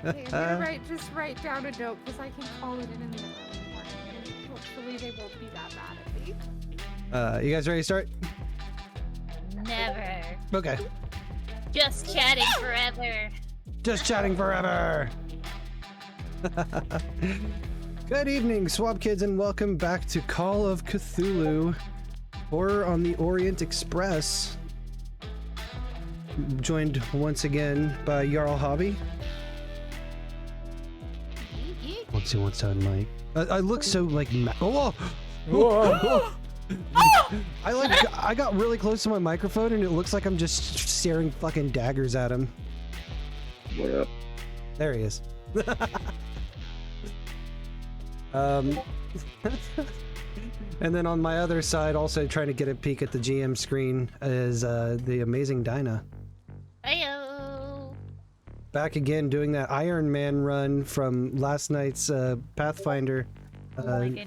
Okay, I'm gonna just write down a note because I can call it in the middle of the morning. And hopefully they won't be that mad at me. You guys ready to start? Never. Okay. Just chatting forever. Just chatting forever. Good evening, Swab Kids, and welcome back to Call of Cthulhu, Horror on the Orient Express. Joined once again by Jarl Havi. Let's see what's on mic. I look so like oh! I got really close to my microphone and it looks like I'm just staring fucking daggers at him. What up? There he is. And then on my other side, also trying to get a peek at the GM screen, is TheAmazingDyna. Heyo. Back again doing that Iron Man run from last night's Pathfinder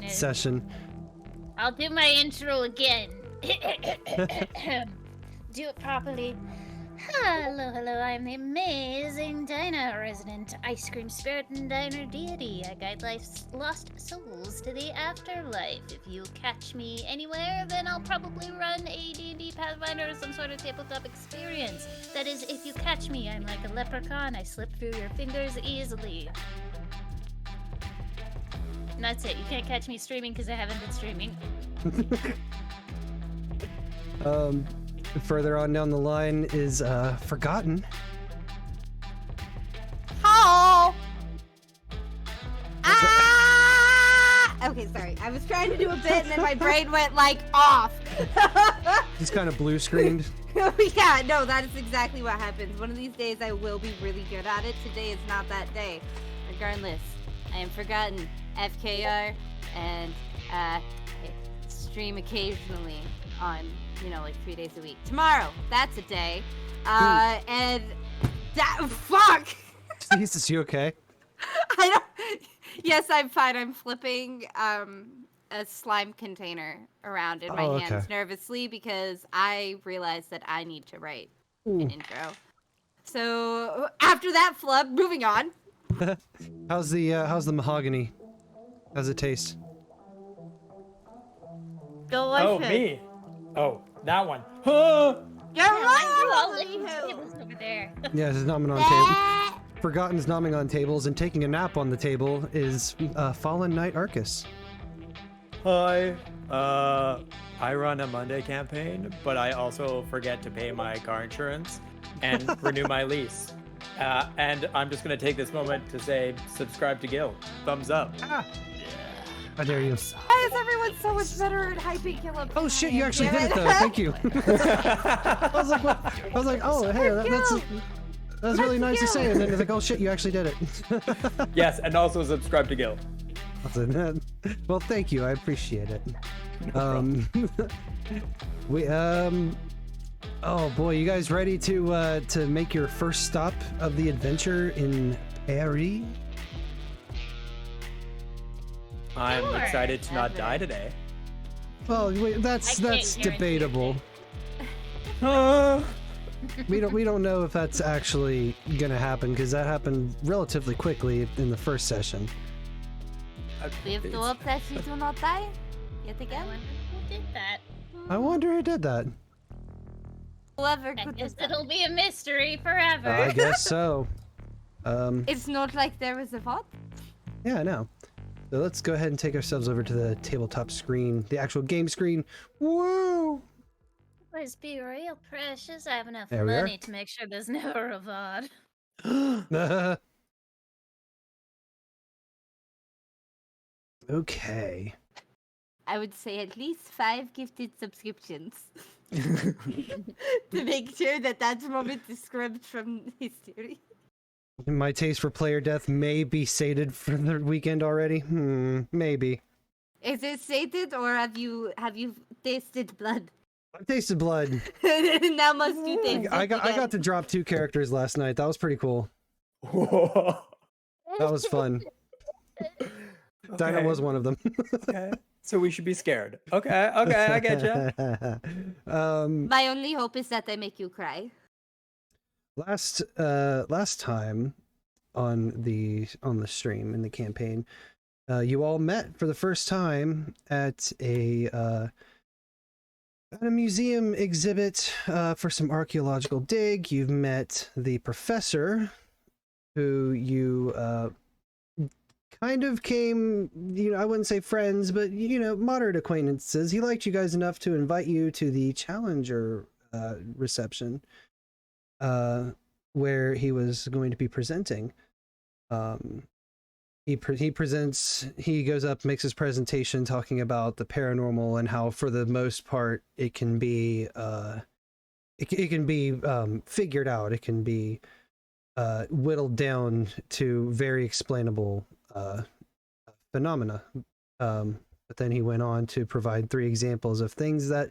session. I'll do my intro again. Do it properly. Hello, I'm the amazing Dyna, resident ice cream spirit and diner deity. I guide life's lost souls to the afterlife. If you catch me anywhere, then I'll probably run a D&D Pathfinder or some sort of tabletop experience. That is, if you catch me, I'm like a leprechaun. I slip through your fingers easily. And that's it. You can't catch me streaming because I haven't been streaming. Further on down the line is Forgotten. Oh! Ah! Okay, sorry. I was trying to do a bit and then my brain went like off. Just kind of blue screened. Yeah, no, that is exactly what happens. One of these days I will be really good at it. Today is not that day. Regardless, I am Forgotten FKR and stream occasionally on, you know, like 3 days a week. Tomorrow, that's a day. And that fuck. Jesus, you okay? I don't. Yes, I'm fine. I'm flipping a slime container around in my hands nervously because I realized that I need to write an intro. So after that flub, moving on. How's the mahogany? How's it taste? Delicious. Oh, me. Oh, that one. You're All the right. tables over there. Yeah, he's nomming on table. Forgotten's nomming on tables and taking a nap on the table is FallenKnightVT. Hi. I run a Monday campaign, but I also forget to pay my car insurance and renew my lease. And I'm just going to take this moment to say, subscribe to Gil. Thumbs up. Ah. How dare you? Why is everyone so much better at hyping kill up? Oh shit, you actually did it though. Thank you. I was like, what? I was like, oh hey, that's really nice to say. And then it's like, oh shit, you actually did it. Yes, and also subscribe to Gil. Well, thank you. I appreciate it. Oh boy, you guys ready to make your first stop of the adventure in Paris? I'm Sure. excited to not die today. Well, wait, that's guarantee debatable. We don't know if that's actually gonna happen because that happened relatively quickly in the first session. We have to hope that she do not die yet I again. wonder who did that. I wonder who did that. Whoever I could guess have done. it'll be a mystery forever. I guess so. It's not like there was a vote. Yeah, I know. So let's go ahead and take ourselves over to the tabletop screen, the actual game screen. Woo! Let's be real, precious. I have enough There we are. money to make sure there's never a VOD. Okay. I would say at least 5 gifted subscriptions. To make sure that that moment is scrubbed from history. My taste for player death may be sated for the weekend already. Maybe. Is it sated or have you tasted blood? I've tasted blood. Now must you taste it I got again. to drop 2 characters last night. That was pretty cool. That was fun. Dyna was one of them. Okay. So we should be scared. Okay, I get you. My only hope is that they make you cry. Last time on the stream in the campaign, you all met for the first time at a museum exhibit for some archaeological dig. You've met the professor, who you kind of came, I wouldn't say friends, but moderate acquaintances. He liked you guys enough to invite you to the Challenger reception, where he was going to be presenting. He goes up, makes his presentation talking about the paranormal and how, for the most part, it can be figured out. It can be whittled down to very explainable phenomena. But then he went on to provide 3 examples of things that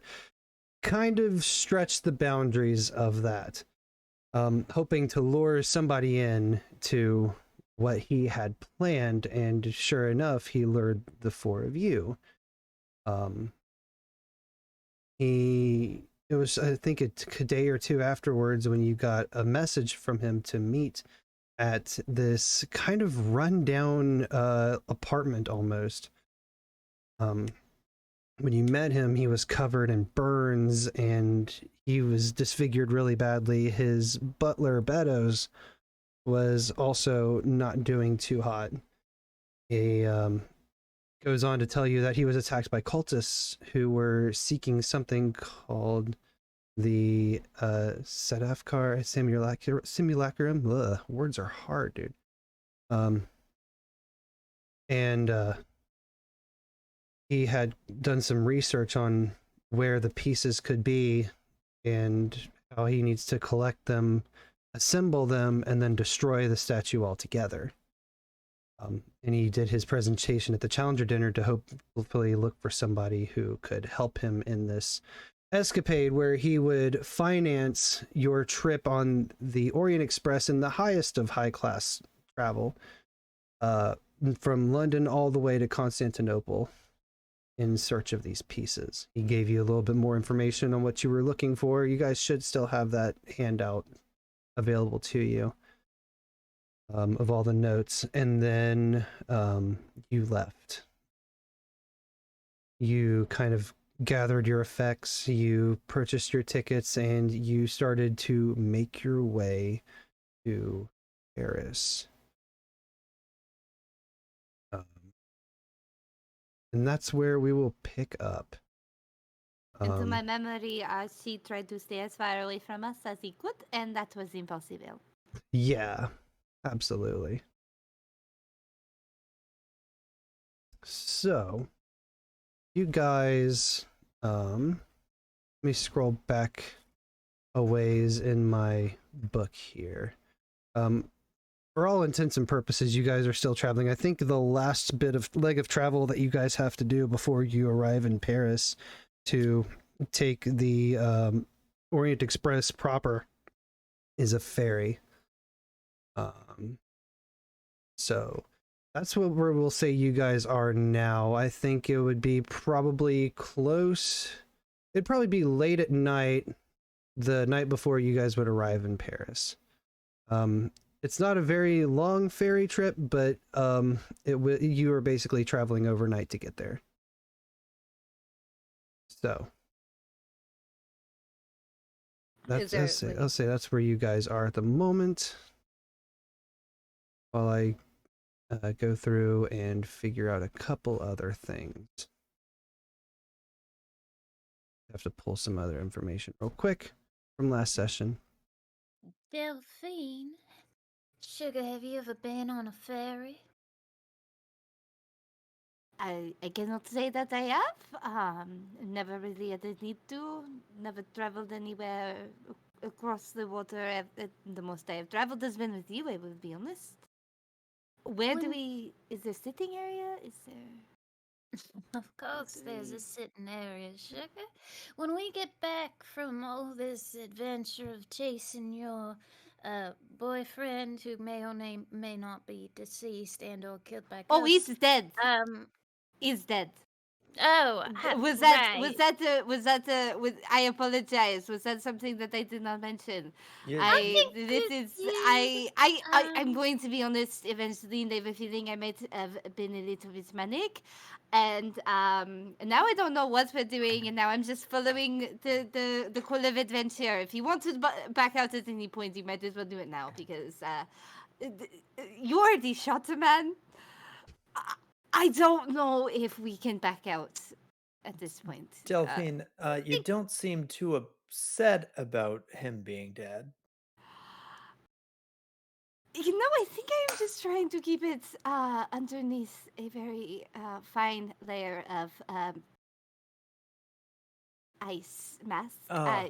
kind of stretch the boundaries of that, hoping to lure somebody in to what he had planned, and sure enough, he lured the 4 of you. It was, I think, a day or 2 afterwards when you got a message from him to meet at this kind of rundown apartment almost. When you met him, he was covered in burns and he was disfigured really badly. His butler, Beddoes, was also not doing too hot. He goes on to tell you that he was attacked by cultists who were seeking something called the ForgottenFkr simulacrum. Ugh, words are hard, dude. And he had done some research on where the pieces could be and how he needs to collect them, assemble them, and then destroy the statue altogether. And he did his presentation at the Challenger dinner to hopefully look for somebody who could help him in this escapade, where he would finance your trip on the Orient Express in the highest of high-class travel, from London all the way to Constantinople in search of these pieces. He gave you a little bit more information on what you were looking for. You guys should still have that handout available to you, of all the notes. And then you left. You kind of gathered your effects, you purchased your tickets, and you started to make your way to Paris. And that's where we will pick up. And to my memory, Archie tried to stay as far away from us as he could, and that was impossible. Yeah, absolutely. So, you guys, let me scroll back a ways in my book here. For all intents and purposes, you guys are still traveling. I think the last leg of travel that you guys have to do before you arrive in Paris to take the Orient Express proper is a ferry. So that's where we'll say you guys are now. I think it would be probably close. It'd probably be late at night, the night before you guys would arrive in Paris. It's not a very long ferry trip, but you are basically traveling overnight to get there. So I'll say that's where you guys are at the moment, while I go through and figure out a couple other things. I have to pull some other information real quick from last session. Delphine, sugar, have you ever been on a ferry? I cannot say that I have. Never really had the need to. Never traveled anywhere across the water. The most I have traveled has been with you, I will be honest. Where do we... Is there sitting area? Is there... Of course, there's a sitting area, sugar. When we get back from all this adventure of chasing your boyfriend, who may or may not be deceased and or killed by Oh, ghosts. he's dead. Um. He's dead. Oh, I apologize. Was that something that I did not mention? I'm going to be honest, Evangeline, I have a feeling I might have been a little bit manic. And now I don't know what we're doing, and now I'm just following the call of adventure. If you want to back out at any point, you might as well do it now, because you already shot a man. I don't know if we can back out at this point. Delphine, you don't seem too upset about him being dead. I think I'm just trying to keep it underneath a very fine layer of ice mask. Oh.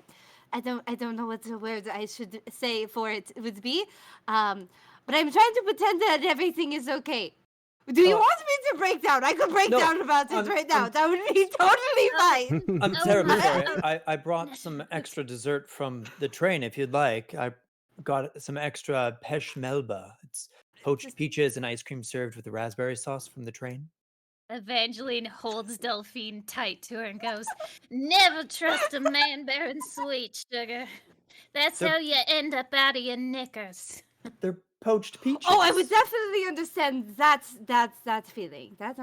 I don't know what the word I should say for it would be, but I'm trying to pretend that everything is okay. Do you want me to break down? I could break down about it right now. That would be totally fine. I'm terribly sorry. I brought some extra dessert from the train if you'd like. I got some extra pesh melba. It's poached peaches and ice cream served with the raspberry sauce from the train. Evangeline holds Delphine tight to her and goes, "Never trust a man bearing sweet, sugar. That's how you end up out of your knickers." They're poached peaches. Oh, I would definitely understand that feeling. That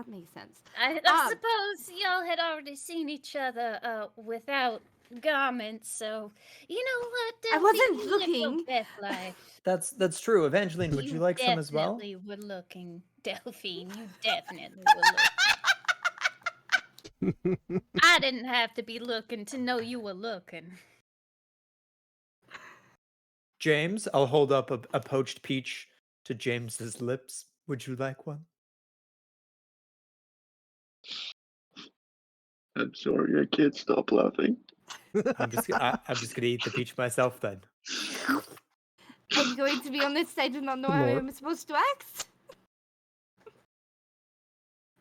makes sense. I suppose y'all had already seen each other without garments, so you know what? I wasn't looking. Best life. That's true. Evangeline, would you like some as well? You definitely were looking, Delphine. You definitely were looking. I didn't have to be looking to know you were looking. James, I'll hold up a poached peach to James's lips. Would you like one? I'm sorry, I can't stop laughing. I'm just gonna eat the peach myself then. I'm going to be honest, I do not know how I'm supposed to act.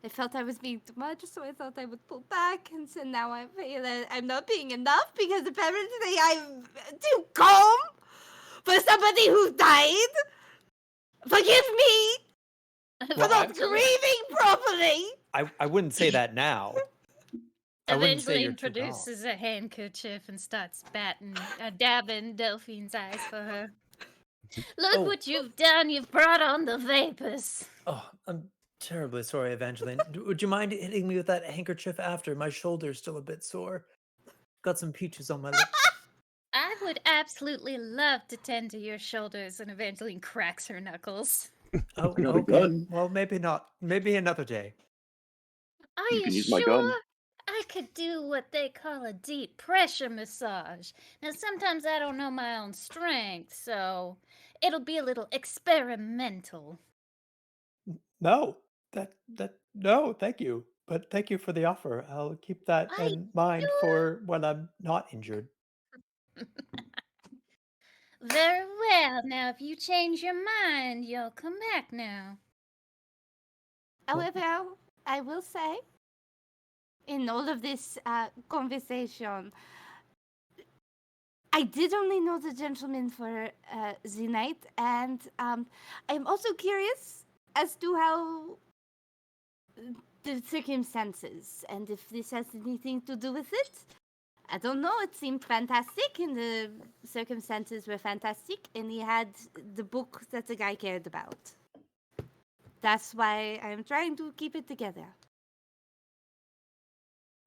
I felt I was being too much, so I thought I would pull back, and so now I feel that I'm not being enough because apparently I'm too calm for somebody who died. Forgive me for not grieving properly. I wouldn't say that now. Evangeline produces a handkerchief and starts dabbing Delphine's eyes for her. Look what you've done. You've brought on the vapors. Oh, I'm terribly sorry, Evangeline. Would you mind hitting me with that handkerchief after? My shoulder's still a bit sore. Got some peaches on my lips. I would absolutely love to tend to your shoulders, and Evangeline cracks her knuckles. Oh, okay. Well, maybe not. Maybe another day. Are you use sure? my gun. I could do what they call a deep pressure massage. Now, sometimes I don't know my own strength, so it'll be a little experimental. No, no, thank you. But thank you for the offer. I'll keep that in mind for when I'm not injured. Very well. Now, if you change your mind, you'll come back now. However, I will say, in all of this conversation, I did only know the gentleman for the night, and I'm also curious as to how the circumstances, and if this has anything to do with it. I don't know, it seemed fantastic, and the circumstances were fantastic, and he had the book that the guy cared about. That's why I'm trying to keep it together.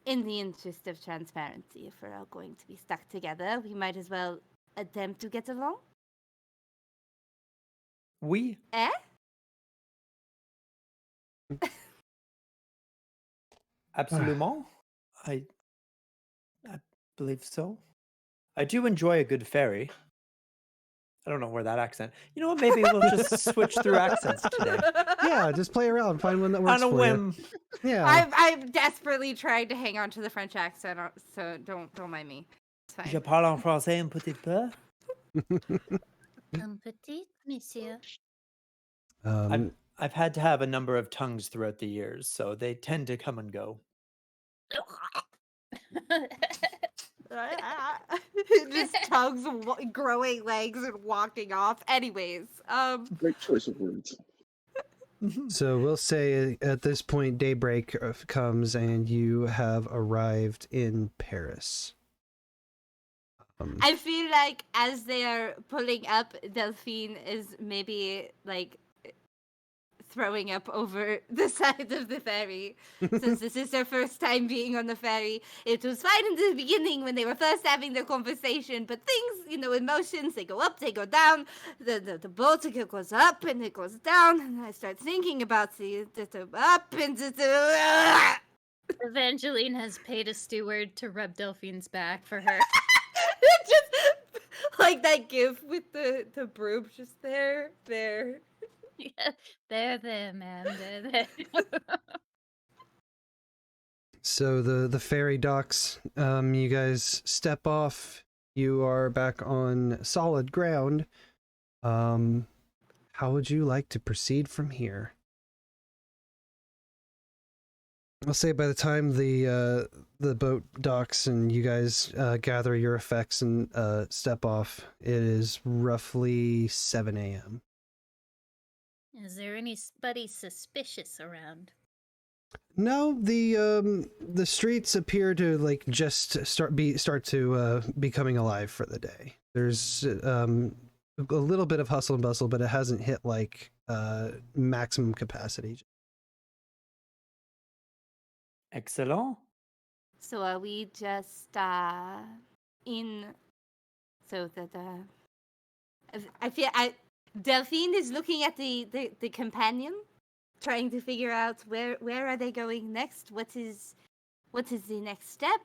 In the interest of transparency, if we're all going to be stuck together, we might as well attempt to get along. We? Absolument. I believe so. I do enjoy a good fairy. I don't know where that accent. You know what? Maybe we'll just switch through accents today. Yeah, just play around, find one that works On a for whim. you. Yeah. I'm desperately trying to hang on to the French accent, so don't mind me. It's fine. Je parle en français un petit peu. Un petit monsieur. I've had to have a number of tongues throughout the years, so they tend to come and go. Just tongues growing legs and walking off. Anyways, Great choice of words. So we'll say at this point daybreak comes and you have arrived in Paris. I feel like as they are pulling up, Delphine is maybe like throwing up over the side of the ferry, since this is their first time being on the ferry. It was fine in the beginning when they were first having their conversation, but things, emotions, they go up, they go down. The boat goes up and it goes down, and I start thinking about the up and the Evangeline has paid a steward to rub Delphine's back for her. just like that gif with the broom, just there. Yeah, there, ma'am. There. So the ferry docks, you guys step off. You are back on solid ground. How would you like to proceed from here? I'll say by the time the boat docks and you guys gather your effects and step off, it is roughly 7 a.m. Is there anybody suspicious around? No, the streets appear to like just start to becoming alive for the day. There's a little bit of hustle and bustle, but it hasn't hit like maximum capacity. Excellent. So are we just in? So I feel Delphine is looking at the companion, trying to figure out where are they going next. What is the next step?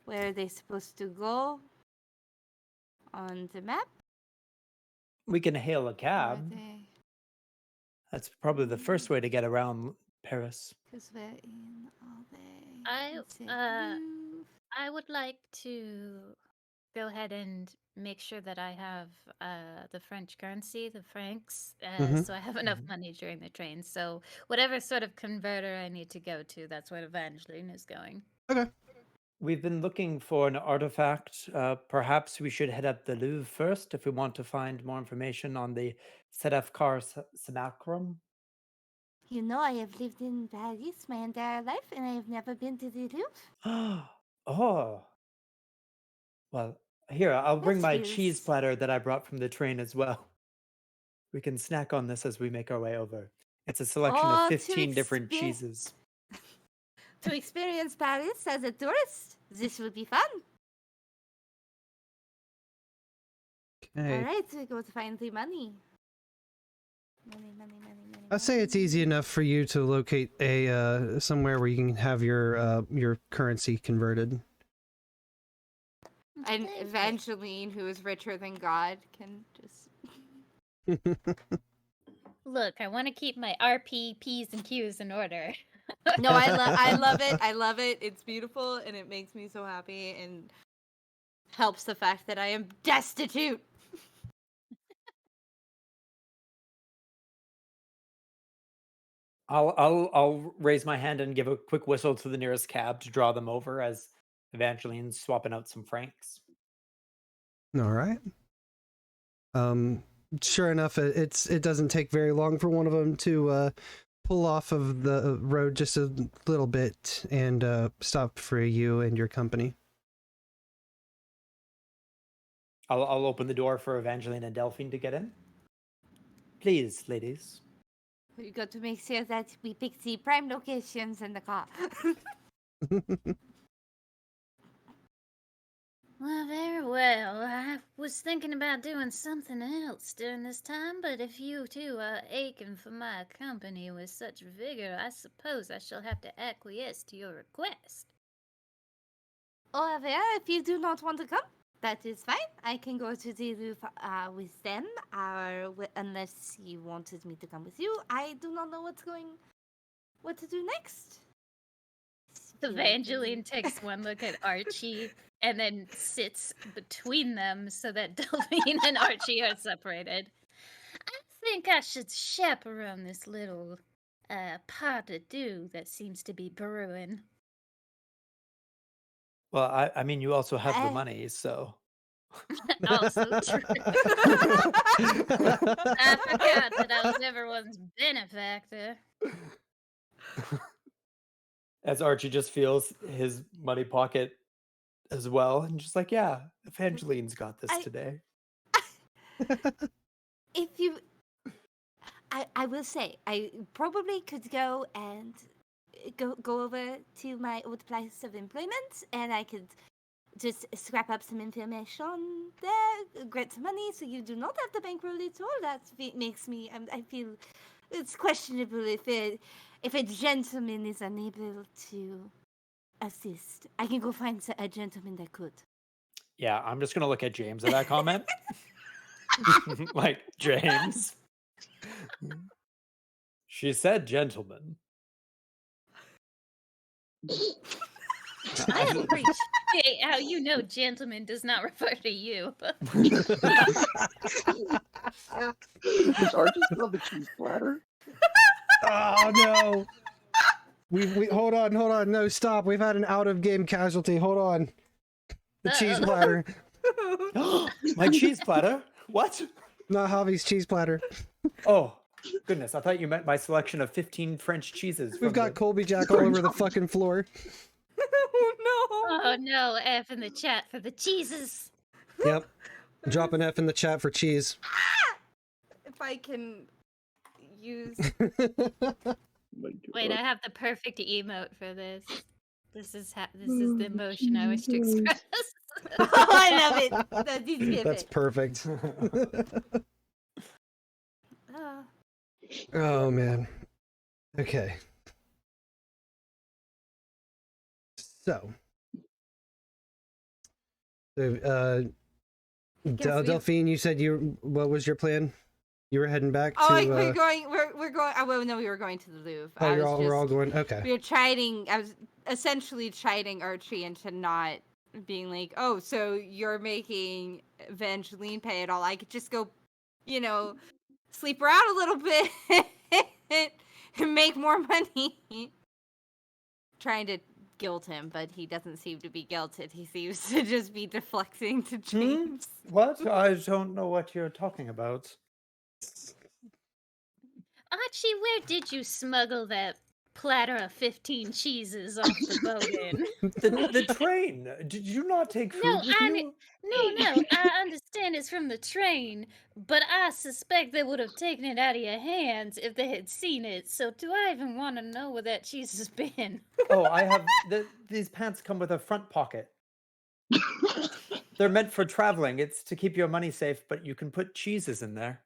Where are they supposed to go on the map? We can hail a cab. That's probably the first way to get around Paris. Because we're in all day. I would like to go ahead and make sure that I have the French currency, the francs, so I have enough money during the train. So whatever sort of converter I need to go to, that's where Evangeline is going. Okay. We've been looking for an artifact. Perhaps we should head up the Louvre first if we want to find more information on the FallenKnightVT Acrement. I have lived in Paris my entire life, and I have never been to the Louvre. Oh. Well, here, I'll bring my cheese feels- platter that I brought from the train as well. We can snack on this as we make our way over. It's a selection Oh, of to 15 different cheeses. To experience Paris as a tourist, this would be fun. Okay. All right, we go to find the money. Money. I'd say it's easy enough for you to locate a somewhere where you can have your currency converted. And Evangeline, who is richer than God, can just. Look, I want to keep my RP, P's, and Q's in order. No, I love it. I love it. It's beautiful, and it makes me so happy, and helps the fact that I am destitute. I'll raise my hand and give a quick whistle to the nearest cab to draw them over as Evangeline's swapping out some francs. All right. Sure enough, it doesn't take very long for one of them to pull off of the road just a little bit and stop for you and your company. I'll open the door for Evangeline and Delphine to get in. Please, ladies. We got to make sure that we pick the prime locations in the car. Well, very well. I was thinking about doing something else during this time, but if you two are aching for my company with such vigor, I suppose I shall have to acquiesce to your request. Oh, well, if you do not want to come, that is fine. I can go to the Louvre with them, unless you wanted me to come with you. I do not know what to do next. Evangeline takes one look at Archie and then sits between them so that Delphine and Archie are separated. I think I should chaperone this little pas de deux that seems to be brewing. Well, I mean, you also have the money, so. Also true. I forgot that I was everyone's benefactor. As Archie just feels his money pocket as well, and just like, yeah, Evangeline's got this today. If you, I will say, I probably could go and go over to my old place of employment, and I could just scrap up some information there, get some money, so you do not have to bankroll it all. That makes me, I feel it's questionable if a gentleman is unable to assist. I can go find a gentleman that could. Yeah, I'm just gonna look at James at that comment. Like, James. She said gentleman. I appreciate how you know gentleman does not refer to you. Does Archie still have the cheese platter? Oh no! We hold on. No, stop. We've had an out-of-game casualty. Hold on. The cheese platter. My cheese platter? What? Not Javi's cheese platter. Oh, goodness. I thought you meant my selection of 15 French cheeses. We've got Colby Jack all over the fucking floor. Oh no, F in the chat for the cheeses. Yep. Drop an F in the chat for cheese. If I can use... Wait, I have the perfect emote for this. This is the emotion I wish to express. Oh, I love it. That's perfect. Oh man. Okay. So, Delphine, you said what was your plan? You were heading back to. We're going. Oh, well, no, we were going to the Louvre. Oh, we're all going. Okay. We were chiding. I was essentially chiding Archie into not being like, "Oh, so you're making Evangeline pay it all? I could just go, sleep around a little bit and make more money." Trying to guilt him, but he doesn't seem to be guilted. He seems to just be deflecting to James. What? I don't know what you're talking about. Archie, where did you smuggle that platter of 15 cheeses off the boat in? The train. Did you not take food with you? No, I understand it's from the train, but I suspect they would have taken it out of your hands if they had seen it, so do I even want to know where that cheese has been? Oh, I have... These pants come with a front pocket. They're meant for traveling. It's to keep your money safe, but you can put cheeses in there.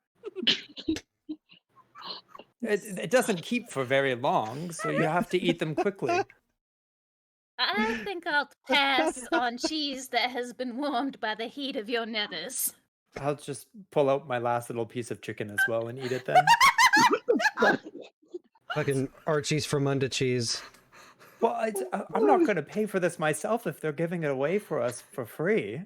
It doesn't keep for very long, so you have to eat them quickly. I think I'll pass on cheese that has been warmed by the heat of your nethers. I'll just pull out my last little piece of chicken as well and eat it then. Fucking Archie's Fremunda cheese. Well, I'm not going to pay for this myself if they're giving it away for us for free.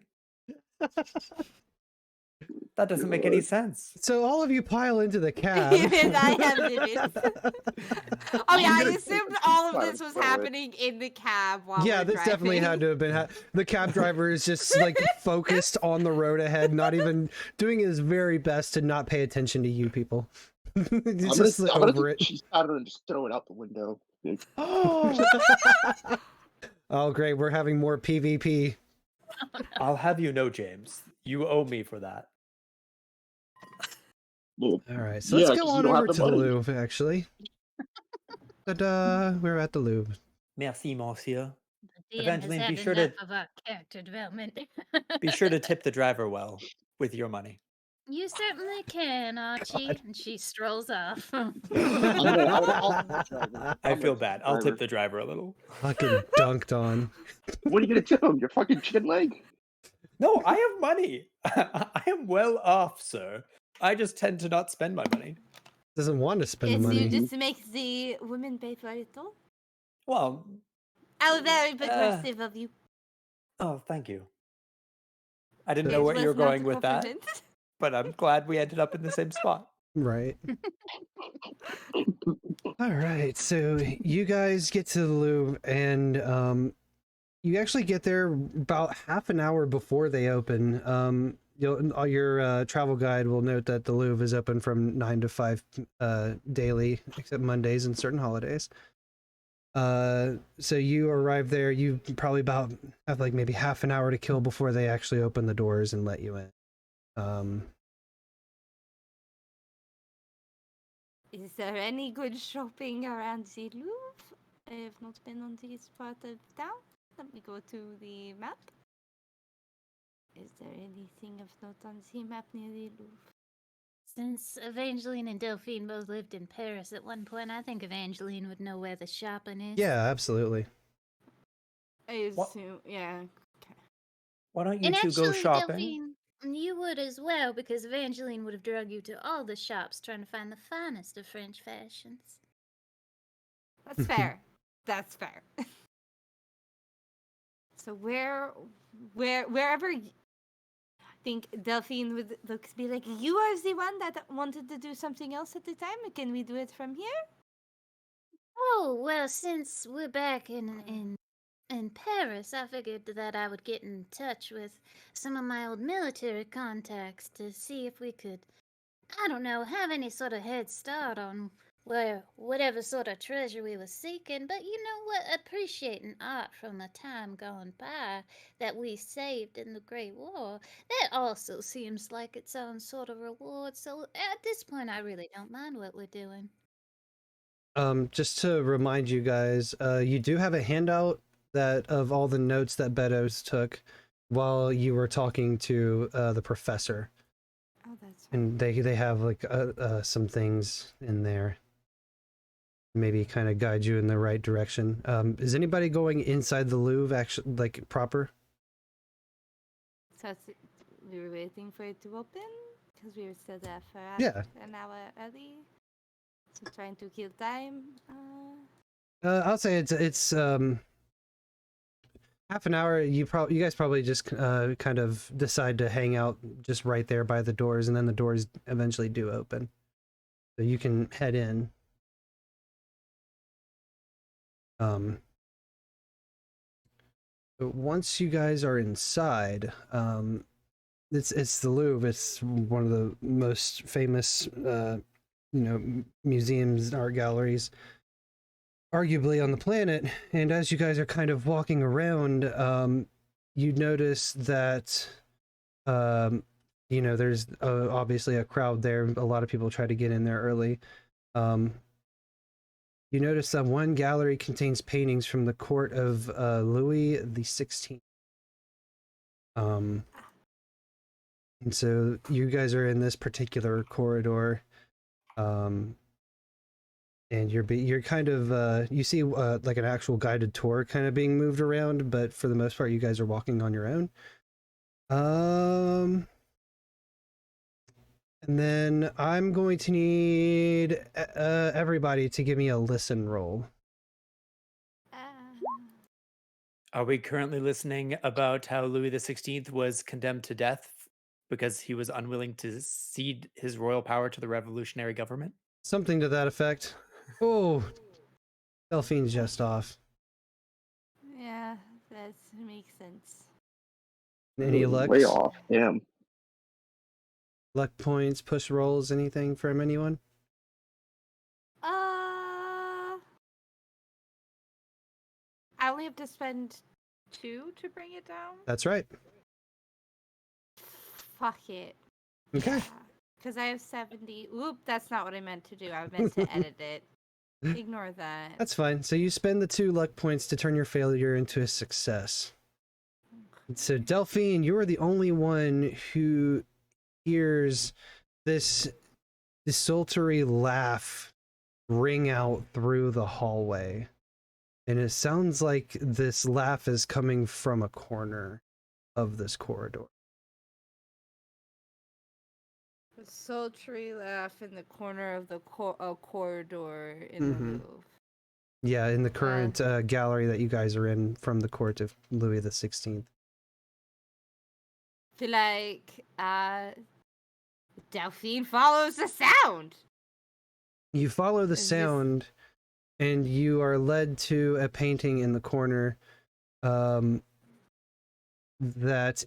That doesn't make any sense. So all of you pile into the cab. Even I have it. Oh yeah, I assumed all of this was happening in the cab while yeah, we're this driving. definitely had to have been. The cab driver is just like focused on the road ahead, not even doing his very best to not pay attention to you people. He's just I'm gonna over it. She's powder and just throw it out the window. Oh great, we're having more PvP. I'll have you know, James, you owe me for that. Well, All right, so let's go on over to the Louvre, actually. But we're at the Louvre. Merci, monsieur. The DM Evangeline, has be had sure enough to of our character development. be sure to tip the driver well with your money. You certainly can, Archie. God. And she strolls off. I feel bad. I'll tip the driver a little. Fucking dunked on. What are you gonna tip him? Your fucking chin leg? No, I have money. I am well off, sir. I just tend to not spend my money. Doesn't want to spend Yes, money. you just make the women pay for it all? Well, How very progressive of you. Oh, thank you. I didn't It know where you was were not going a with that, compliment. but I'm glad we ended up in the same spot. Right. All right. So you guys get to the Louvre, and you actually get there about half an hour before they open. Your travel guide will note that the Louvre is open from 9 to 5 daily, except Mondays and certain holidays. So you arrive there, you probably about have like maybe half an hour to kill before they actually open the doors and let you in. Is there any good shopping around the Louvre? I have not been on this part of town. Let me go to the map. Is there anything of note on the map near the Louvre? Since Evangeline and Delphine both lived in Paris at one point, I think Evangeline would know where the shopping is. Yeah, absolutely. I What? assume, yeah. Okay. Why don't you And two actually, go shopping? Delphine, you would as well, because Evangeline would have drug you to all the shops trying to find the finest of French fashions. That's fair. That's fair. So wherever I think Delphine would look be like, you are the one that wanted to do something else at the time. Can we do it from here? Oh, well, since we're back in Paris, I figured that I would get in touch with some of my old military contacts to see if we could, I don't know, have any sort of head start on whatever sort of treasure we were seeking. But you know what? Appreciating art from a time gone by that we saved in the Great War, that also seems like its own sort of reward. So at this point, I really don't mind what we're doing. Just to remind you guys, you do have a handout that of all the notes that Beddoes took while you were talking to the professor. Oh, that's right. And they have like some things in there. Maybe kind of guide you in the right direction. Is anybody going inside the Louvre actually, like proper? So we were waiting for it to open because we were still there for an hour early. So trying to kill time. I'll say it's half an hour. You guys probably just kind of decide to hang out just right there by the doors, and then the doors eventually do open, so you can head in. But once you guys are inside, it's the Louvre. It's one of the most famous, museums and art galleries, arguably on the planet. And as you guys are kind of walking around, you notice that, there's obviously a crowd there. A lot of people try to get in there early. You notice that one gallery contains paintings from the court of Louis XVI. And so you guys are in this particular corridor, and you're kind of you see like an actual guided tour kind of being moved around, but for the most part, you guys are walking on your own. And then I'm going to need everybody to give me a listen roll. Are we currently listening about how Louis XVI was condemned to death because he was unwilling to cede his royal power to the revolutionary government? Something to that effect. Oh, Delphine's just off. Yeah, that makes sense. Any luck? Way off. Damn. Luck points, push rolls, anything from anyone? I only have to spend 2 to bring it down. That's right. Fuck it. Okay. Because I have 70. Oop, that's not what I meant to do. I meant to edit it. Ignore that. That's fine. So you spend the 2 luck points to turn your failure into a success. So Delphine, you are the only one who hears this desultory laugh ring out through the hallway. And it sounds like this laugh is coming from a corner of this corridor. A sultry laugh in the corner of the corridor in the Louvre. Yeah, in the current gallery that you guys are in from the court of Louis XVI. Feel like Delphine follows the sound. You follow the Is this- sound, and you are led to a painting in the corner that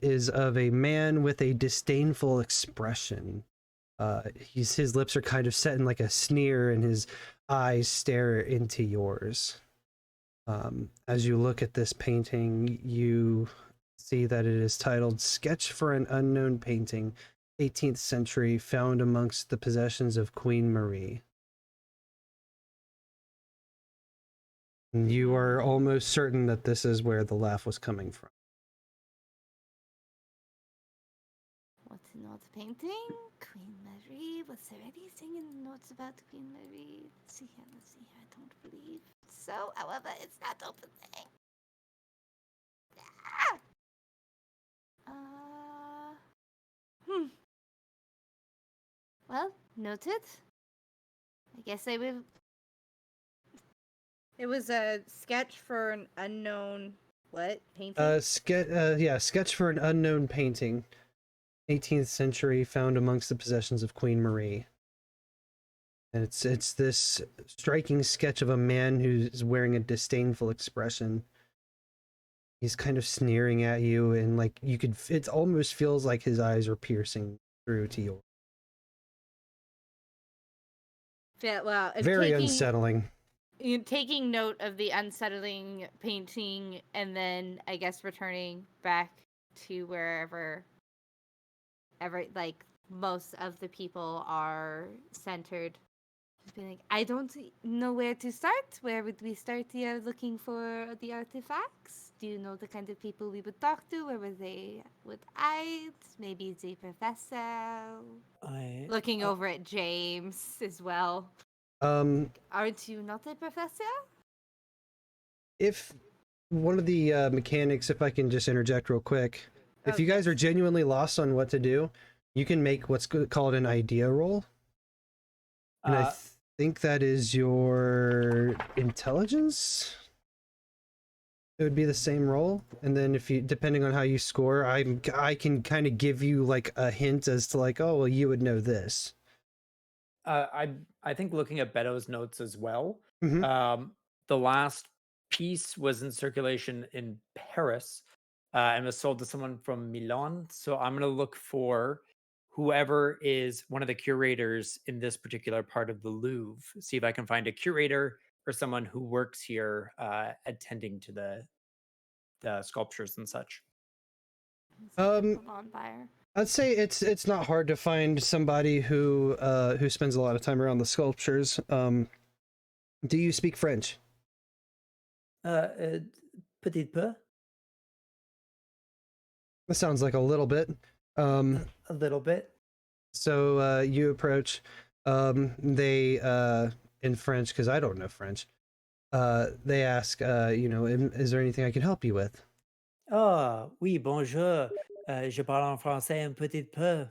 is of a man with a disdainful expression. His lips are kind of set in like a sneer, and his eyes stare into yours. As you look at this painting, you see that it is titled Sketch for an Unknown Painting, 18th Century, found amongst the possessions of Queen Marie. And you are almost certain that this is where the laugh was coming from. What's in the painting? Queen Marie. Was there anything in the notes about Queen Marie? Let's see here. I don't believe so. However, it's not open thing. Well, noted. I guess I will. It was a sketch for an unknown painting? Sketch for an Unknown Painting, 18th century, found amongst the possessions of Queen Marie. And it's this striking sketch of a man who's wearing a disdainful expression. He's kind of sneering at you, and like it almost feels like his eyes are piercing through to yours. Yeah, well, Very unsettling. Taking note of the unsettling painting, and then I guess returning back to wherever like most of the people are centered. Being like, I don't know where to start. Where would we start here looking for the artifacts? Do you know the kind of people we would talk to? Where they would hide? Maybe the professor. Looking over at James as well. Aren't you not a professor? If one of the mechanics, if I can just interject real quick, if you guys are genuinely lost on what to do, you can make what's called an idea roll. And I think that is your intelligence. It would be the same roll, and then if you, depending on how you score, I can kind of give you like a hint as to like, oh well, you would know this. I think looking at Beto's notes as well, Mm-hmm. the last piece was in circulation in Paris and was sold to someone from Milan. So I'm going to look for whoever is one of the curators in this particular part of the Louvre, see if I can find a curator or someone who works here attending to the sculptures and such. I'd say it's not hard to find somebody who spends a lot of time around the sculptures. Do you speak French? Petit peu. That sounds like a little bit. A little bit. So you approach. They in French, because I don't know French. They ask, is there anything I can help you with? Ah, oui, bonjour. Je parle en français un petit peu.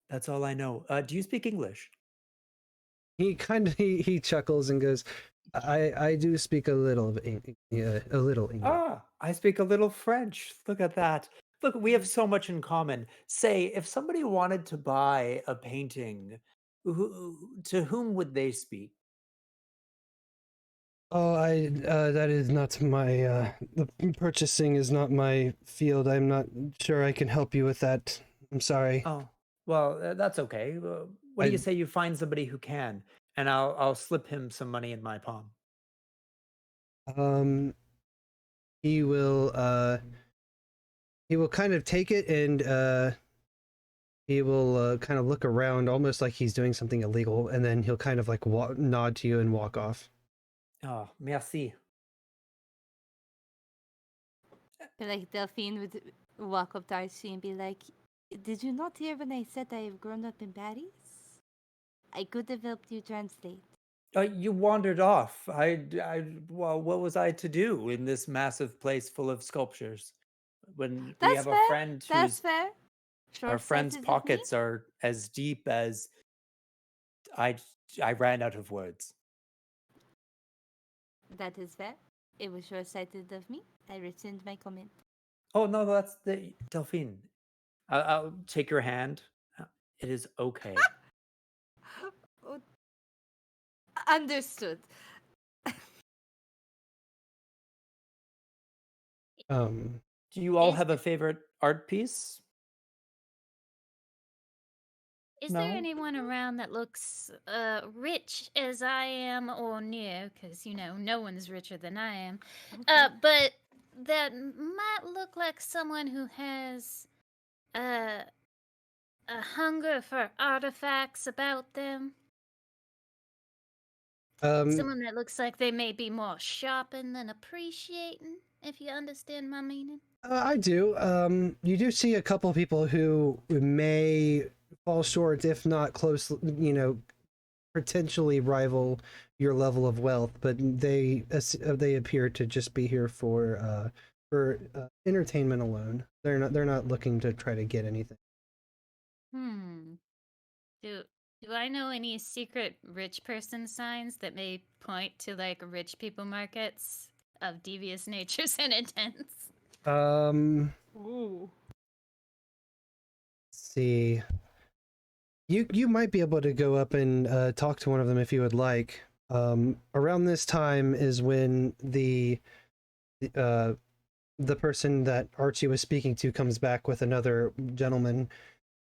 That's all I know. Do you speak English? He chuckles and goes, I do speak a little English. Ah, I speak a little French. Look at that. Look, we have so much in common. Say, if somebody wanted to buy a painting, to whom would they speak? Oh, that is not my, the purchasing is not my field. I'm not sure I can help you with that. I'm sorry. Oh, well, that's okay. What do you say you find somebody who can, and I'll slip him some money in my palm. He will kind of take it, and he will kind of look around almost like he's doing something illegal, and then he'll kind of like nod to you and walk off. Oh, merci. Like Delphine would walk up to Archie and be like, did you not hear when I said I've grown up in Paris? I could have helped you translate. You wandered off. Well, what was I to do in this massive place full of sculptures? When we have a friend who's... That's fair. Our friend's pockets are as deep as... I ran out of words. That is fair. It was short-sighted of me. I rescind my comment. Oh no, that's the Delphine. I'll take your hand. It is okay. Understood. Do you all have a favorite art piece? Is there anyone around that looks rich as I am or near? Because, no one's richer than I am. But that might look like someone who has a hunger for artifacts about them. Someone that looks like they may be more shopping than appreciating, if you understand my meaning. I do. You do see a couple people who may fall short, if not close, potentially rival your level of wealth, but they appear to just be here for entertainment alone. They're not looking to try to get anything. Do I know any secret rich person signs that may point to like rich people markets of devious natures and intents? Ooh. Let's see. You might be able to go up and talk to one of them if you would like. Around this time is when the person that Archie was speaking to comes back with another gentleman,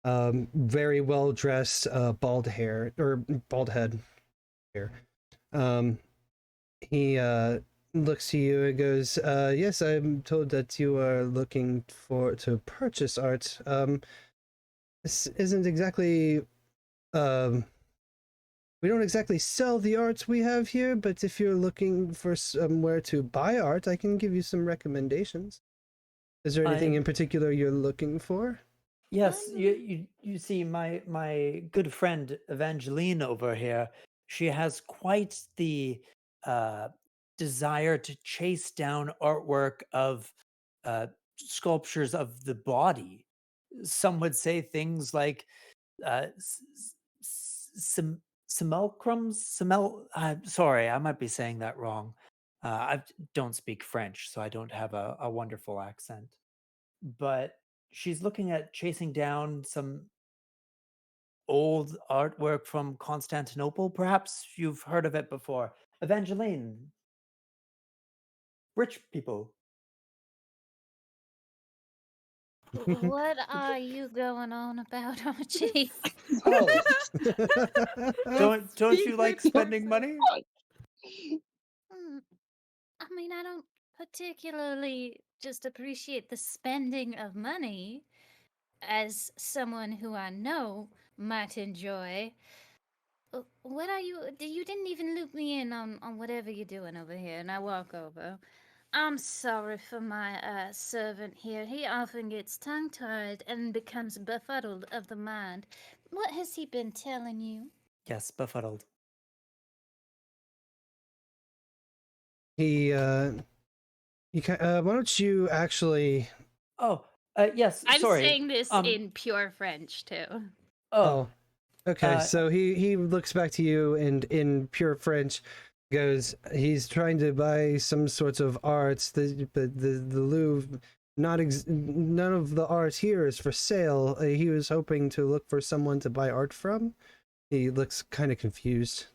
very well dressed, bald head hair. He looks to you and goes, "Yes, I'm told that you are looking to purchase art. This isn't exactly." We don't exactly sell the arts we have here, but if you're looking for somewhere to buy art, I can give you some recommendations. Is there anything in particular you're looking for? Yes, you see, my good friend Evangeline over here, she has quite the desire to chase down artwork of sculptures of the body. Some would say things like simulacrums. Sorry, I might be saying that wrong. I don't speak French, so I don't have a wonderful accent. But she's looking at chasing down some old artwork from Constantinople. Perhaps you've heard of it before. Evangeline. Rich people. What are you going on about, Archie? Oh. Don't you like spending money? I mean, I don't particularly just appreciate the spending of money as someone who I know might enjoy. What are you? You didn't even loop me in on whatever you're doing over here, and I walk over. I'm sorry for my servant here. He often gets tongue-tied and becomes befuddled of the mind. What has he been telling you? Yes, befuddled. Why don't you actually... Oh, yes, I'm sorry. saying this in pure French, too. Oh, okay. So he looks back to you and in pure French goes, he's trying to buy some sorts of arts, but the Louvre, none of the art here is for sale. He was hoping to look for someone to buy art from. He looks kind of confused.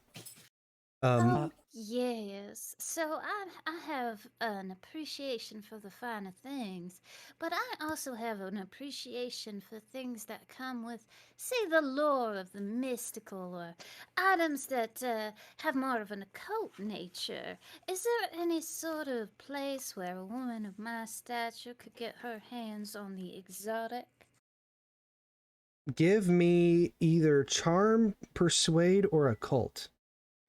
Yes. So I have an appreciation for the finer things, but I also have an appreciation for things that come with, say, the lore of the mystical or items that have more of an occult nature. Is there any sort of place where a woman of my stature could get her hands on the exotic? Give me either charm, persuade, or occult.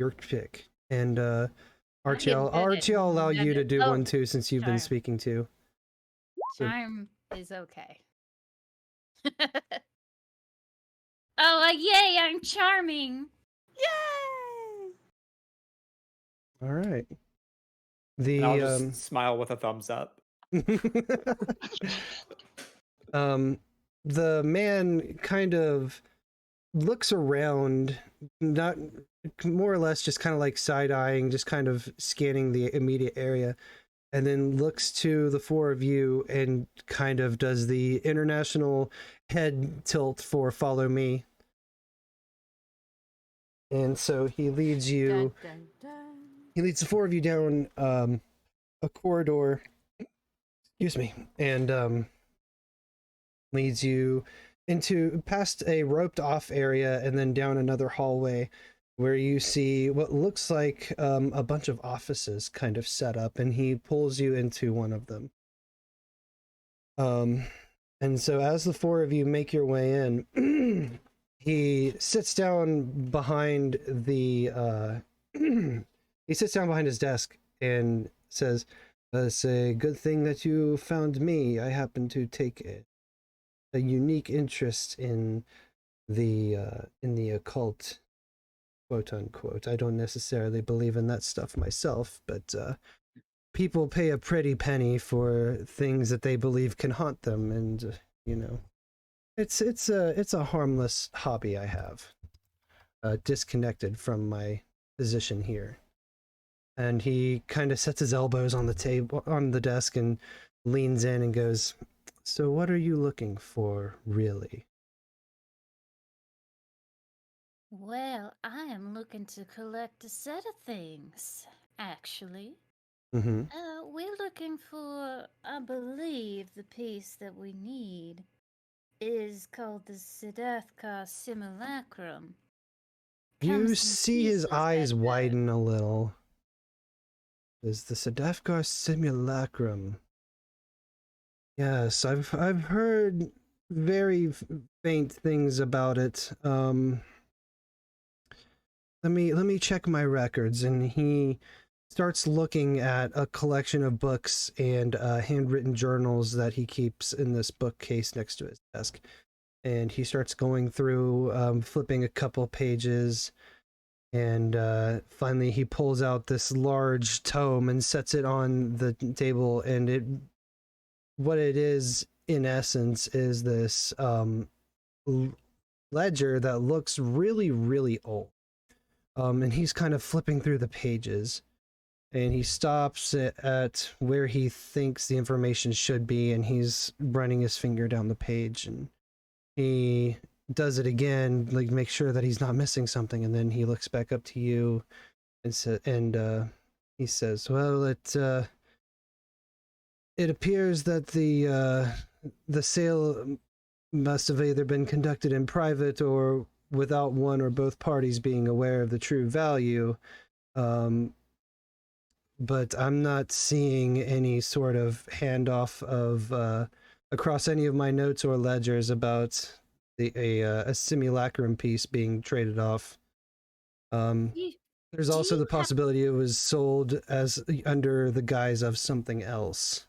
Your pick. And Archie, I'll allow you to do one too, since you've been speaking to. Charm is okay. Yay, I'm charming. Yay! All right. And I'll just smile with a thumbs up. The man kind of looks around, not more or less just kind of like side-eyeing, just kind of scanning the immediate area, and then looks to the four of you and kind of does the international head tilt for follow me. And so he leads you, Dun, dun, dun. he leads the four of you down a corridor, excuse me, and leads you into past a roped off area and then down another hallway where you see what looks like a bunch of offices kind of set up, and he pulls you into one of them. And so as the four of you make your way in, he sits down behind the he sits down behind his desk and says, "It's a good thing that you found me. I happen to take a unique interest in the occult, quote unquote. I don't necessarily believe in that stuff myself, but people pay a pretty penny for things that they believe can haunt them, and you know, it's a harmless hobby I have, disconnected from my position here." And he kind of sets his elbows on the table, on the desk, and leans in and goes, "So what are you looking for, really?" Well, I am looking to collect a set of things, actually. Mm-hmm. We're looking for, I believe, the piece that we need is called the ForgottenFkr simulacrum. You Comes in see his pieces eyes that widen a little. Is the ForgottenFkr simulacrum? Yes, I've heard very faint things about it. Let me check my records. And he starts looking at a collection of books and handwritten journals that he keeps in this bookcase next to his desk. And he starts going through, flipping a couple pages, and finally he pulls out this large tome and sets it on the table. And what it is, in essence, is this ledger that looks really, really old. And he's kind of flipping through the pages, and he stops at where he thinks the information should be, and he's running his finger down the page, and he does it again, like make sure that he's not missing something, and then he looks back up to you and he says, "Well, it appears that the sale must have either been conducted in private or without one or both parties being aware of the true value. But I'm not seeing any sort of handoff of across any of my notes or ledgers about a simulacrum piece being traded off. There's also the possibility it was sold as under the guise of something else."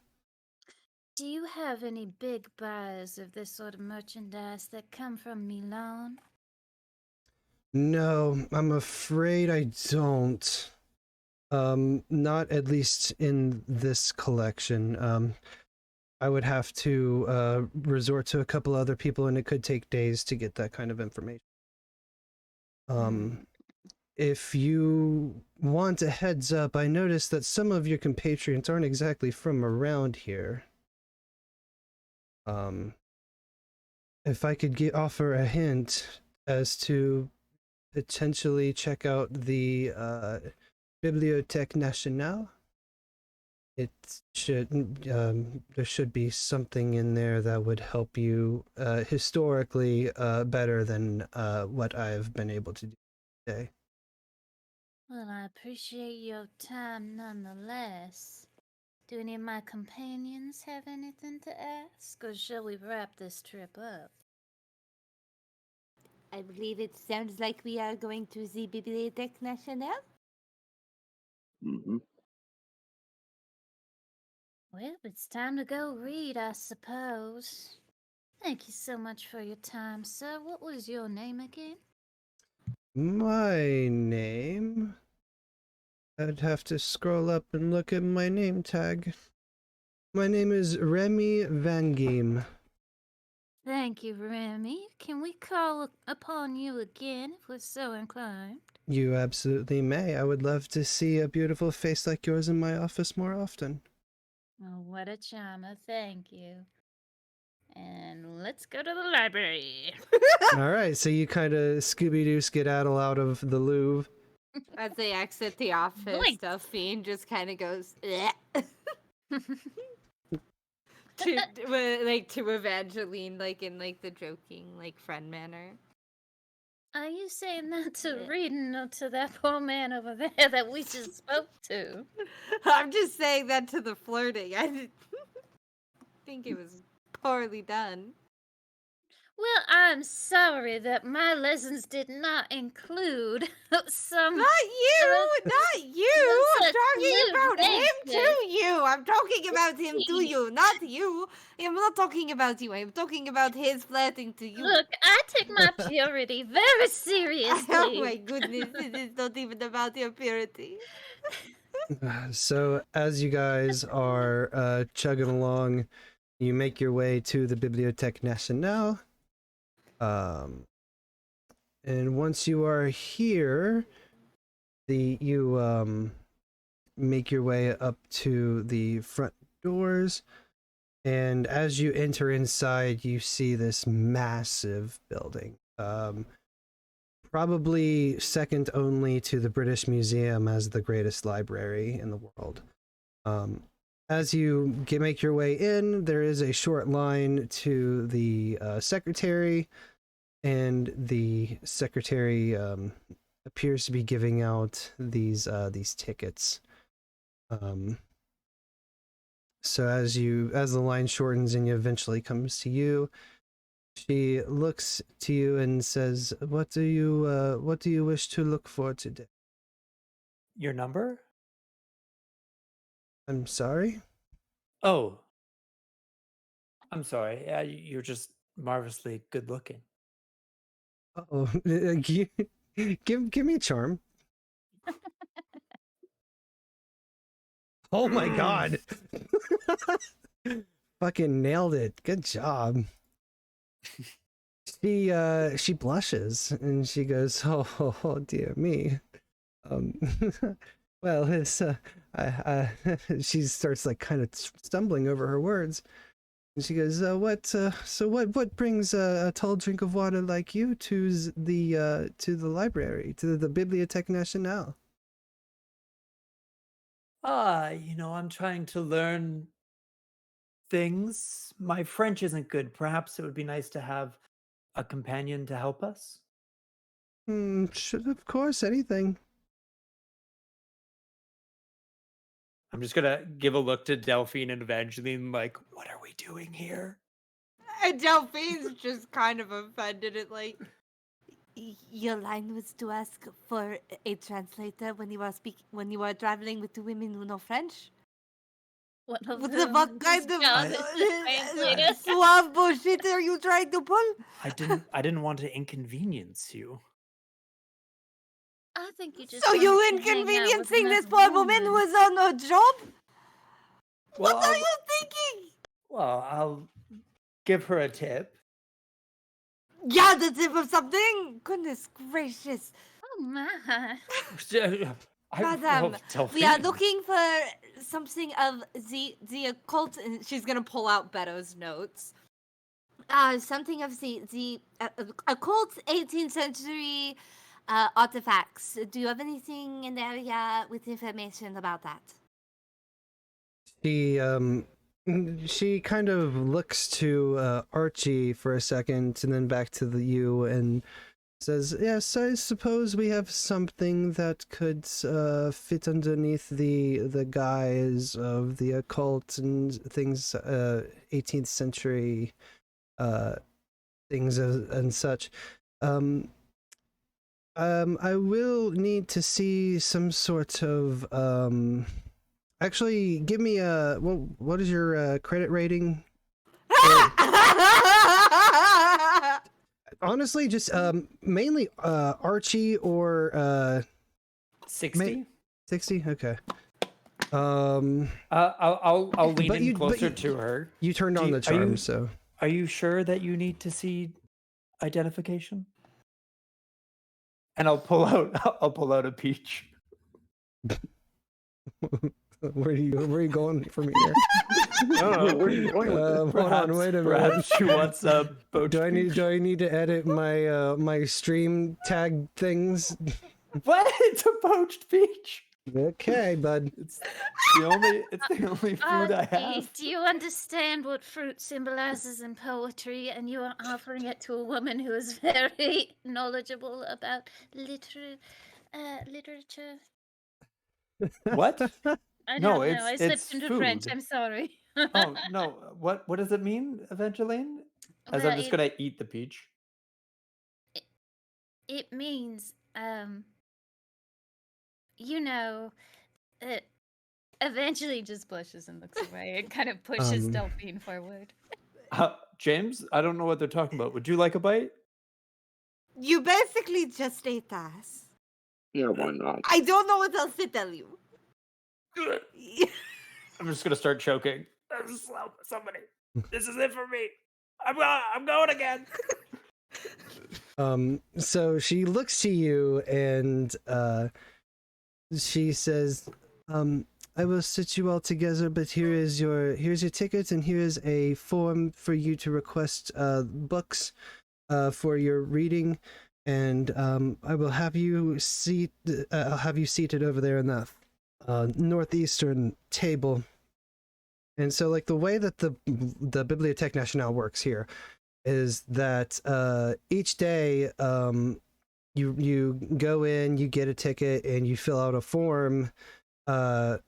Do you have any big buyers of this sort of merchandise that come from Milan? No, I'm afraid I don't. Not at least in this collection. I would have to resort to a couple other people, and it could take days to get that kind of information. If you want a heads up, I noticed that some of your compatriots aren't exactly from around here. If I could offer a hint as to potentially check out the Bibliothèque Nationale, it should there should be something in there that would help you historically better than what I've been able to do today. Well, I appreciate your time nonetheless. Do any of my companions have anything to ask, or shall we wrap this trip up? I believe it sounds like we are going to the Bibliothèque Nationale. Mm-hmm. Well, it's time to go read, I suppose. Thank you so much for your time, sir. What was your name again? My name? I'd have to scroll up and look at my name tag. My name is Remy Van Geem. Thank you, Remy. Can we call upon you again if we're so inclined? You absolutely may. I would love to see a beautiful face like yours in my office more often. Oh, what a charmer. Thank you. And let's go to the library. All right, so you kind of Scooby-Doo skedaddle out of the Louvre. As they exit the office, Yoink. Delphine just kind of goes to Evangeline, like in like the joking, like friend manner. Are you saying that to Reading or to that poor man over there that we just spoke to? I'm just saying that to the flirting. I think it was poorly done. Well, I'm sorry that my lessons did not include some. Not you! Not you! I'm such talking about him lewdness. to you! I'm talking about him to you, not you! I'm not talking about you, I'm talking about his flirting to you. Look, I take my purity very seriously. Oh my goodness, it is not even about your purity. So as you guys are chugging along, you make your way to the Bibliothèque Nationale. And once you are here, you make your way up to the front doors, and as you enter inside, you see this massive building. Probably second only to the British Museum as the greatest library in the world. As you make your way in, there is a short line to the secretary, and the secretary appears to be giving out these tickets. So as the line shortens and eventually comes to you, she looks to you and says, what do you wish to look for today? Your number? I'm sorry? Oh. I'm sorry. You're just marvelously good looking. Oh, give me a charm. Oh my god. Fucking nailed it. Good job. She blushes and she goes, oh dear me. Well, it's she starts like kind of stumbling over her words. And she goes, what brings a tall drink of water like you to the library, to the Bibliothèque Nationale? I'm trying to learn things. My French isn't good. Perhaps it would be nice to have a companion to help us. Should, of course, anything. I'm just gonna give a look to Delphine and Evangeline, like, what are we doing here? And Delphine's just kind of offended at like, your line was to ask for a translator when you were traveling with the women who know French. What What the fuck kind of translator? suave bullshit are you trying to pull? I didn't want to inconvenience you. I think you just. So you wanted to hang out with inconveniencing this another poor woman who was on a job? Well, What are you thinking? Well, I'll give her a tip. Yeah, the tip of something? Goodness gracious. Oh my. Madam, we are looking for something of the occult, and she's gonna pull out Beto's notes. Something of the occult 18th century artifacts. Do you have anything in the area with information about that? She kind of looks to Archie for a second and then back to you and says, yes, I suppose we have something that could fit underneath the guise of the occult and things, 18th century things and such. I will need to see some sort of actually give me a what is your credit rating? Honestly, just mainly Archie or 60. 60. Okay. I'll lean in closer to her. You turned on the charm, so. Are you sure that you need to see identification? And I'll pull out a peach. Where are you going from here? No, where are you going with this? Hold on, wait a minute. Perhaps she wants a poached Do I peach. need to edit my my stream tag things? What? It's a poached peach. Okay, bud. It's the only food I have. Do you understand what fruit symbolizes in poetry? And you are offering it to a woman who is very knowledgeable about literature. What? I No, don't know. I slipped it's into food. French. I'm sorry. Oh no! What does it mean, Evangeline? As Well, I'm just gonna eat the peach. It means, you know, Evangeline just blushes and looks away and kind of pushes Delphine forward. James, I don't know what they're talking about. Would you like a bite? You basically just ate ass. Yeah, why not? I don't know what else to tell you. I'm just gonna start choking. Somebody, this is it for me. I'm going again. So she looks to you and she says, I will sit you all together, but here's your ticket, and here is a form for you to request books for your reading, and I will have you I'll have you seated over there in that northeastern table. And so, like, the way that the Bibliothèque Nationale works here is that each day you go in, you get a ticket, and you fill out a form that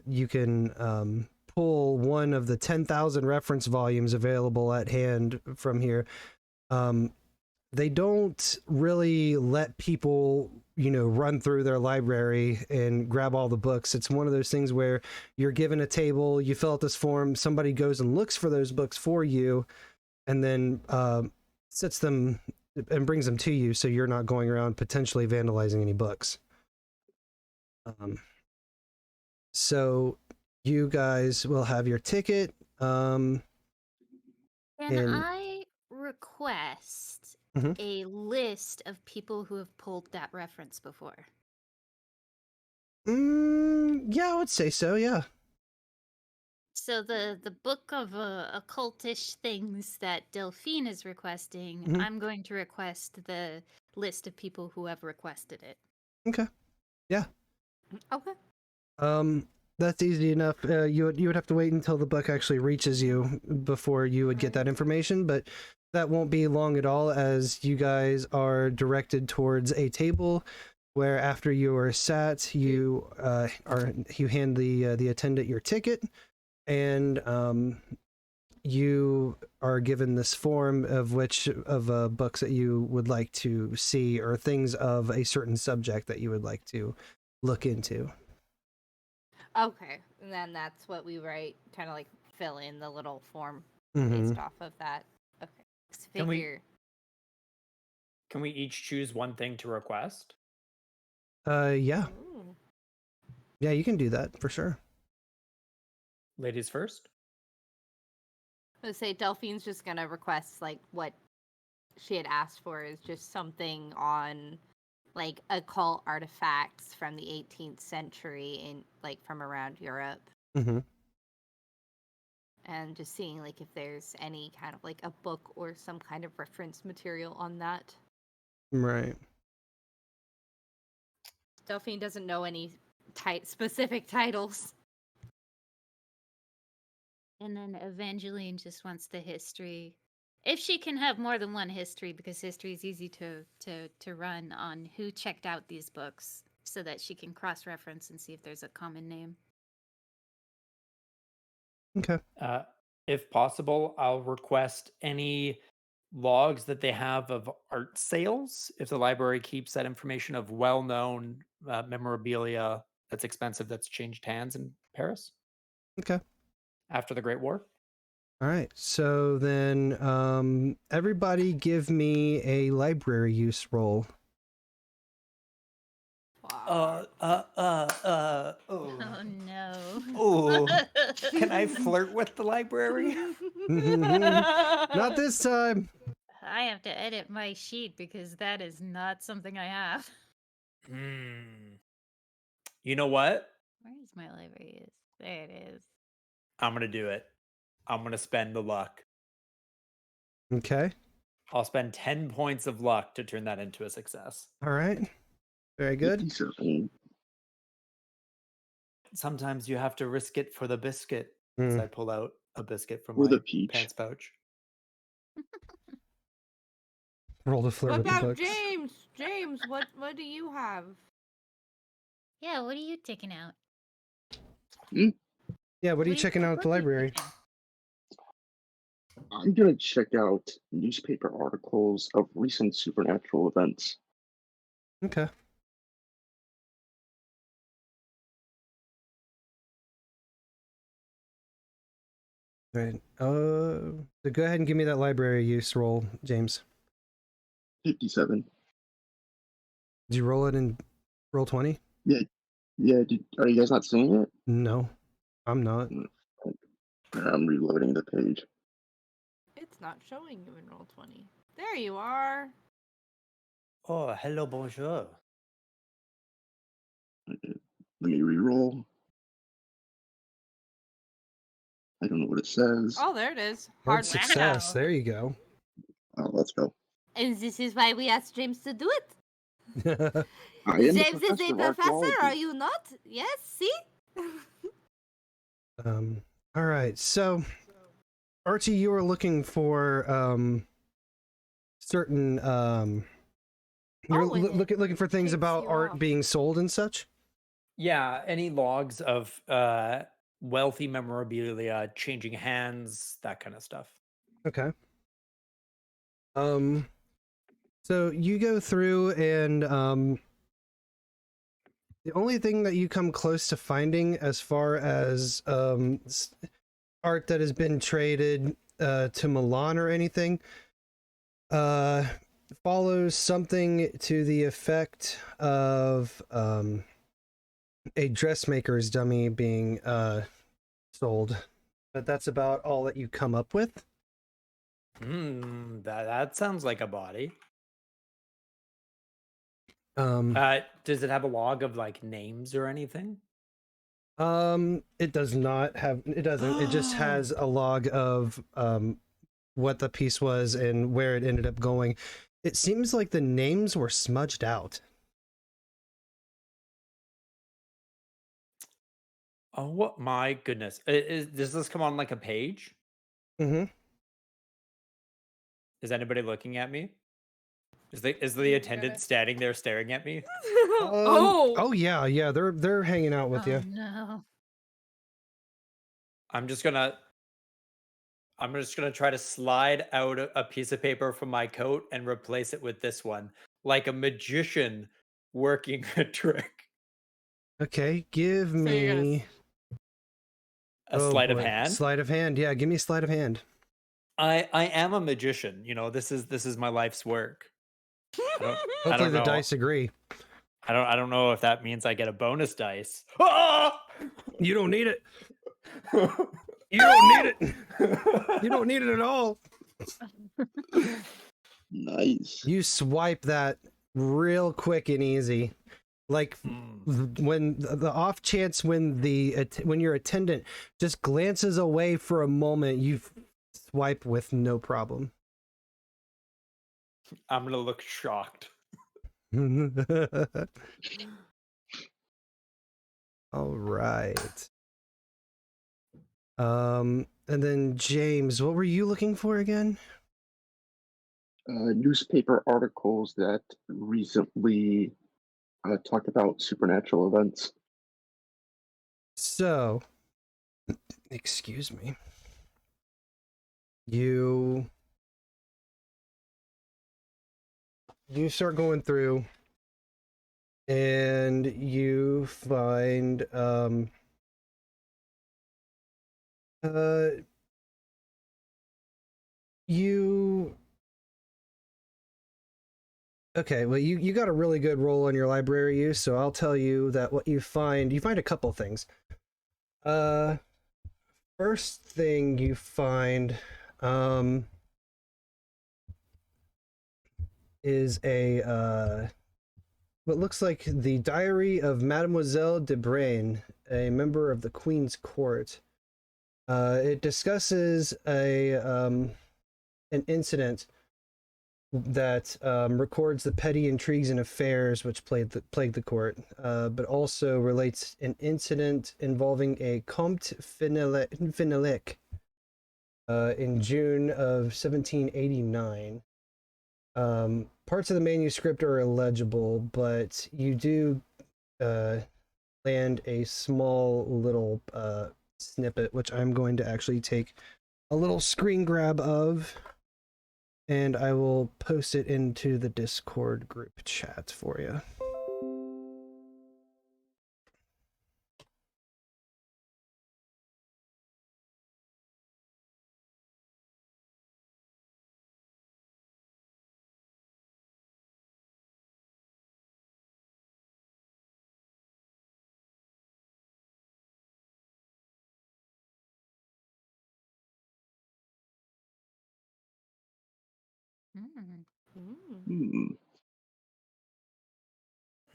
you can pull one of the 10,000 reference volumes available at hand from here. They don't really let people, run through their library and grab all the books. It's one of those things where you're given a table, you fill out this form, somebody goes and looks for those books for you, and then sets them and brings them to you, so you're not going around potentially vandalizing any books. So you guys will have your ticket. Can I request a list of people who have pulled that reference before? Yeah, I would say so, yeah. So the book of occultish things that Delphine is requesting, I'm going to request the list of people who have requested it. Okay. Yeah. Okay. That's easy enough. You would have to wait until the book actually reaches you before you would get that information, but that won't be long at all, as you guys are directed towards a table where, after you are sat, you hand the attendant your ticket, and you are given this form of which of books that you would like to see, or things of a certain subject that you would like to look into. Okay, and then that's what we write, kind of like fill in the little form based off of that. Okay. Can we each choose one thing to request? Yeah. Ooh. Yeah, you can do that for sure. Ladies first. I would say Delphine's just gonna request, like, what she had asked for is just something on, like, occult artifacts from the 18th century in, like, from around Europe. And just seeing, like, if there's any kind of, like, a book or some kind of reference material on that. Right. Delphine doesn't know any specific titles. And then Evangeline just wants the history. If she can have more than one history, because history is easy to run on who checked out these books, so that she can cross-reference and see if there's a common name. Okay. If possible, I'll request any logs that they have of art sales, if the library keeps that information of well-known memorabilia that's expensive, that's changed hands in Paris. Okay. After the Great War. All right. So then, everybody give me a library use roll. Oh no. Oh, can I flirt with the library? Not this time. I have to edit my sheet because that is not something I have. You know what? Where is my library? There it is. I'm gonna do it. I'm gonna spend the luck. Okay. I'll spend 10 points of luck to turn that into a success. All right. Very good. 57. Sometimes you have to risk it for the biscuit. As I pull out a biscuit from Or my the peach. pants pouch. Roll the flirt What with the about books. James? James, what do you have? Yeah, what are you taking out? Yeah, what are you checking out at the library? I'm gonna check out newspaper articles of recent supernatural events. Okay. Right. So go ahead and give me that library use roll, James. 57. Did you roll it in roll 20? Yeah. Are you guys not seeing it? No, I'm not. I'm reloading the page. It's not showing you in Roll20. There you are. Oh, hello, bonjour. Let me re-roll. I don't know what it says. Oh, there it is. Hard Hard success. Wow. There you go. Oh, let's go. And this is why we asked James to do it. I am James is a of professor, archaeology. are you not? Yes, see? All right. So, Archie, you were looking for certain you're looking for things Takes about you art off. being sold and such. Yeah, any logs of wealthy memorabilia changing hands, that kind of stuff. Okay. So you go through and the only thing that you come close to finding as far as art that has been traded to Milan or anything follows something to the effect of a dressmaker's dummy being sold, but that's about all that you come up with. That sounds like a body. Does it have a log of like names or anything? It does not have, it doesn't, it just has a log of what the piece was and where it ended up going. It seems like the names were smudged out. Oh, what my goodness. Does this come on like a page? Mm-hmm. Is anybody looking at me? Is the attendant standing there staring at me? Oh yeah, they're hanging out with you. No. I'm just gonna try to slide out a piece of paper from my coat and replace it with this one, like a magician working a trick. Okay, give me a sleight of boy. hand. Sleight of hand, yeah. Give me a sleight of hand. I am a magician. You know, this is my life's work. Hopefully the dice agree. I don't know if that means I get a bonus dice. Ah! You don't need it. You don't need it. You don't need it at all. Nice. You swipe that real quick and easy. Like when the off chance when your attendant just glances away for a moment, you swipe with no problem. I'm gonna look shocked. All right. And then James, what were you looking for again? Newspaper articles that recently talk about supernatural events. So, excuse me. You start going through and you find okay, well you got a really good roll on your library use, so I'll tell you that what you find a couple things. First thing you find is a what looks like the diary of Mademoiselle de Brain, a member of the Queen's Court. It discusses an incident that records the petty intrigues and affairs which plagued the court, but also relates an incident involving a Comte Fenelec in June of 1789. Parts of the manuscript are illegible, but you do land a small little snippet, which I'm going to actually take a little screen grab of, and I will post it into the Discord group chat for you.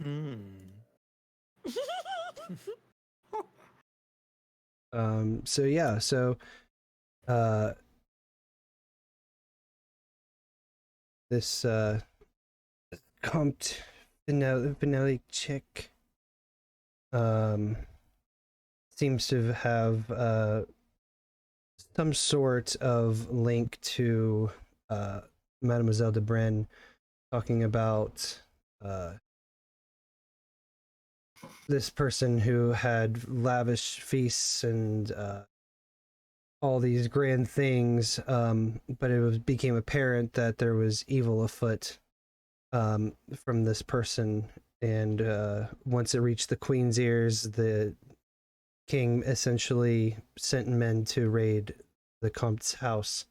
Hmm. So yeah, this Comte Fenelec chick seems to have some sort of link to Mademoiselle de Brain, talking about this person who had lavish feasts and all these grand things, but it became apparent that there was evil afoot from this person, and once it reached the Queen's ears, the king essentially sent men to raid the Comte's house.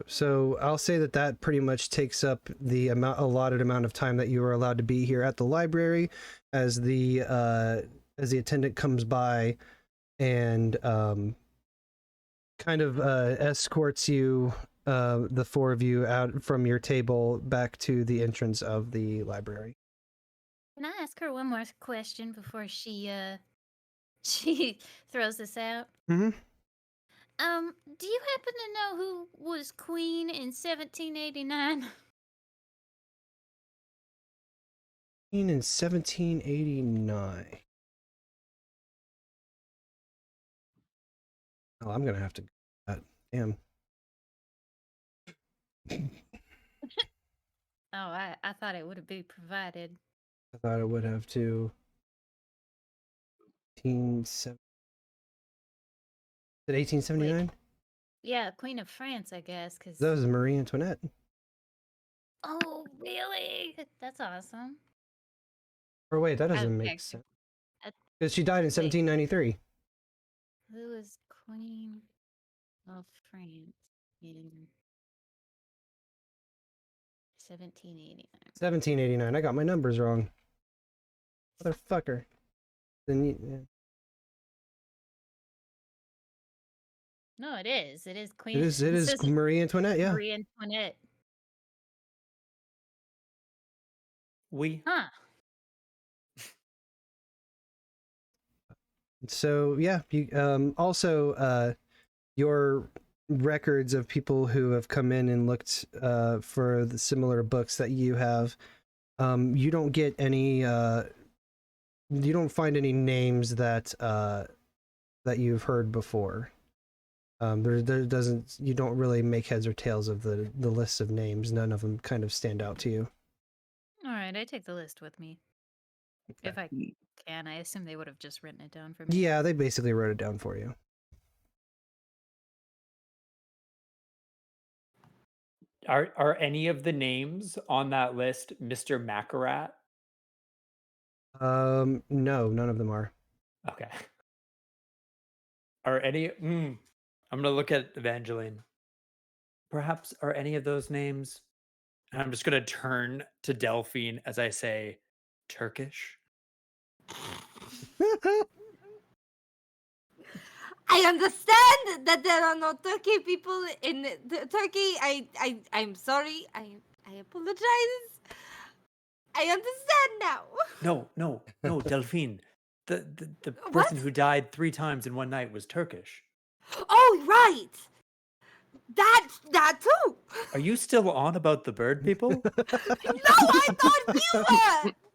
So I'll say that pretty much takes up the allotted amount of time that you are allowed to be here at the library, as the attendant comes by and kind of escorts you, the four of you, out from your table back to the entrance of the library. Can I ask her one more question before she she throws this out? Mm-hmm. Do you happen to know who was queen in 1789? In 1789. Oh, I'm gonna have to. Damn. Oh, I thought it would be provided. I thought it would have to. 1879? Yeah, Queen of France, I guess. Cause... That was Marie Antoinette. Oh, really? That's awesome. Or wait, that doesn't make sense. Because she died in 1793. Who is Queen of France in 1789? 1789. I got my numbers wrong. Motherfucker. Then you. Yeah. No, it is. It is Queen. It is Marie Antoinette, yeah. Marie Antoinette. Huh. So yeah, you also your records of people who have come in and looked for the similar books that you have, you don't get any you don't find any names that you've heard before. There doesn't, you don't really make heads or tails of the list of names. None of them kind of stand out to you. All right, I take the list with me. Okay. If I can. I assume they would have just written it down for me. Yeah, they basically wrote it down for you. Are any of the names on that list Mr. Macarat? No, none of them are. Okay. Are any? I'm gonna look at Evangeline. Perhaps are any of those names? And I'm just gonna turn to Delphine as I say, Turkish. I understand that there are no Turkey people in Turkey. I'm sorry. I apologize. I understand now. No, Delphine. The What? person who died 3 times in one night was Turkish. Oh, right. That too. Are you still on about the bird people? No, I thought you were.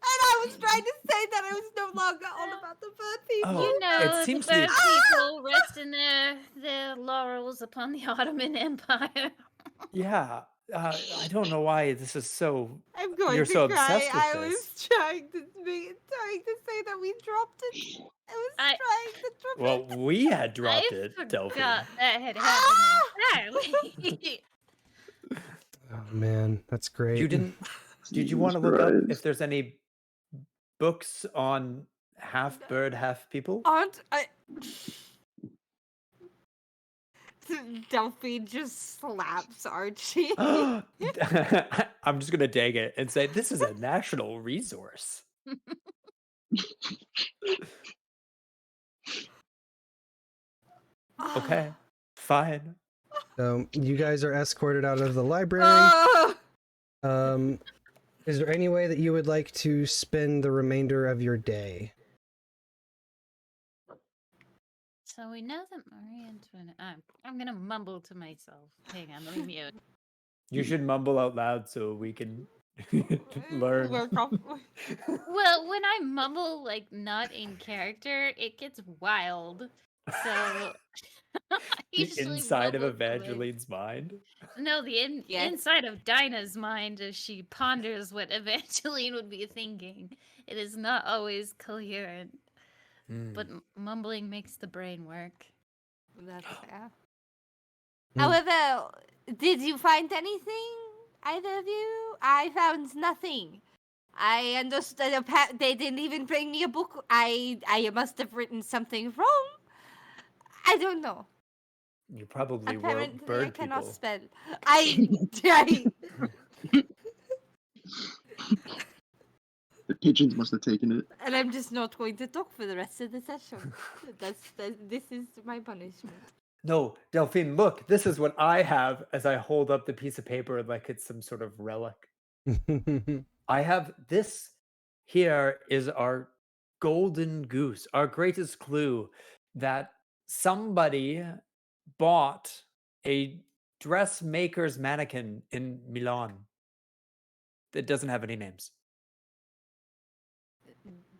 And I was trying to say that I was no longer on about the bird people. Oh, You know, it seems the to be- bird people resting their laurels upon the Ottoman Empire. Yeah. I don't know why this is so. I'm going You're to so cry. obsessed with I this. was trying to say that we dropped it. I was trying to drop it. Well, we had dropped I it, forgot Delphine. that had happened entirely. Oh man, that's great. You didn't. Did you want to look up if there's any books on half bird, half people? Aren't I? Delphine just slaps Archie. I'm just gonna take it and say this is a national resource. Okay, fine. So you guys are escorted out of the library. Is there any way that you would like to spend the remainder of your day? So we know that Marie Antoinette. I'm gonna mumble to myself. Hang on, let me mute. You should mumble out loud so we can learn. Well, when I mumble like not in character, it gets wild. So I The usually inside of mumble to my- Evangeline's mind. No, the Yes. inside of Dyna's mind as she ponders what Evangeline would be thinking. It is not always coherent, but mumbling makes the brain work. That's fair. However, did you find anything, either of you? I found nothing. I understood. They didn't even bring me a book. I must have written something wrong. I don't know. You probably Apparently, were bird I cannot people. spell. The pigeons must have taken it. And I'm just not going to talk for the rest of the session. This is my punishment. No, Delphine, look, this is what I have as I hold up the piece of paper like it's some sort of relic. I have this here is our golden goose, our greatest clue that somebody bought a dressmaker's mannequin in Milan that doesn't have any names.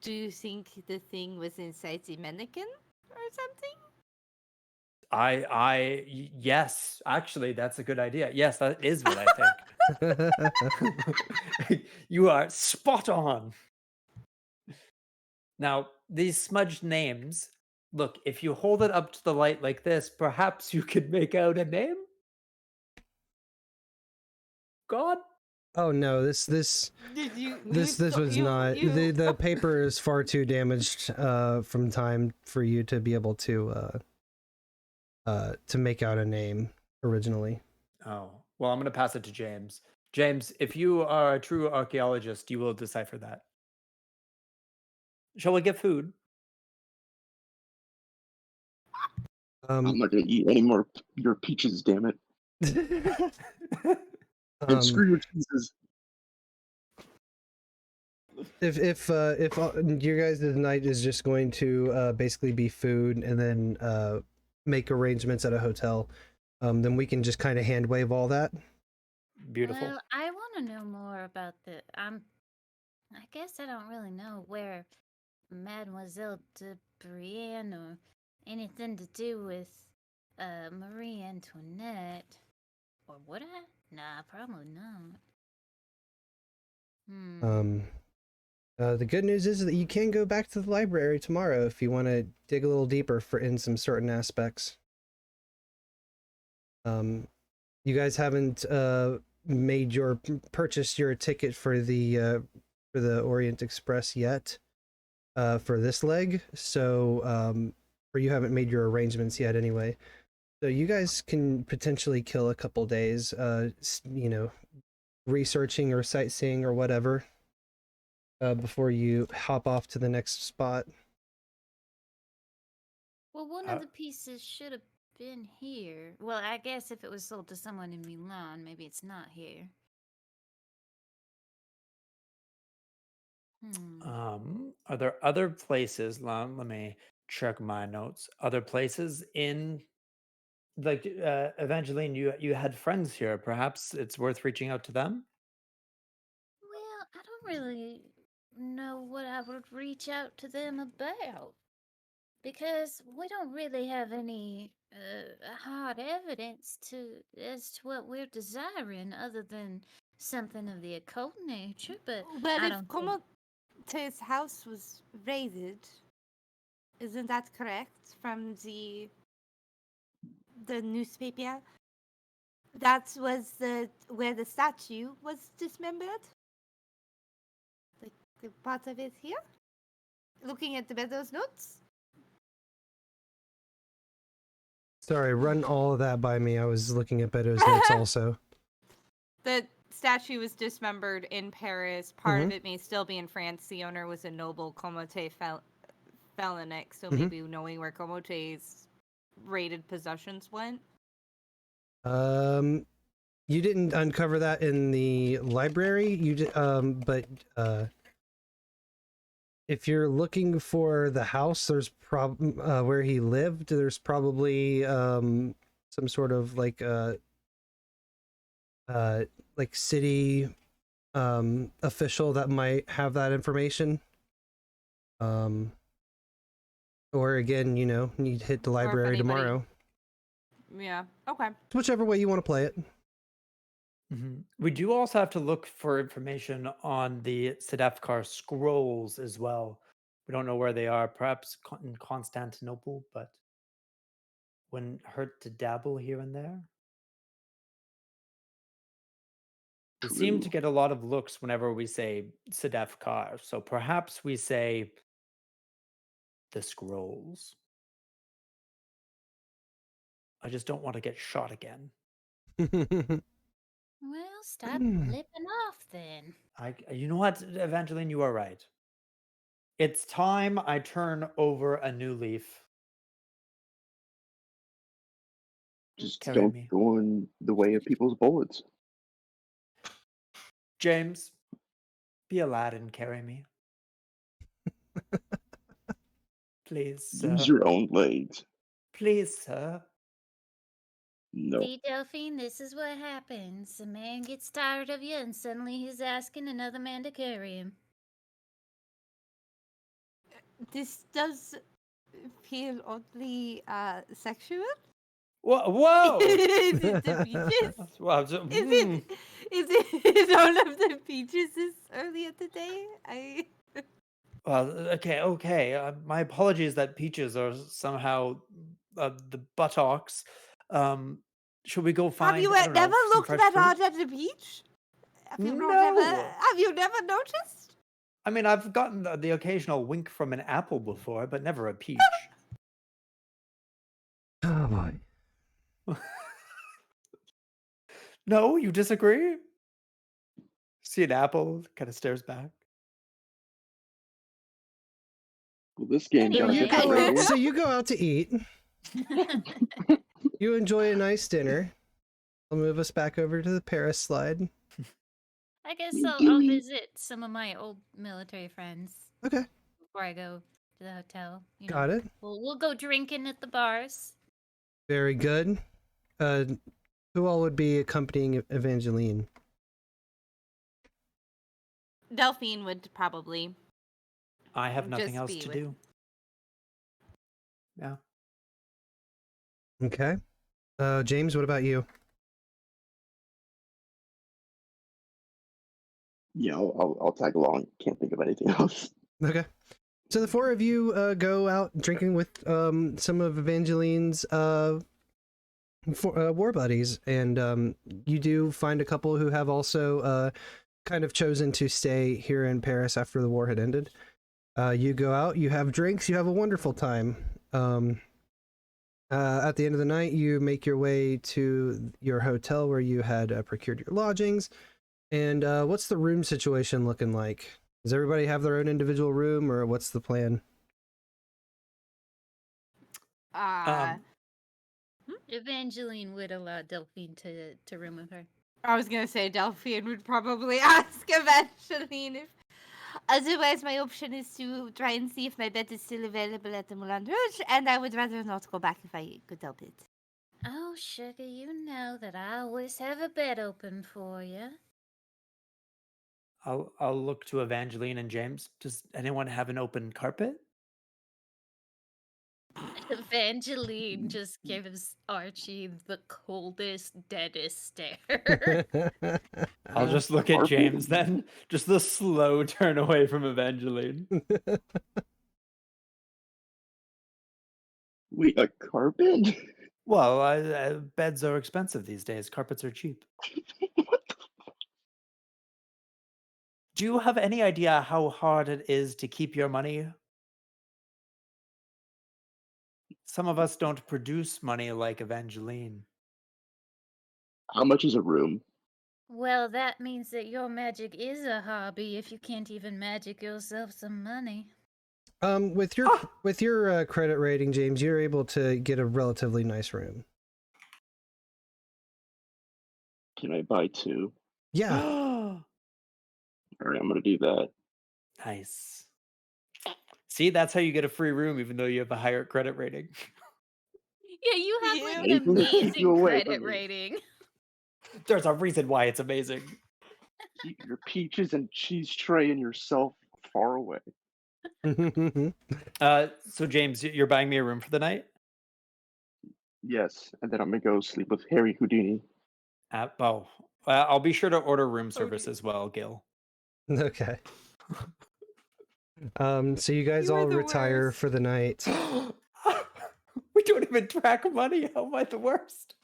Do you think the thing was inside the mannequin or something? Yes, actually, that's a good idea. Yes, that is what I think. You are spot on. Now, these smudged names, look, if you hold it up to the light like this, perhaps you could make out a name? God? Oh no, this was not. The paper is far too damaged from time for you to be able to make out a name originally. Oh, well, I'm going to pass it to James. James, if you are a true archaeologist, you will decipher that. Shall we get food? I'm not gonna eat any more your peaches, damn it. And screw your cheeses. If your guys' night is just going to basically be food and then make arrangements at a hotel, then we can just kind of hand wave all that. Beautiful. Well, I want to know more about the. I guess I don't really know where Mademoiselle de Brienne or anything to do with Marie Antoinette. Or would I? Nah, probably not. The good news is that you can go back to the library tomorrow if you want to dig a little deeper in some certain aspects. You guys haven't purchased your ticket for the Orient Express yet for this leg, so or you haven't made your arrangements yet anyway. So you guys can potentially kill a couple days, researching or sightseeing or whatever, before you hop off to the next spot. Well, one of the pieces should have been here. Well, I guess if it was sold to someone in Milan, maybe it's not here. Are there other places? Let me check my notes. Other places in, like, Evangeline, you had friends here. Perhaps it's worth reaching out to them. Well, I don't really know what I would reach out to them about. Because we don't really have any hard evidence as to what we're desiring, other than something of the occult nature. But Well, I if don't think... Comote's house was raided, isn't that correct from the newspaper? That was where the statue was dismembered. The part of it here. Looking at the Meadows notes. Sorry, run all of that by me. I was looking at Bedo's notes also. The statue was dismembered in Paris. Part of it may still be in France. The owner was a noble Comote FallenKnight, so maybe knowing where Comote's raided possessions went. You didn't uncover that in the library. You did, but if you're looking for the house, there's where he lived. There's probably some sort of like city official that might have that information. Or again, you'd hit the library tomorrow. Yeah. Okay. Whichever way you want to play it. We do also have to look for information on the TheAmazingDyna scrolls as well. We don't know where they are. Perhaps in Constantinople, but wouldn't hurt to dabble here and there. We seem to get a lot of looks whenever we say TheAmazingDyna, so perhaps we say the scrolls. I just don't want to get shot again. Well, stop flipping off then. You know what, Evangeline, you are right. It's time I turn over a new leaf. Just Carry don't me. go in the way of people's bullets. James, be a lad and carry me. Please, sir. Use your own legs. Please, sir. No. See, Delphine, this is what happens. A man gets tired of you and suddenly he's asking another man to carry him. This does feel oddly sexual. Whoa! Is it the beaches? Well, Is it all of the beaches this early in the day? Well, okay. My apologies that peaches are somehow the buttocks. Should we go find? Have you never looked that hard at the beach? Have you never noticed? I mean, I've gotten the occasional wink from an apple before, but never a peach. Oh boy. No, you disagree? See an apple, kind of stares back. Well, this game Anyway. So you go out to eat. You enjoy a nice dinner. I'll move us back over to the Paris slide. I guess I'll visit some of my old military friends. Okay. Before I go to the hotel. Got it. We'll go drinking at the bars. Very good. Who all would be accompanying Evangeline? Delphine would probably. I have nothing Just else be to with- do. Yeah. Okay. James, what about you? Yeah, I'll tag along. Can't think of anything else. Okay. So the four of you go out drinking with some of Evangeline's war buddies, and you do find a couple who have also kind of chosen to stay here in Paris after the war had ended. You go out, you have drinks, you have a wonderful time. At the end of the night, you make your way to your hotel where you had procured your lodgings. And what's the room situation looking like? Does everybody have their own individual room, or what's the plan? Evangeline would allow Delphine to room with her. I was gonna say Delphine would probably ask Evangeline if. Otherwise, my option is to try and see if my bed is still available at the Moulin Rouge, and I would rather not go back if I could help it. Oh, sugar, you know that I always have a bed open for you. I'll look to Evangeline and James. Does anyone have an open carpet? Evangeline just gives Archie the coldest, deadest stare. I'll just look at James then. Just the slow turn away from Evangeline. Wait, a carpet? Well, beds are expensive these days. Carpets are cheap. Do you have any idea how hard it is to keep your money? Some of us don't produce money like Evangeline. How much is a room? Well, that means that your magic is a hobby if you can't even magic yourself some money. With your credit rating, James, you're able to get a relatively nice room. Can I buy 2? Yeah. All right, I'm gonna do that. Nice. See, that's how you get a free room, even though you have a higher credit rating. Yeah, you have like an Anything to keep amazing you away credit from me. rating. There's a reason why it's amazing. Keep your peaches and cheese tray and yourself far away. So James, you're buying me a room for the night? Yes, and then I'm gonna go sleep with Harry Houdini. I'll be sure to order room service as well, Gil. Okay. So you guys all retire for the night. We don't even track money. How am I the worst?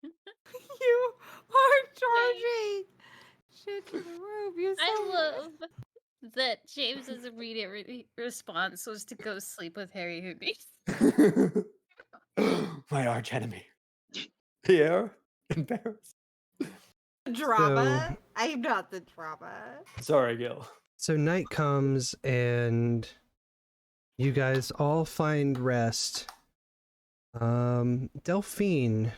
You are charging shit to the room. You're so I love that James's immediate response was to go sleep with Harry Houdini. My arch enemy. Here in Paris. drama. So, I'm not the drama. Sorry, Gil. So night comes and you guys all find rest. Delphine,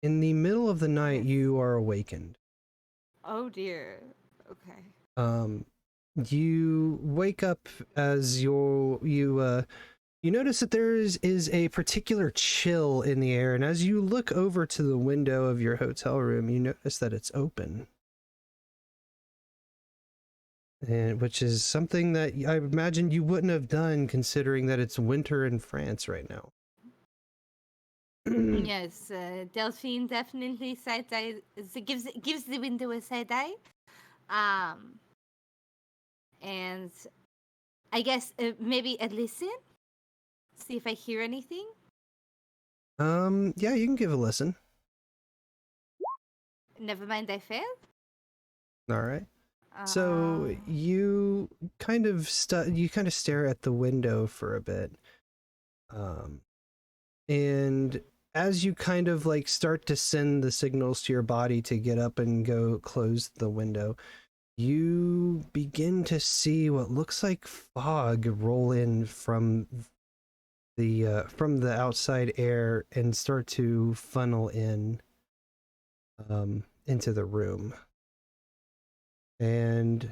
in the middle of the night, you are awakened. Oh dear. Okay. You wake up as you notice that there is a particular chill in the air, and as you look over to the window of your hotel room, you notice that it's open. And which is something that I imagine you wouldn't have done considering that it's winter in France right now. Yes, Delphine definitely side eye gives the window a side eye. And I guess maybe a listen. See if I hear anything. Yeah, you can give a listen. Never mind, I failed. All right. So you kind of stare at the window for a bit, and as you kind of like start to send the signals to your body to get up and go close the window, you begin to see what looks like fog roll in from the outside air and start to funnel in into the room. And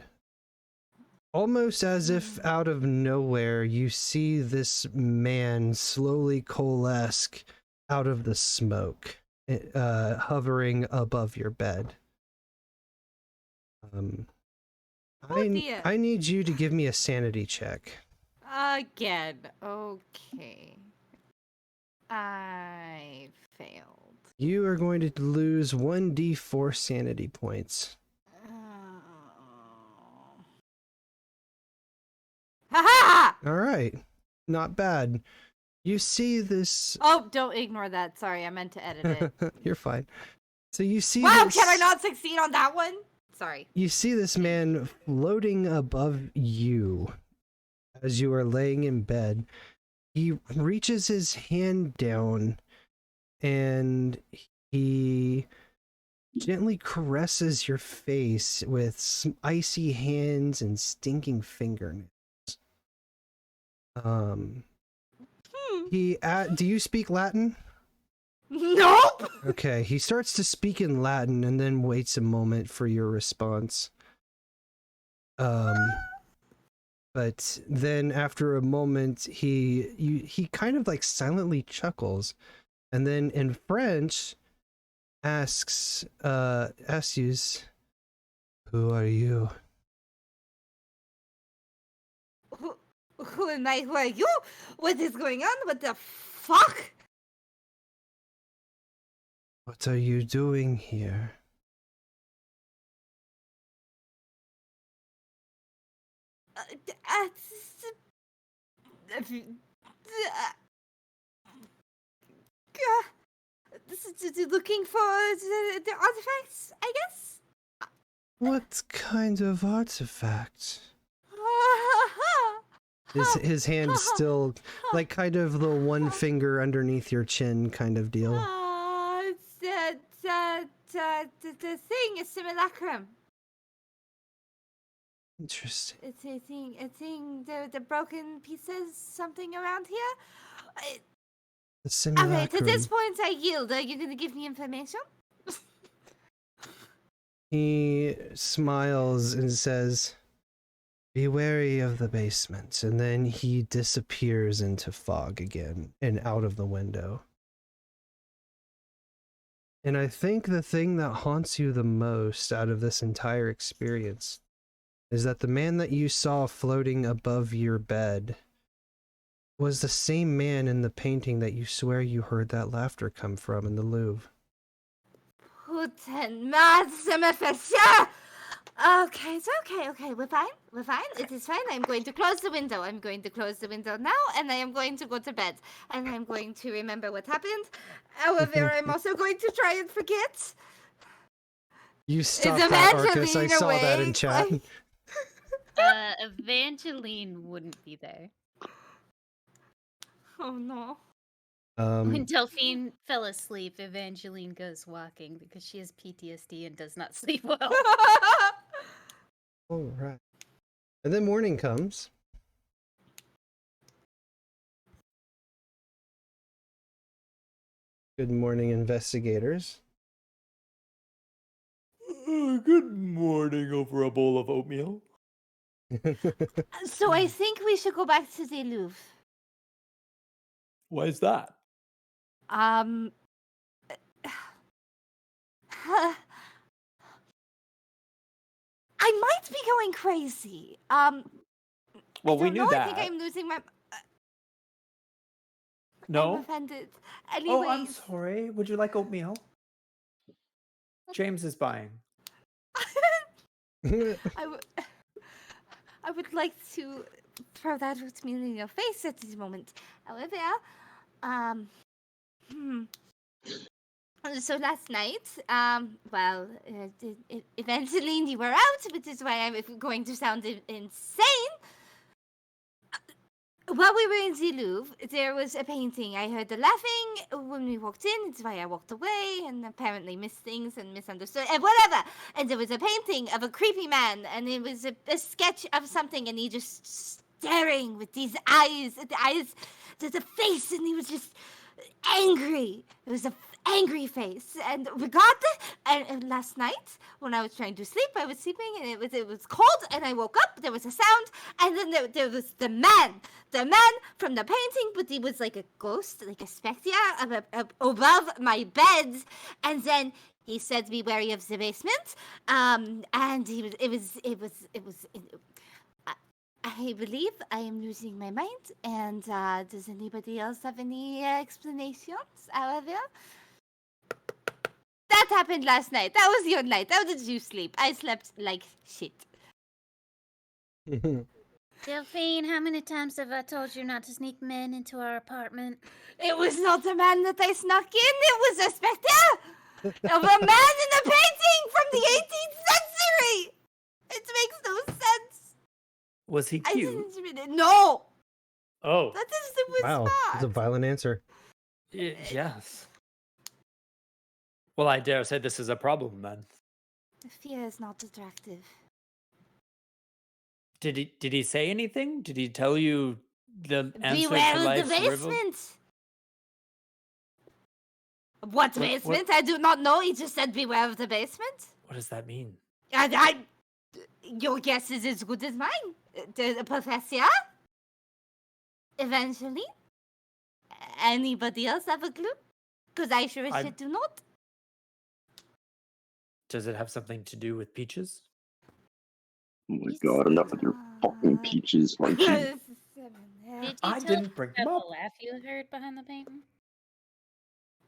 almost as if out of nowhere, you see this man slowly coalesce out of the smoke, hovering above your bed. I need you to give me a sanity check. Again. Okay. I failed. You are going to lose 1d4 sanity points. Ha! All right, not bad. You see this. Oh, don't ignore that. Sorry, I meant to edit it. You're fine. So you see. Wow, this... can I not succeed on that one? Sorry. You see this man floating above you as you are laying in bed. He reaches his hand down and he gently caresses your face with some icy hands and stinking fingernails. Do you speak Latin? Nope. Okay, he starts to speak in Latin and then waits a moment for your response. But then after a moment, he kind of like silently chuckles, and then in French asks you, "Who are you?" Who am I? Who are you? What is going on? What the fuck? What are you doing here? Looking for the artifacts, I guess? What kind of artifact? His hand still, like, kind of the one finger underneath your chin kind of deal. It's the thing, a simulacrum. Interesting. It's a thing, the broken pieces, something around here. The simulacrum. Okay, to this point I yield. Are you gonna give me information? He smiles and says, "Be wary of the basement," and then he disappears into fog again and out of the window. And I think the thing that haunts you the most out of this entire experience is that the man that you saw floating above your bed was the same man in the painting that you swear you heard that laughter come from in the Louvre. ForgottenFkr. Okay, it's okay, we're fine, it is fine. I'm going to close the window now, and I am going to go to bed, and I'm going to remember what happened. However, I'm also going to try and forget. You stopped that, Arcus, I saw that in chat. Evangeline wouldn't be there. Oh no. When Delphine fell asleep, Evangeline goes walking because she has PTSD and does not sleep well. All right. And then morning comes. Good morning, investigators. Good morning over a bowl of oatmeal. So I think we should go back to the Louvre. Why is that? I might be going crazy. Well, we knew that. I think I'm losing my. No. I'm offended. Anyways. Oh, I'm sorry. Would you like oatmeal? James is buying. I would like to throw that oatmeal in your face at this moment. However, So last night, Evangeline, you were out, which is why I'm going to sound insane. While we were in the Louvre, there was a painting. I heard the laughing when we walked in. It's why I walked away and apparently missed things and misunderstood and whatever. And there was a painting of a creepy man, and it was a sketch of something, and he just staring with these eyes, the face, and he was just angry. It was an angry face, and regardless. And last night, when I was trying to sleep, I was sleeping, and it was cold, and I woke up. There was a sound, and then there was the man from the painting, but he was like a ghost, like a spectre, above my bed, and then he said, "Be wary of the basement." And I believe I am losing my mind, and does anybody else have any explanations? However, that happened last night. That was your night. How did you sleep? I slept like shit. Delphine, how many times have I told you not to sneak men into our apartment? It was not a man that I snuck in. It was a spectre of a man in a painting from the 18th century. It makes no sense. Was he cute? I didn't read it. No. Oh. That is the Wow, that's a violent answer. Yes. Well, I dare say this is a problem, then. Fear is not attractive. Did he say anything? Did he tell you The answer Beware to of the life's riddle? basement. What basement? I do not know. He just said beware of the basement. What does that mean? Your guess is as good as mine. The professor? Evangeline? Anybody else have a clue? Because I sure as shit do not. Does it have something to do with peaches? Oh my god, enough with your fucking peaches, Archie. Did you I tell didn't bring them about up. the laugh you heard behind the painting?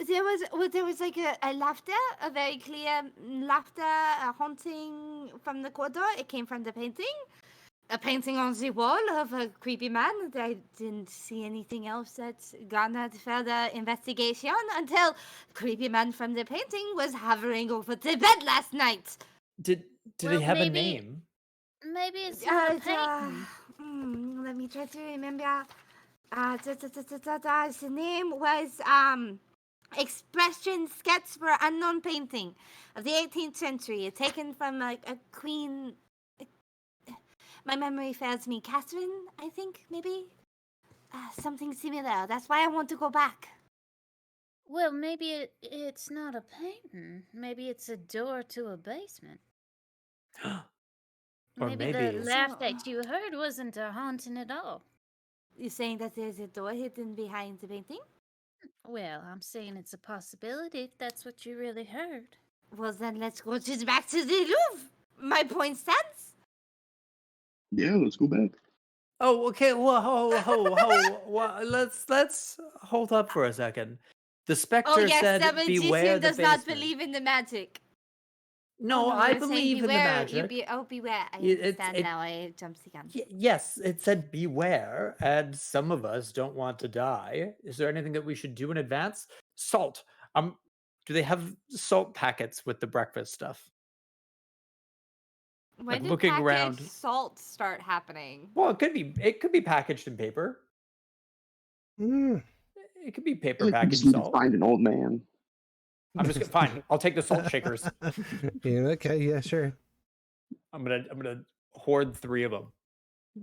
There was like a laughter, a very clear laughter, a haunting from the corridor. It came from the painting. A painting on the wall of a creepy man. I didn't see anything else that garnered further investigation until creepy man from the painting was hovering over the bed last night. Did Well, he have a maybe- name? Maybe it's not a painting. Let me try to remember. The name was Expression Sketch for Unknown Painting of the 18th century, taken from a queen. My memory fails me. Catherine, I think, maybe? Something similar. That's why I want to go back. Well, maybe it's not a painting. Maybe it's a door to a basement. Or maybe maybe the it's- laugh that you heard wasn't a haunting at all. You're saying that there's a door hidden behind the painting? Well, I'm saying it's a possibility if that's what you really heard. Well, then let's go back to the Louvre. My point stands. Yeah, let's go back. Oh, okay. Whoa, let's hold up for a second. The specter Oh yes, said, the "Beware magician the does not basement." believe in the magic. No, Oh, I you're saying believe in the beware. magic. Beware. I It's- understand it- now. I jumped the gun. Yes, it said beware, and some of us don't want to die. Is there anything that we should do in advance? Salt. Do they have salt packets with the breakfast stuff? When Like did looking packaged around. salt start happening? Well, it could be packaged in paper. Mm. It could be paper We just packaged need to salt. find an old man. I'm just fine. I'll take the salt shakers. Yeah, okay, yeah, sure. I'm gonna hoard 3 of them,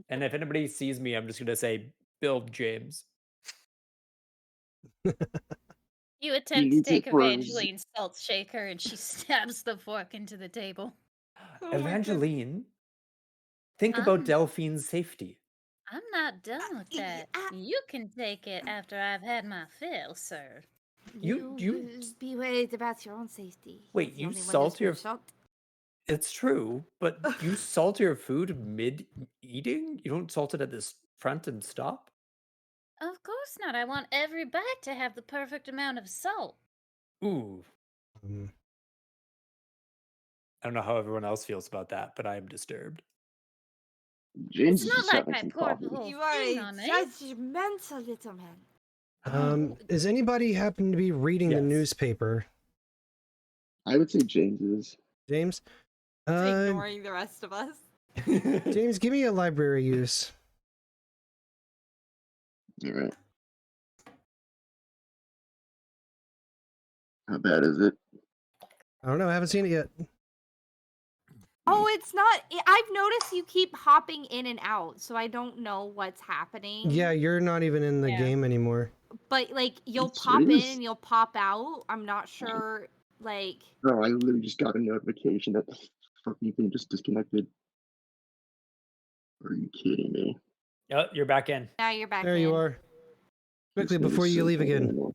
and if anybody sees me, I'm just gonna say, "Build James." You attempt to needs it take for his- Evangeline's salt shaker and she stabs the fork into the table. Oh my God. Evangeline, think about Delphine's safety. I'm not done with that. You can take it after I've had my fill, sir. You- be worried about your own safety. Wait, It's the you only one that's salt been your- shot. It's true, but you salt your food mid-eating? You don't salt it at this front and stop? Of course not. I want every bite to have the perfect amount of salt. Ooh. Mm. I don't know how everyone else feels about that, but I am disturbed. James It's is not just like having I some poured the coffee. whole You are thing a on it. judgmental little man. Is anybody happen to be reading the Yes. newspaper, I would say James is. James? Ignoring the rest of us. James, give me a library use. Alright. How bad is it? I don't know, I haven't seen it yet. Oh, it's not. I've noticed you keep hopping in and out, so I don't know what's happening. Yeah, you're not even in the Yeah. game anymore. But like, you'll It's pop in serious? and you'll pop out. I'm not sure. Like, Bro, I literally just got a notification that the fucking thing just disconnected. Are you kidding me? Oh, you're back in. now you're back There in. you are. Quickly, This thing before is you so leave again. horrible.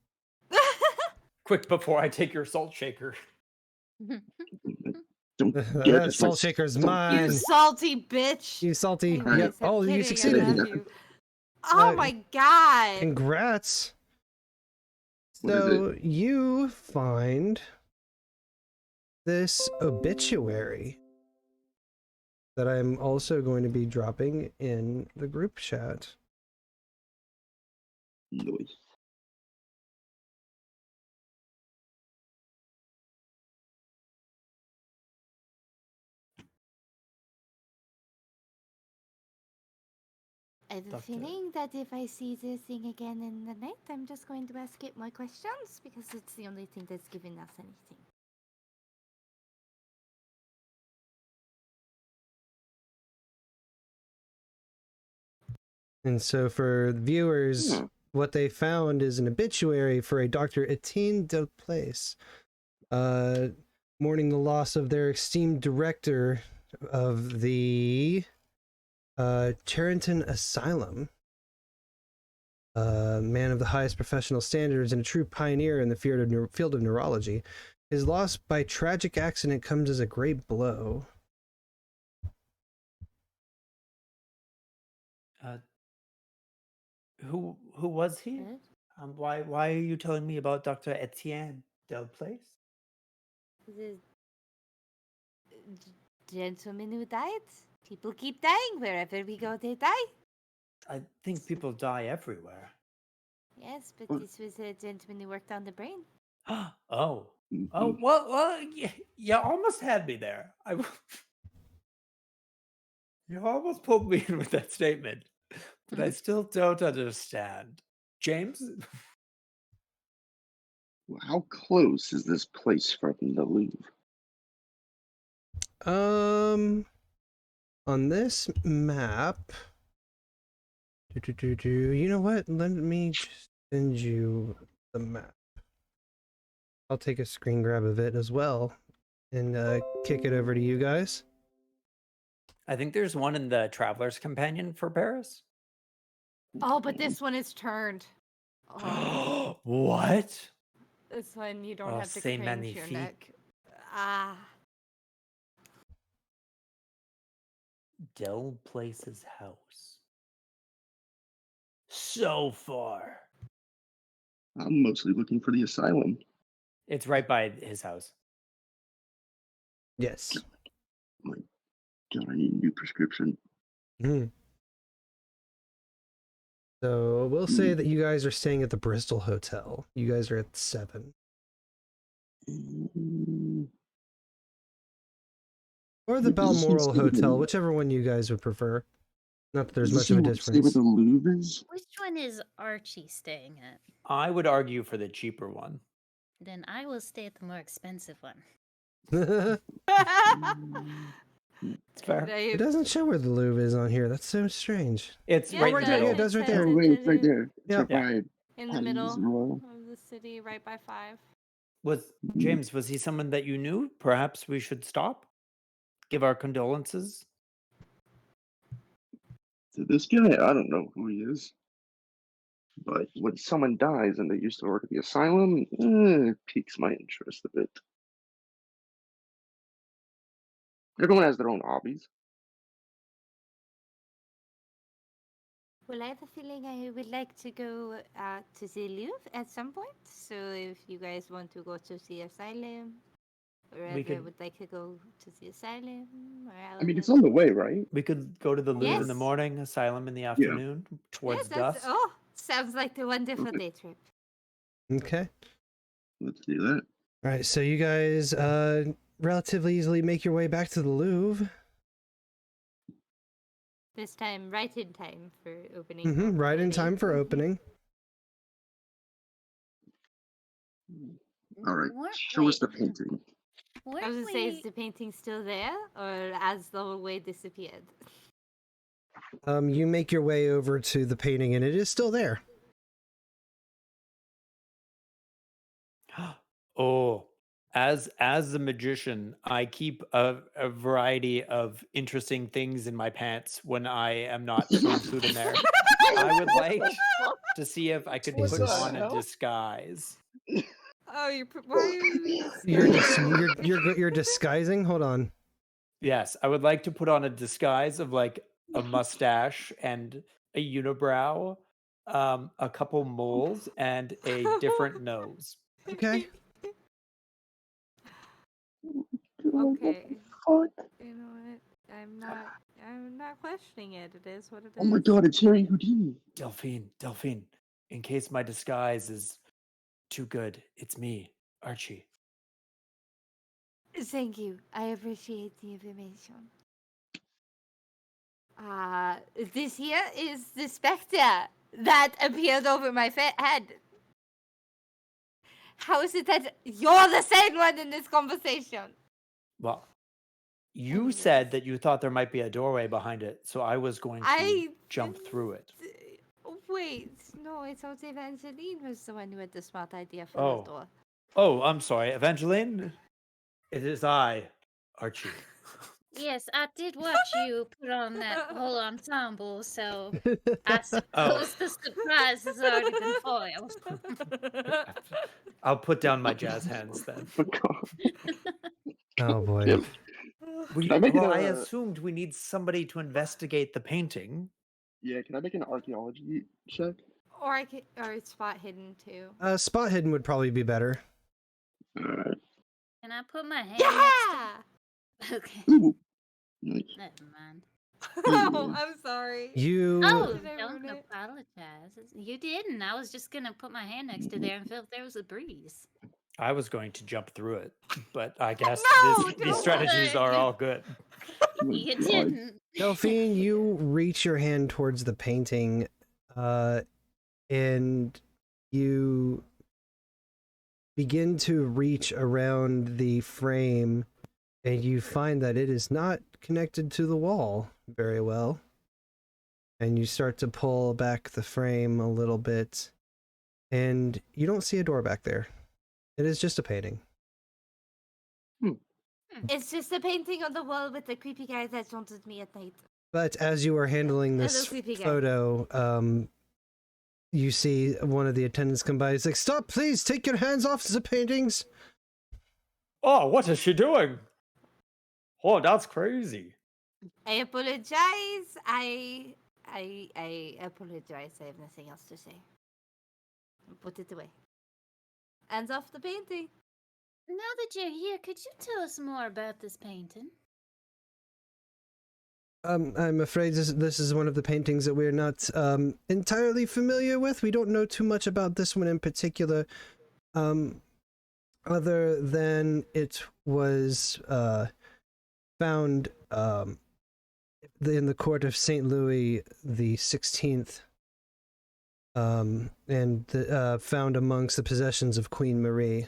Quick before I take your salt shaker. Don't dare That touch salt my- shaker's don't- mine. You salty bitch. You salty. Anyways, Yep. I'm Oh, you kidding, I succeeded. love you. Oh my god. Congrats. What is So you find this obituary that I'm also going to be dropping in the group chat. Noise. I have a Doctor. feeling that if I see this thing again in the night, I'm just going to ask it more questions because it's the only thing that's giving us anything. And so for viewers, what they found is an obituary for a Dr. Etienne Delplace, mourning the loss of their esteemed director of the Charenton Asylum, a man of the highest professional standards and a true pioneer in the field of neurology. His loss by tragic accident comes as a great blow. Who was he? Why are you telling me about Dr. Etienne Delplace? The gentleman who died. People keep dying wherever we go. They die. I think people die everywhere. Yes, but this was a gentleman who worked on the brain. Oh, well, you almost had me there. You almost pulled me in with that statement, but I still don't understand. James? How close is this place from the Louvre? On this map, you know what? Let me just send you the map. I'll take a screen grab of it as well and kick it over to you guys. I think there's one in the Traveler's Companion for Paris. Oh, but this one is turned. Oh. What? This one you don't have to c'est cringe your neck. Ah. Delplace's house. So far. I'm mostly looking for the asylum. It's right by his house. Yes. My God, I need a new prescription. So we'll say that you guys are staying at the Bristol Hotel. You guys are at 7. Or the Balmoral Hotel, whichever one you guys would prefer. Not that there's much of a difference. Stay where the Louvre is? Which one is Archie staying at? I would argue for the cheaper one. Then I will stay at the more expensive one. It's fair. It doesn't show where the Louvre is on here. That's so strange. It's Yeah, right right there. there. Yeah, it does right there. Oh, wait, it's right there. It's Yeah. right by In the Havi's middle Royal. of the city, right by 5. Was James, was he someone that you knew? Perhaps we should stop? Give our condolences? To this guy, I don't know who he is. But when someone dies and they used to work at the asylum, it piques my interest a bit. Everyone has their own hobbies. Well, I have a feeling I would like to go to the Louvre at some point. So if you guys want to go to the asylum, or We if I could- would like to go to the asylum, or I mean, it's on the way, right? We could go to the Louvre in the Yes. morning, Asylum in the afternoon, towards yes, that's, dusk. oh, sounds like a wonderful day trip. Okay. Let's do that. All right, so you guys relatively easily make your way back to the Louvre. This time, right in time for opening. Right in maybe. time for opening. All right, Weren't show us the we- painting. I was Weren't gonna say, is we- the painting still there, or has the whole way disappeared? You make your way over to the painting, and it is still there. Oh, as the magician, I keep a variety of interesting things in my pants when I am not throwing food in there. I would like to see if I could put Jesus. on a disguise. Oh, why are you? You're disguising. Hold on. Yes, I would like to put on a disguise of like a mustache and a unibrow, a couple moles, and a different nose. Okay. Okay. Fuck. You know what? I'm not questioning it. It is what it is. Oh my God, it's Harry Houdini. Delphine, in case my disguise is too good, it's me, Archie. Thank you. I appreciate the information. This here is the specter that appeared over my head. How is it that you're the sane one in this conversation? Well, you said that you thought there might be a doorway behind it, so I was going to jump through it. Wait, no, I thought Evangeline was the one who had the smart idea for Oh. the door. Oh, I'm sorry, Evangeline. It is I, Archie. Yes, I did watch you put on that whole ensemble, so I suppose the surprise has already been foiled. I'll put down my jazz hands then. Oh, God. Oh boy. Yep. I make Well, it I a- assumed we need somebody to investigate the painting. Yeah, can I make an archaeology check? Or it's spot hidden too. Spot hidden would probably be better. Alright. Can I put my hand Yeah! next to... Okay, Ooh. Nice. never mind. Oh, I'm sorry. You Oh, Did I don't ruin it? apologize. You didn't. I was just gonna put my hand next to there and feel if there was a breeze. I was going to jump through it, but I guess No, these don't. strategies are all good. Oh my You God. didn't. Delphine, you reach your hand towards the painting, and you begin to reach around the frame, and you find that it is not connected to the wall very well. And you start to pull back the frame a little bit, and you don't see a door back there. It is just a painting. It's just a painting on the wall with the creepy guy that haunted me at night. But as you are handling A this little creepy guy. photo, you see one of the attendants come by. He's like, "Stop, please! Take your hands off the paintings!" Oh, what is she doing? Oh, that's crazy. I apologize. I apologize. I have nothing else to say. Put it away. Hands off the painting. Now that you're here, could you tell us more about this painting? I'm afraid this is one of the paintings that we're not entirely familiar with. We don't know too much about this one in particular, other than it was found in the court of St. Louis the 16th, and found amongst the possessions of Queen Marie.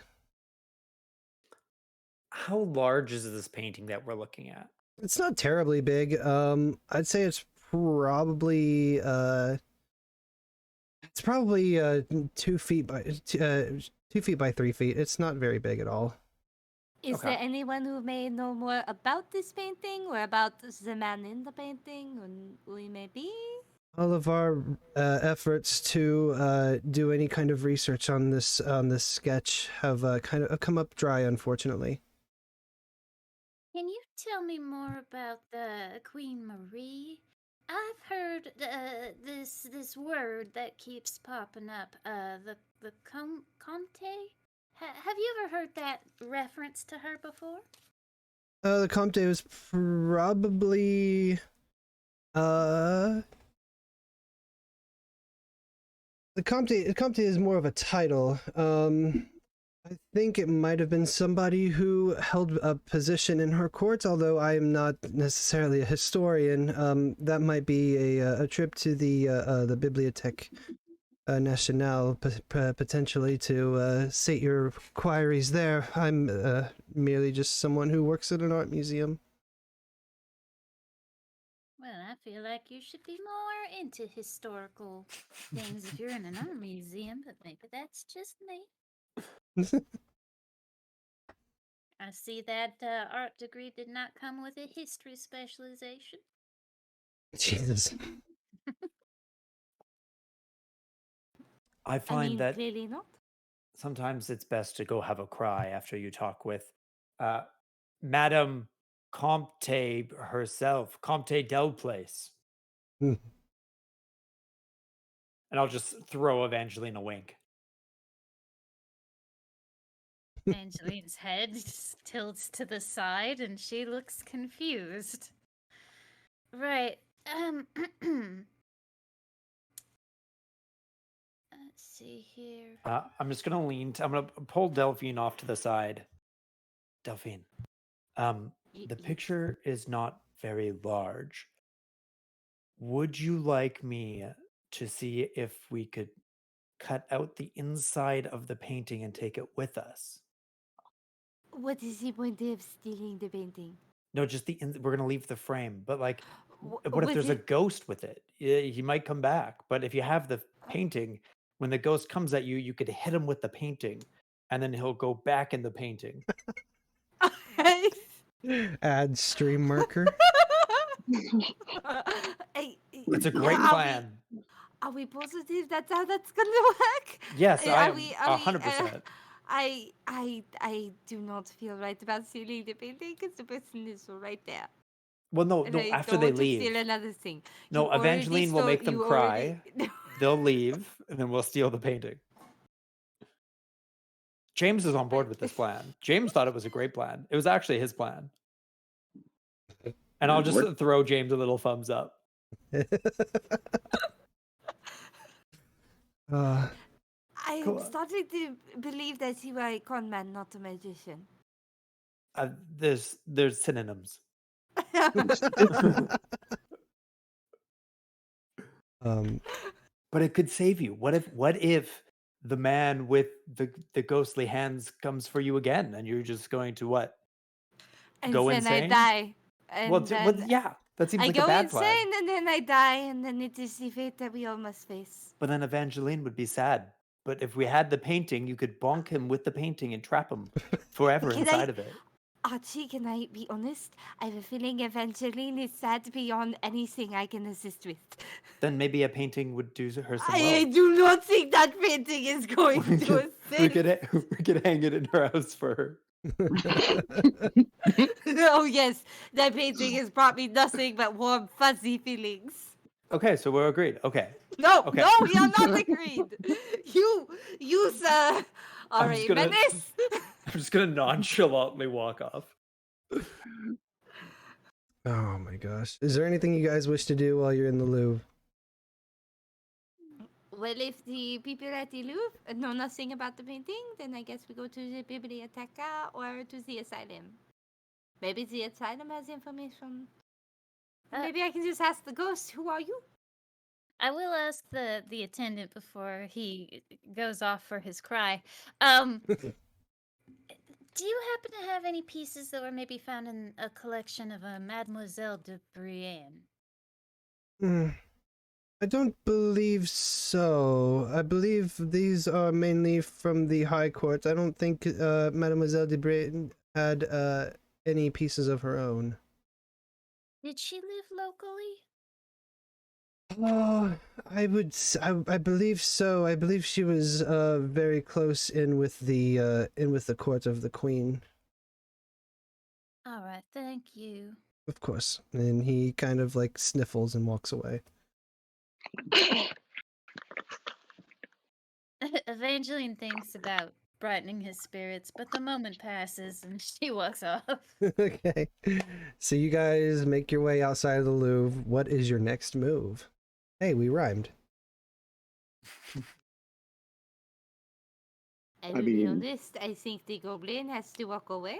How large is this painting that we're looking at? It's not terribly big. I'd say it's probably 2 feet by 2 feet by 3 feet. It's not very big at all. Is Okay. there anyone who may know more about this painting or about the man in the painting? Who he may be? All of our efforts to do any kind of research on this sketch have kind of come up dry, unfortunately. Can you tell me more about the Queen Marie? I've heard this word that keeps popping up. The Comte. Have you ever heard that reference to her before? The Comte was probably the Comte is more of a title. I think it might have been somebody who held a position in her court, although I am not necessarily a historian. That might be a trip to the Bibliothèque Nationale, potentially to sate your queries there. I'm merely just someone who works at an art museum. Well, I feel like you should be more into historical things if you're in an art museum, but maybe that's just me. I see that art degree did not come with a history specialization. Jesus. I find that clearly not. sometimes it's best to go have a cry after you talk with Madame Comte herself, Comte Del Place. Hmm. And I'll just throw Evangeline a wink. Angeline's head just tilts to the side and she looks confused. Right. Let's see here. I'm just gonna I'm gonna pull Delphine off to the side. Delphine, the picture is not very large. Would you like me to see if we could cut out the inside of the painting and take it with us? What is the point of stealing the painting? No, just we're gonna leave the frame, but like, what if Was there's a it- ghost with it? He might come back. But if you have the painting, when the ghost comes at you, you could hit him with the painting, and then he'll go back in the painting. Add stream marker. It's a great plan. Are we positive that's how that's gonna work? Yes, I am we 100%. I do not feel right about stealing the painting because the person is right there. Well, no, And no. I After don't they want to leave, steal another thing. no. You already Evangeline will stole- make them you cry. already- They'll leave, and then we'll steal the painting. James is on board with this plan. James thought it was a great plan. It was actually his plan. And I'll just throw James a little thumbs up. I am starting to believe that you are a con man, not a magician. There's synonyms. But it could save you. What if the man with the ghostly hands comes for you again, and you're just going to what? And Go then insane? I die. And Well, then yeah, that seems I like a go bad insane, plan. and then I die, and then it is the fate that we all must face. But then Evangeline would be sad. But if we had the painting, you could bonk him with the painting and trap him forever inside of it. Archie, can I be honest? I have a feeling Evangeline is sad beyond anything I can assist with. Then maybe a painting would do her some well. I do not think that painting is going to assist. We could hang it in her house for her. Oh yes, that painting has brought me nothing but warm, fuzzy feelings. Okay, so we're agreed. Okay. No, Okay. no, we are not agreed. You, sir, are a menace. I'm just gonna nonchalantly walk off. Oh my gosh. Is there anything you guys wish to do while you're in the Louvre? Well, if the people at the Louvre know nothing about the painting, then I guess we go to the Biblioteca or to the asylum. Maybe the asylum has information. Maybe I can just ask the ghost, who are you? I will ask the attendant before he goes off for his cry. Do you happen to have any pieces that were maybe found in a collection of a Mademoiselle de Brienne? I don't believe so. I believe these are mainly from the High Court. I don't think Mademoiselle de Brienne had any pieces of her own. Did she live locally? Oh, I believe so. I believe she was very close in with the court of the Queen. All right, thank you. Of course. And he kind of like sniffles and walks away. Evangeline thinks about brightening his spirits, but the moment passes and she walks off. Okay. So you guys make your way outside of the Louvre. What is your next move? Hey, we rhymed. I will be honest, I think the goblin has to walk away.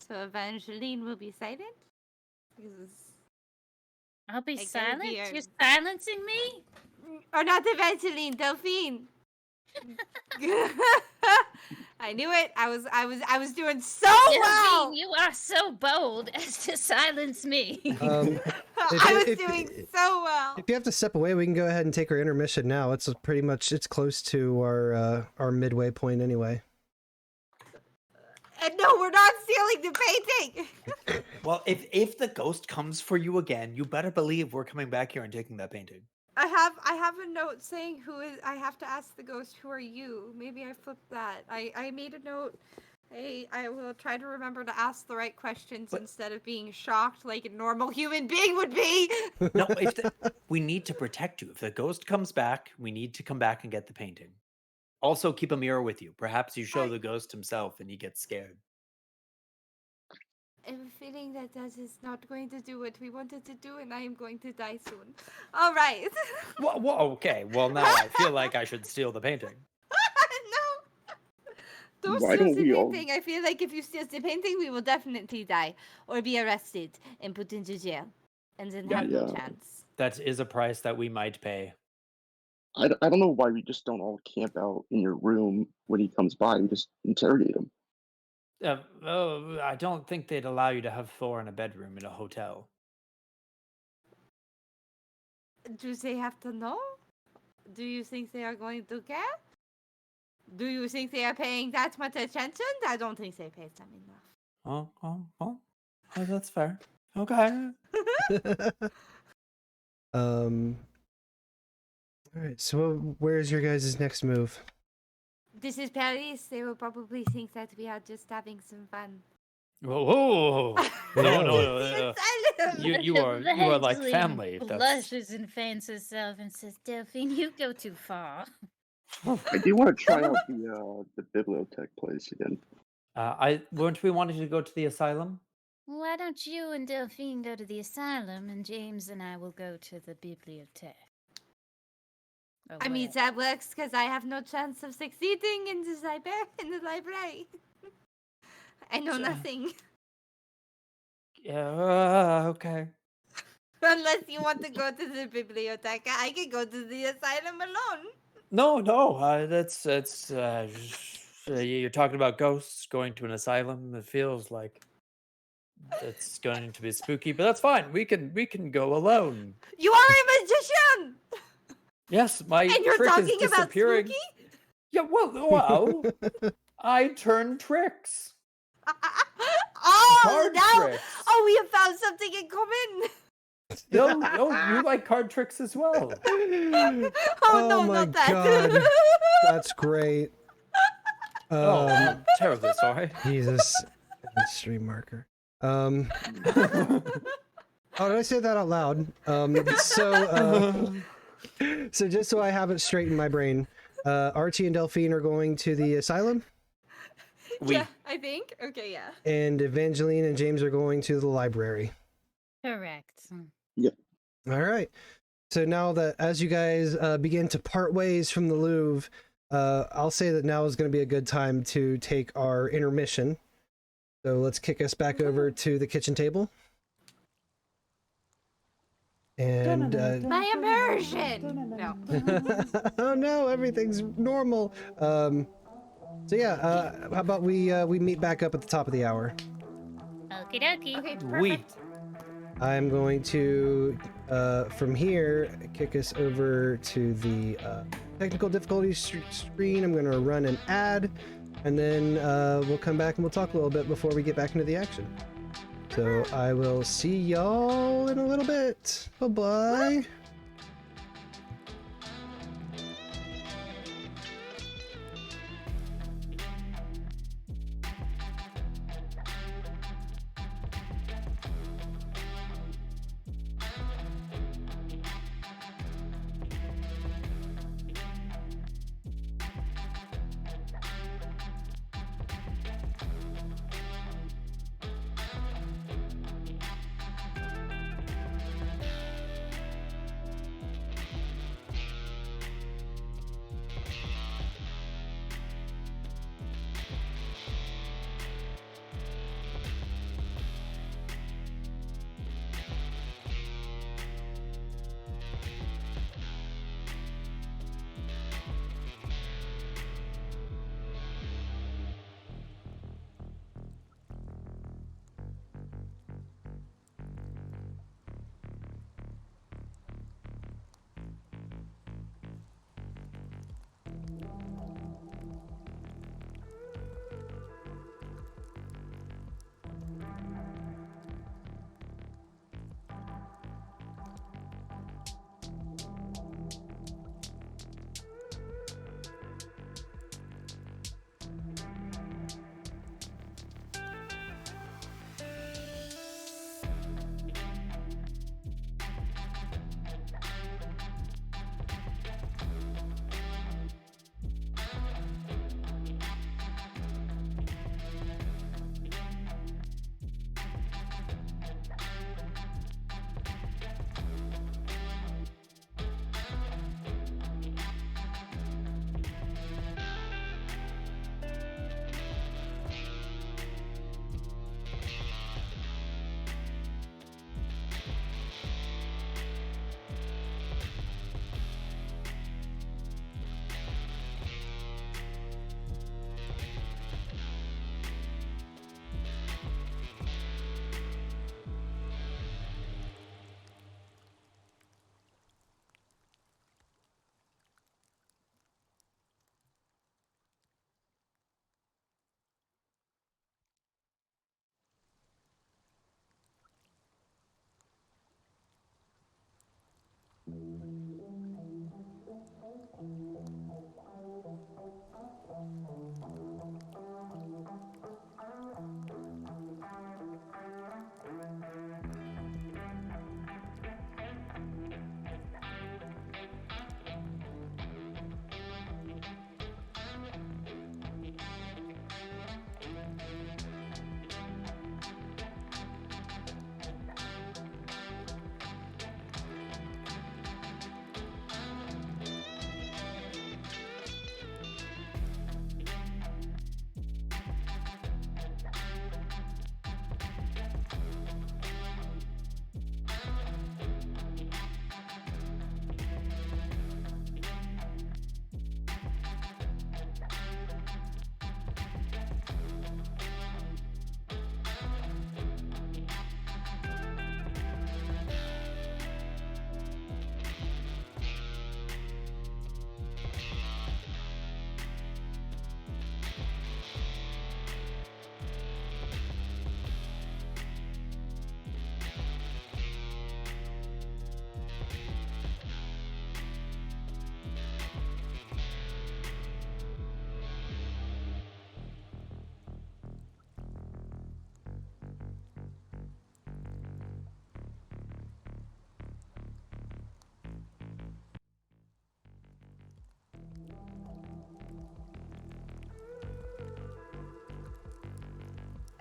So Evangeline will be silent. I'll be silent? Be You're silencing me? Or not Evangeline, Delphine. I knew it. I was doing so well. You are so bold as to silence me. I was doing so well. If you have to step away, we can go ahead and take our intermission now. It's pretty much close to our midway point anyway. And no, we're not stealing the painting. Well, if the ghost comes for you again, you better believe we're coming back here and taking that painting. I have a note saying who is. I have to ask the ghost, who are you? Maybe I flipped that. I made a note. I will try to remember to ask the right questions instead of being shocked like a normal human being would be. No, we need to protect you. If the ghost comes back, we need to come back and get the painting. Also, keep a mirror with you. Perhaps you show the ghost himself and he gets scared. I have a feeling that is not going to do what we wanted to do, and I am going to die soon. All right. Well, okay. Well, now I feel like I should steal the painting. No. Don't steal the painting. I feel like if you steal the painting, we will definitely die or be arrested and put into jail, and then have no chance. That is a price that we might pay. I don't know why we just don't all camp out in your room when he comes by and just interrogate him. I don't think they'd allow you to have Thor in a bedroom in a hotel. Do they have to know? Do you think they are going to care? Do you think they are paying that much attention? I don't think they pay them enough. Oh, that's fair. Okay. All right. So where's your guys' next move? This is Paris. They will probably think that we are just having some fun. Whoa. No. Asylum. You are like Evangeline family. Blushes and fans herself and says, Delphine, you go too far. I do want to try out the bibliotech place again. Weren't we wanting to go to the asylum? Why don't you and Delphine go to the asylum, and James and I will go to the bibliothèque? I mean, that works because I have no chance of succeeding in the library. I know nothing. Yeah, okay. Unless you want to go to the bibliotheca, I can go to the asylum alone. No, that's you're talking about ghosts going to an asylum. It feels like it's going to be spooky, but that's fine. We can go alone. You are a magician! Yes, my And you're trick talking is about disappearing. spooky? Yeah, well, I turn tricks. Card tricks. Oh, we have found something in common. No, you like card tricks as well. Oh no, my not that. God. That's great. I'm terribly sorry. Jesus. Stream marker. Oh, did I say that out loud? So just so I have it straight in my brain, Archie and Delphine are going to the asylum. Yeah, I think. Okay, yeah. And Evangeline and James are going to the library. Correct. Yeah. All right. So now that as you guys begin to part ways from the Louvre, I'll say that now is going to be a good time to take our intermission. So let's kick us back over to the kitchen table. And My immersion. No. oh no, everything's normal. So yeah, how about we meet back up at the top of the hour? Okie dokie. Okay, We. perfect. I'm going to from here kick us over to the technical difficulty screen. I'm going to run an ad, and then we'll come back and we'll talk a little bit before we get back into the action. So I will see y'all in a little bit. Bye-bye.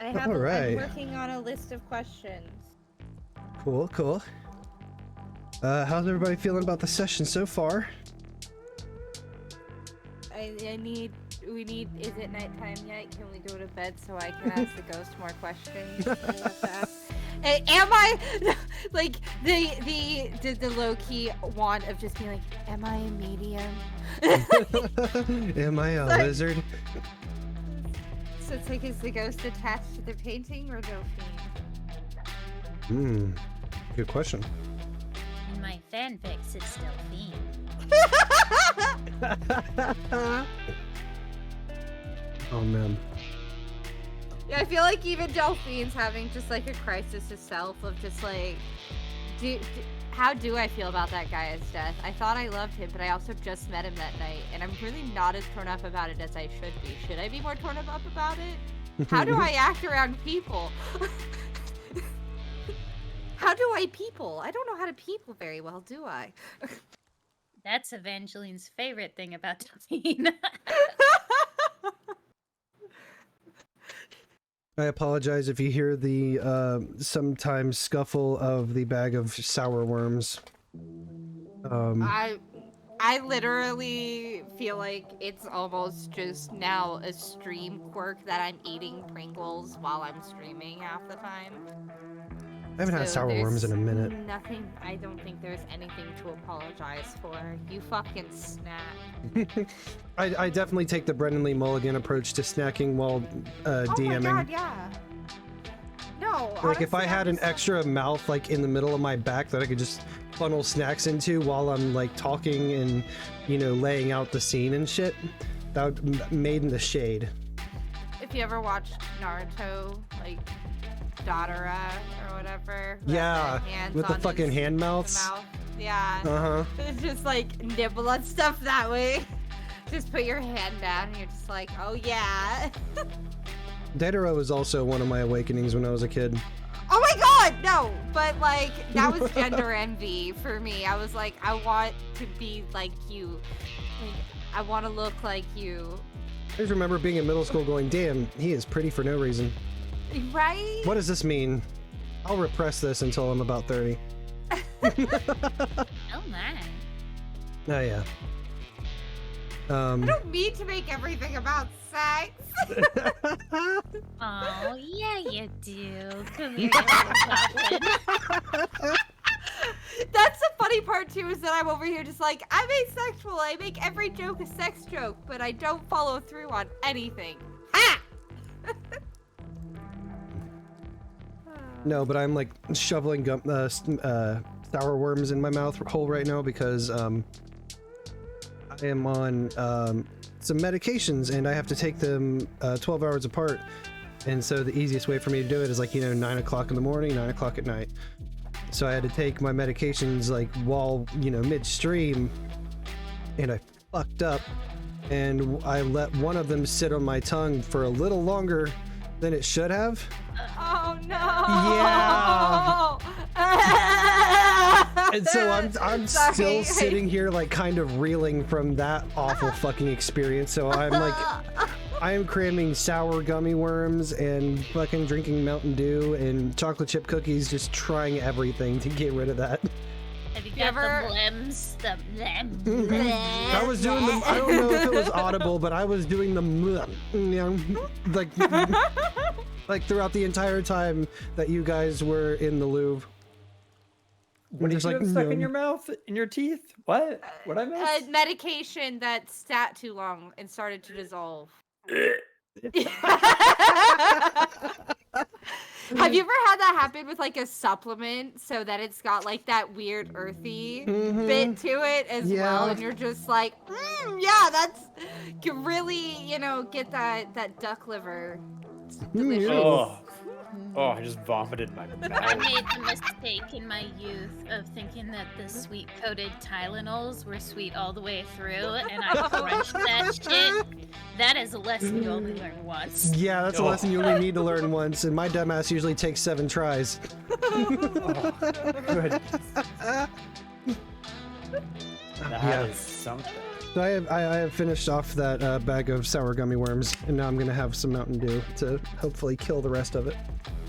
I'm working on a list of questions. Cool, cool. How's everybody feeling about the session so far? We need, is it nighttime yet? Can we go to bed so I can ask the ghost more questions? Am I, like, the low-key want of just being like, am I a medium? Am I a lizard? So it's like, is the ghost attached to the painting or Delphine? Good question. In my fanfics, it's Delphine. Oh man. Yeah, I feel like even Delphine's having just like a crisis of self of just like, how do I feel about that guy's death? I thought I loved him, but I also just met him that night, and I'm really not as torn up about it as I should be. Should I be more torn up about it? How do I act around people? How do I people? I don't know how to people very well, do I? That's Evangeline's favorite thing about Delphine. I apologize if you hear the sometimes scuffle of the bag of sour worms. I literally feel like it's almost just now a stream quirk that I'm eating Pringles while I'm streaming half the time. I haven't had sour worms in a minute. Nothing. I don't think there's anything to apologize for. You fucking snack. I definitely take the Brendan Lee Mulligan approach to snacking while DMing. Oh my god, yeah. No, like honestly, if I had an extra mouth like in the middle of my back that I could just funnel snacks into while I'm like talking and, you know, laying out the scene and shit, that would made in the shade. If you ever watched Naruto, like Dadara or whatever. Yeah, with the fucking hand mouths. Yeah. It's just like nibble on stuff that way. Just put your hand down and you're just like, oh yeah. Dedero was also one of my awakenings when I was a kid. Oh my god, no! But like, that was gender envy for me. I was like, I want to be like you. Like, I want to look like you. I just remember being in middle school going, damn, he is pretty for no reason. Right? What does this mean? I'll repress this until I'm about 30. Oh my. Oh yeah. I don't mean to make everything about sex. Oh, yeah, you do. Come here, you little goblin. That's the funny part too, is that I'm over here just like, I'm asexual. I make every joke a sex joke, but I don't follow through on anything. Ha! No, but I'm like shoveling sour worms in my mouth hole right now because I am on some medications and I have to take them 12 hours apart. And so the easiest way for me to do it is like, you know, 9 o'clock in the morning, 9 o'clock at night. so I had to take my medications like while, midstream, and I fucked up, and I let one of them sit on my tongue for a little longer than it should have. Oh no! Yeah. And so I'm Sorry. still sitting here like kind of reeling from that awful fucking experience. So I'm like, I am cramming sour gummy worms and fucking drinking Mountain Dew and chocolate chip cookies, just trying everything to get rid of that. Have you got the blems? The I was doing the, I don't know if it was audible, but I was doing the, like throughout the entire time that you guys were in the Louvre. What did you have stuck in your mouth? In your teeth? What? What I missed? Medication that sat too long and started to dissolve. Have you ever had that happen with like a supplement, so that it's got like that weird earthy bit to it as well, and you're just like, yeah, that's can really, get that duck liver. It's delicious. Oh, I just vomited my mouth. I made the mistake in my youth of thinking that the sweet-coated Tylenols were sweet all the way through, and I crunched that shit. That is a lesson you only learn once. Yeah, that's a lesson you only need to learn once, and my dumbass usually takes 7 tries. Good. That is something. So I have finished off that bag of sour gummy worms, and now I'm gonna have some Mountain Dew to hopefully kill the rest of it.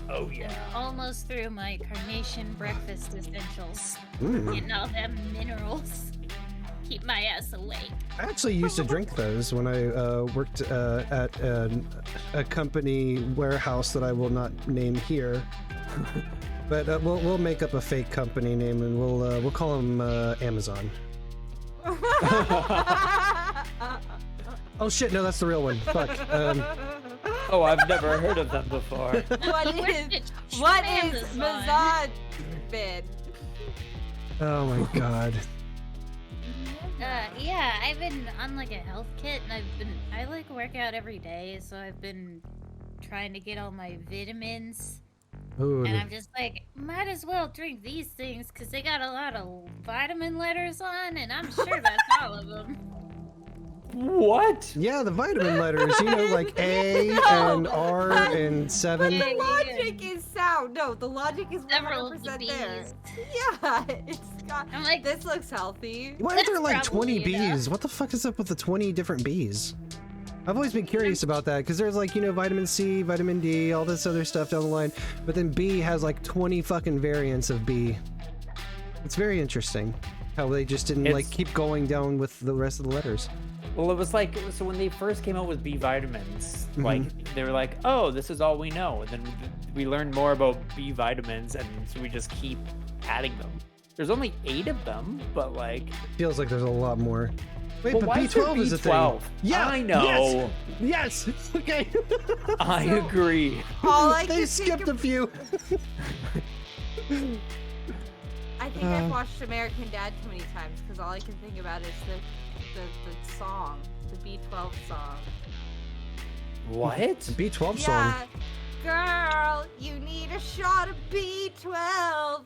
Oh yeah. Almost through my carnation breakfast essentials. Getting all them minerals. Keep my ass awake. I actually used to drink those when I worked at a company warehouse that I will not name here. But we'll make up a fake company name, and we'll call them Amazon. Oh shit! No, that's the real one. Fuck. Oh, I've never heard of them before. What is Mazad bid? Oh my god. Yeah, I've been on like a health kit, and I like work out every day, so I've been trying to get all my vitamins. Ooh. And I'm just like, might as well drink these things because they got a lot of vitamin letters on, and I'm sure that's all of them. What? Yeah, the vitamin letters, like A and R and 7. But the logic is sound. No, the logic is Several 100% of the there. Bs. Yeah, it's got. I'm like, This looks healthy. Why are there That's like 20 probably enough. Bs? What the fuck is up with the 20 different Bs? I've always been curious about that, because there's like, vitamin C, vitamin D, all this other stuff down the line, but then B has like 20 fucking variants of B. It's very interesting how they just didn't like keep going down with the rest of the letters. Well, it was like, so when they first came out with B vitamins, like, they were like, oh, this is all we know. And then we learned more about B vitamins, and so we just keep adding them. There's only 8 of them, but like... Feels like there's a lot more. Wait, Well, but why is there B12 is a thing. B12? Yeah, I know. Yes. Okay. I agree. All I They can skipped think a few. I think I've watched American Dad too many times because all I can think about is the song, the B12 song. What? B12 song. Yeah, girl, you need a shot of B12.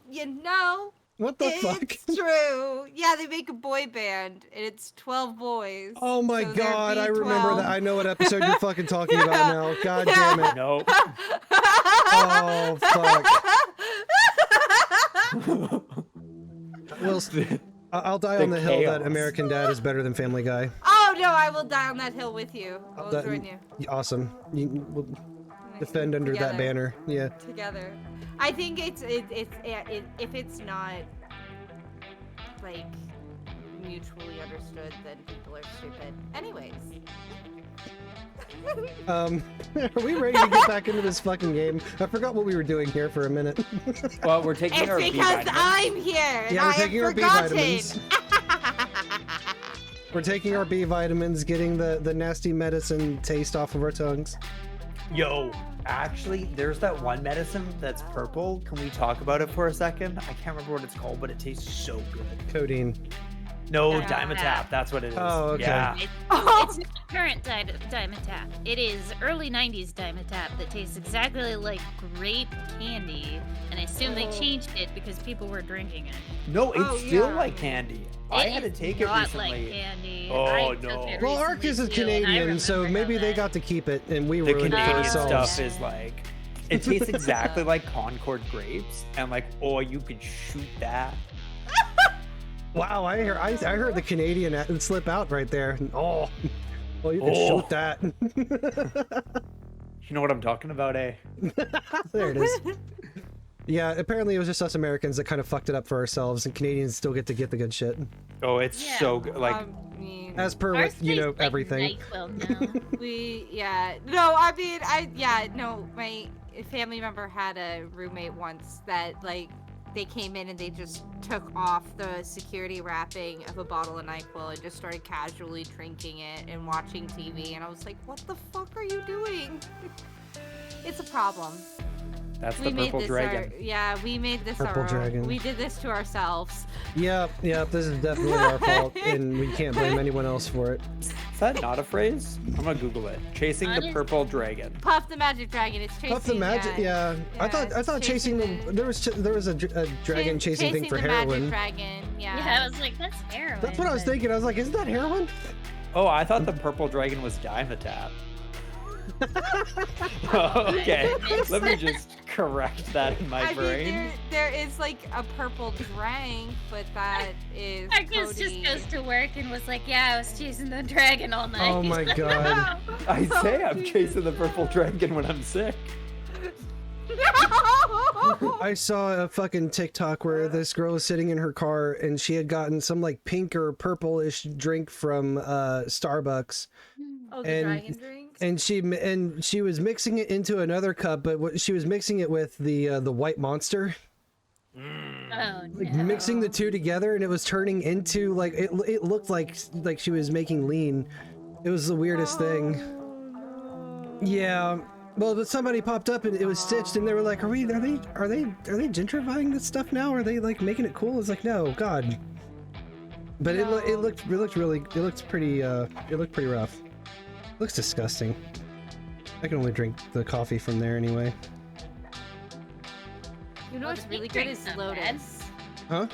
What the fuck? It's true. Yeah, they make a boy band, and it's 12 boys. Oh my so they're god, I remember B12. that. I know what episode you're fucking talking about now. God damn it. No. Oh, fuck. I'll die on the hill that chaos. American Dad is better than Family Guy. Oh no, I will die on that hill with you. I will join you. Awesome. We'll defend under that Together. banner. Yeah. Together. I think if it's not like mutually understood, then people are stupid. Anyways. Are we ready to get back into this fucking game? I forgot what we were doing here for a minute. Well, we're taking our It's B because vitamins. I'm here and Yeah, we're I have taking our B forgotten. vitamins. We're taking our B vitamins, getting the nasty medicine taste off of our tongues. Yo, actually, there's that one medicine that's purple. Can we talk about it for a second? I can't remember what it's called, but it tastes so good. Codeine. No, Yeah. Dymatap. That's what it is. Oh, okay. Yeah. It's not current Dymatap. It is early 90s Dymatap that tastes exactly like grape candy. And I assume they changed it because people were drinking it. No, it's still yeah. like candy. I had to is take it not recently. like candy. Oh, I took no. it Well, Ark recently is a too, and I Canadian, so remember maybe how they that- got to keep it, and we The ruined it for Canadian ourselves. stuff is like, it tastes exactly like Concord grapes, and like, oh, you could shoot that. Wow, I heard the Canadian slip out right there. Oh, well, you can Oh. shoot that. You know what I'm talking about, eh? There it is. Yeah, apparently it was just us Americans that kind of fucked it up for ourselves, and Canadians still get the good shit. Oh, it's Yeah. so good. Like, I mean, As per Ours with, you know, tastes like everything. NyQuil now. no, my family member had a roommate once that, like, they came in and they just took off the security wrapping of a bottle of NyQuil and just started casually drinking it and watching TV, and I was like, what the fuck are you doing? It's a problem. that's We the made purple this dragon. we made this Purple our dragon. We did this to ourselves. Yep, this is definitely our fault, and we can't blame anyone else for it. Is that not a phrase? I'm gonna Google it. Chasing the Honest- purple dragon. Puff the Magic Dragon. It's chasing. Puff the magic, yeah. I it's thought chasing the there was a dragon chasing thing for the Magic heroin. Dragon. Yeah. Yeah, I was like, that's heroin. That's what I was but- thinking. I was like, isn't that heroin? Oh, I thought the purple dragon was Dymatap. Okay, let me just correct that in my I brain. mean, there is like a purple drink, but that is. Marcus just goes to work and was like, yeah, I was chasing the dragon all night. Oh my god. I say Oh, I'm chasing the purple dragon when I'm sick. No! I saw a fucking TikTok where this girl was sitting in her car and she had gotten some like pink or purplish drink from Starbucks, Oh, the And- dragon drink. and she was mixing it into another cup, but she was mixing it with the white monster, Oh, like no. mixing the two together, and it was turning into like it looked like she was making lean. It was the weirdest thing. Yeah. Well, but somebody popped up and it was stitched, and they were like, "Are they gentrifying this stuff now? Are they like making it cool?" It's like, no, God. But No. it looked pretty rough. Looks disgusting. I can only drink the coffee from there anyway. You know Well, what's the really pink good drink's is not Lotus. Huh?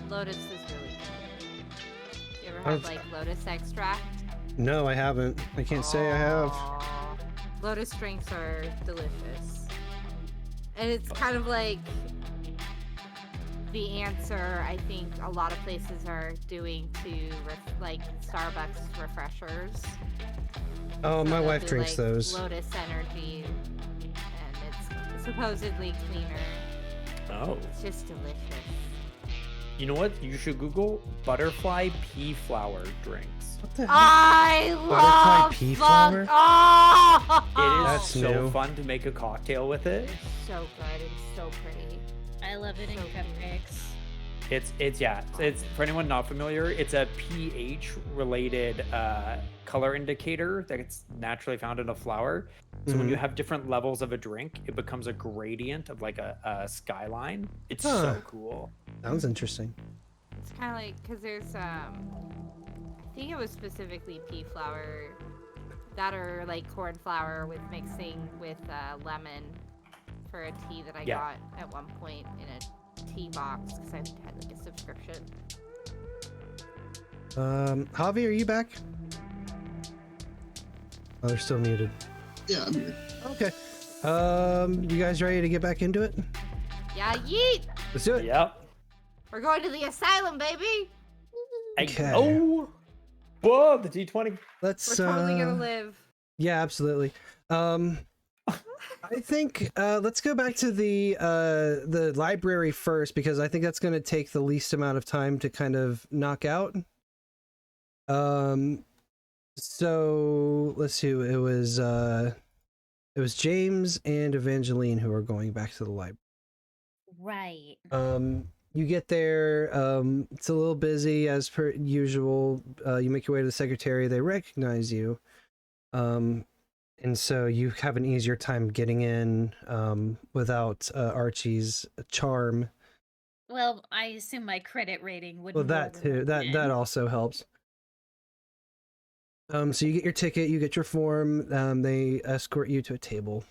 Lotus is really good. You ever had I've- like Lotus extract? No, I haven't. I can't say I have. Aw. Lotus drinks are delicious. And it's kind of like the answer I think a lot of places are doing to like Starbucks refreshers. Oh, So my they'll wife do, drinks like, those. Lotus Energy, and it's supposedly cleaner. Oh. It's just delicious. You know what? You should Google butterfly pea flower drinks. What the hell? I love pea fuck- flower? Oh! It is That's so new. fun to make a cocktail with it. It's so good and so pretty. I love it in So cute. cupcakes. It's for anyone not familiar, it's a pH related color indicator that's naturally found in a flower. So when you have different levels of a drink, it becomes a gradient of like a skyline. It's Huh. so cool. Sounds interesting. It's kind of like because there's I think it was specifically pea flour, that or like corn flour with mixing with lemon for a tea that I Yeah. got at one point in a tea box because I had like a subscription. Javi, are you back? Oh, they're still muted. Yeah, I'm here. Okay. You guys ready to get back into it? Yeah, yeet! Let's do it. Yep. We're going to the asylum, baby. Okay. Oh, whoa, the D20. Let's. We're totally gonna live. Yeah, absolutely. I think let's go back to the library first because I think that's going to take the least amount of time to kind of knock out. So let's see. It was James and Evangeline who are going back to the library. Right. You get there, it's a little busy as per usual. You make your way to the secretary, they recognize you. And so you have an easier time getting in without Archie's charm. Well, I assume my credit rating would. Well, that too. That also helps. So you get your ticket, you get your form. They escort you to a table.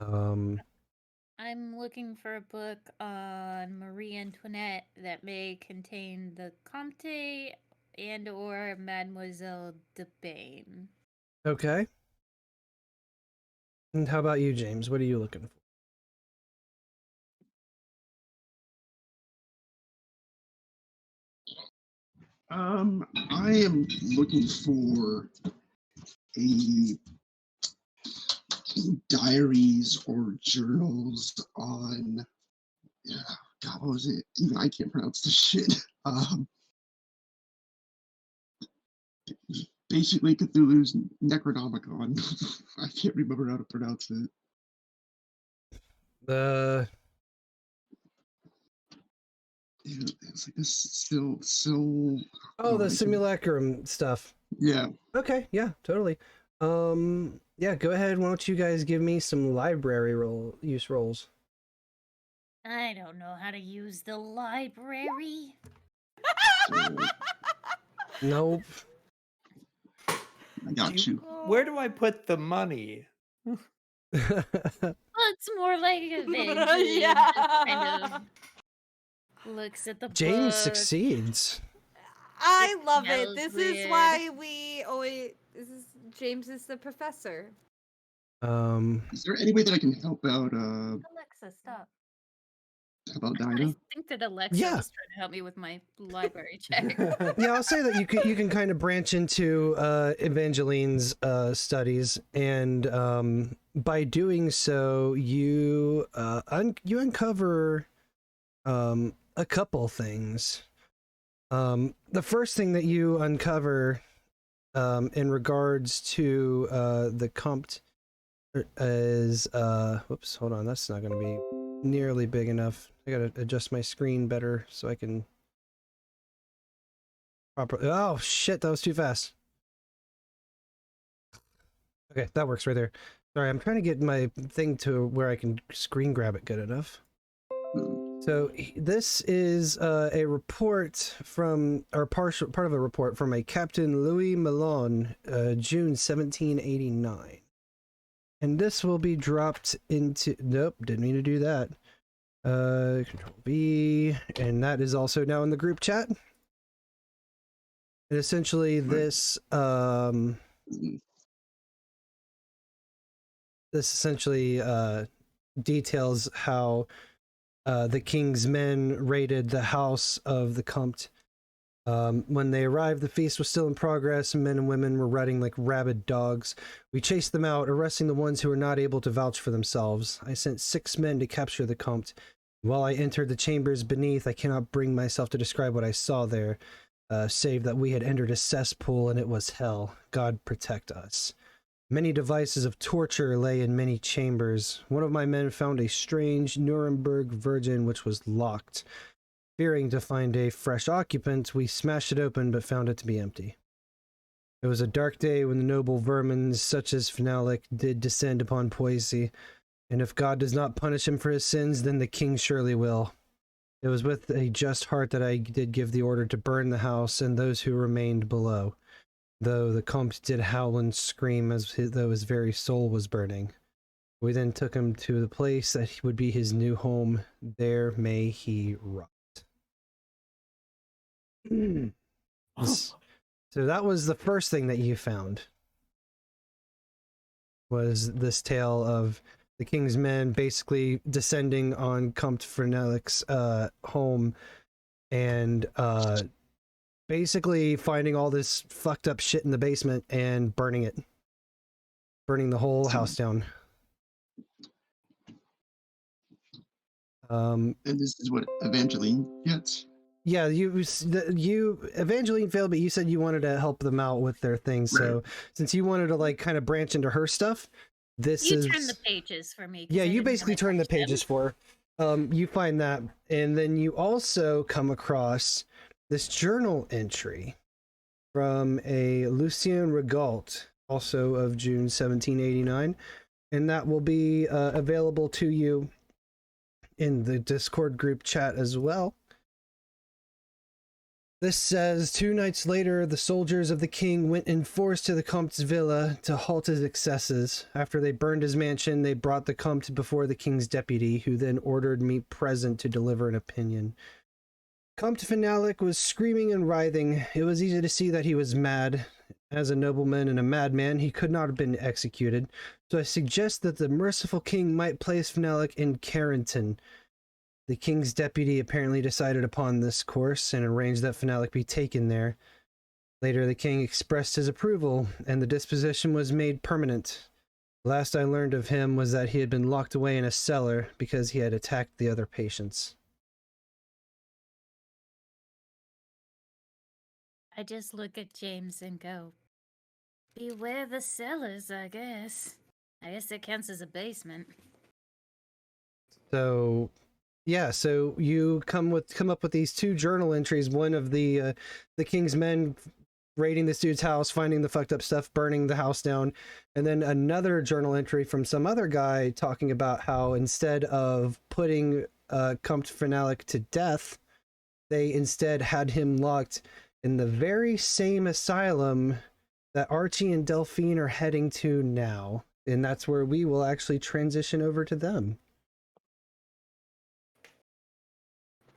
I'm looking for a book on Marie Antoinette that may contain the Comte and or Mademoiselle de Bain. Okay. And how about you, James? What are you looking for? I am looking for a diaries or journals on, God, what was it? Even I can't pronounce this shit. Basically Cthulhu's Necronomicon. I can't remember how to pronounce it. It's like this still. Oh, the simulacrum stuff. Yeah. Okay, yeah, totally. Yeah, go ahead. Why don't you guys give me some library use rolls? I don't know how to use the library. Nope. I got you. Where do I put the money? Well, it's more like Evangeline Yeah. just kind of looks at the James book. succeeds. I love it. Smells This weird. is why we always. James is the professor. Is there any way that I can help out? Alexa, stop. About I Dyna? think that Alexa Yeah. was trying to help me with my library check. Yeah, I'll say that you can kind of branch into Evangeline's studies, and by doing so, you uncover a couple things. The first thing that you uncover in regards to the Comte is whoops, hold on, that's not going to be nearly big enough. I gotta adjust my screen better so I can properly. Oh shit, that was too fast. Okay, that works right there. Sorry, I'm trying to get my thing to where I can screen grab it good enough. So this is a report from, or part of a report from a Captain Louis Malone, June 1789. And this will be dropped into, nope, didn't mean to do that. Control V, and that is also now in the group chat. And essentially this, details how the king's men raided the house of the Comte. When they arrived, the feast was still in progress, and men and women were running like rabid dogs. We chased them out, arresting the ones who were not able to vouch for themselves. I sent 6 men to capture the Comte. While I entered the chambers beneath, I cannot bring myself to describe what I saw there, save that we had entered a cesspool and it was hell. God protect us. Many devices of torture lay in many chambers. One of my men found a strange Nuremberg virgin which was locked. Fearing to find a fresh occupant, we smashed it open but found it to be empty. It was a dark day when the noble vermin such as Fnalik did descend upon Poissy, and if God does not punish him for his sins, then the king surely will. It was with a just heart that I did give the order to burn the house and those who remained below, though the Comte did howl and scream as though his very soul was burning. We then took him to the place that would be his new home. There may he rot. So that was the first thing that you found, was this tale of the king's men basically descending on Comte Fernelic's home and basically finding all this fucked up shit in the basement and burning it. Burning the whole house down. And this is what Evangeline gets? Yeah, you Evangeline failed, but you said you wanted to help them out with their things. Right. So since you wanted to like kind of branch into her stuff, You turn the pages for me. 'cause Yeah, I you didn't basically really turn the touch them. pages for her. You find that, and then you also come across this journal entry from a Lucien Regault, also of June 1789, and that will be available to you in the Discord group chat as well. This says, 2 nights later, the soldiers of the king went in force to the Comte's villa to halt his excesses. After they burned his mansion, they brought the Comte before the king's deputy, who then ordered me present to deliver an opinion. Comte Fenalik was screaming and writhing. It was easy to see that he was mad. As a nobleman and a madman, he could not have been executed, so I suggest that the merciful king might place Fenalik in Carrington. The king's deputy apparently decided upon this course and arranged that Fenalik be taken there. Later, the king expressed his approval, and the disposition was made permanent. The last I learned of him was that he had been locked away in a cellar because he had attacked the other patients. I just look at James and go, beware the cellars, I guess. I guess it counts as a basement. So, yeah, so you come up with these 2 journal entries, one of the king's men raiding this dude's house, finding the fucked up stuff, burning the house down, and then another journal entry from some other guy talking about how instead of putting Comte Fenalik to death, they instead had him locked in the very same asylum that Archie and Delphine are heading to now. And that's where we will actually transition over to them.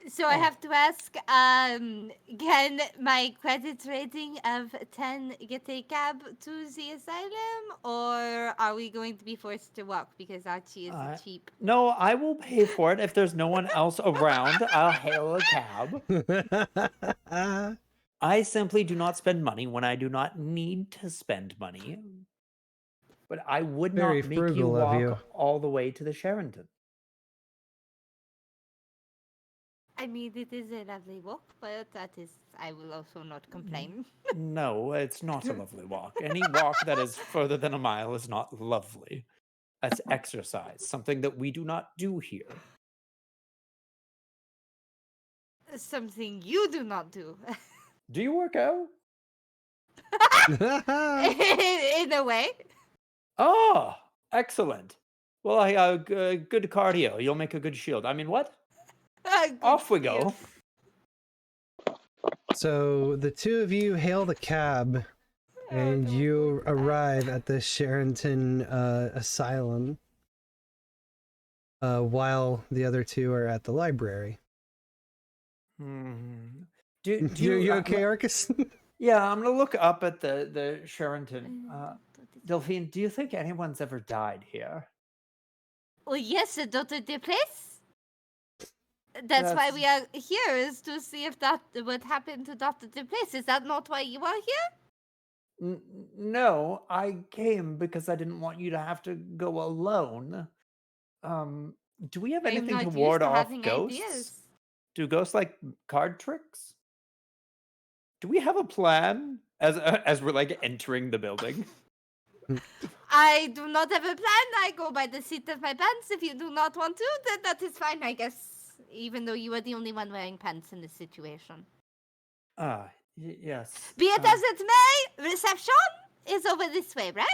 So I have to ask, can my credit rating of 10 get a cab to the asylum, or are we going to be forced to walk because Archie is cheap? No, I will pay for it. If there's no one else around, I'll hail a cab. I simply do not spend money when I do not need to spend money. But I would not make you walk all the way to the Sheraton. I mean, it is a lovely walk, but I will also not complain. No, it's not a lovely walk. Any walk that is further than a mile is not lovely. That's exercise, something that we do not do here. Something you do not do. Do you work out? In a way. Oh, excellent. Well, I good cardio. You'll make a good shield. I mean, what? Off we go. So the 2 of you hail the cab, and you arrive at the Sheraton asylum, while the other 2 are at the library. You okay, Arcus? Yeah, I'm gonna look up at the Sheraton. Delphine, do you think anyone's ever died here? Well, yes, Dr. Deplace. That's why we are here, is to see if that what happened to Dr. Deplace. Is that not why you are here? No, I came because I didn't want you to have to go alone. Do we have anything to ward off ghosts? Ideas. Do ghosts like card tricks? Do we have a plan as we're like entering the building? I do not have a plan. I go by the seat of my pants. If you do not want to, then that is fine, I guess. Even though you are the only one wearing pants in this situation. Yes. Be it as it may, reception is over this way, right?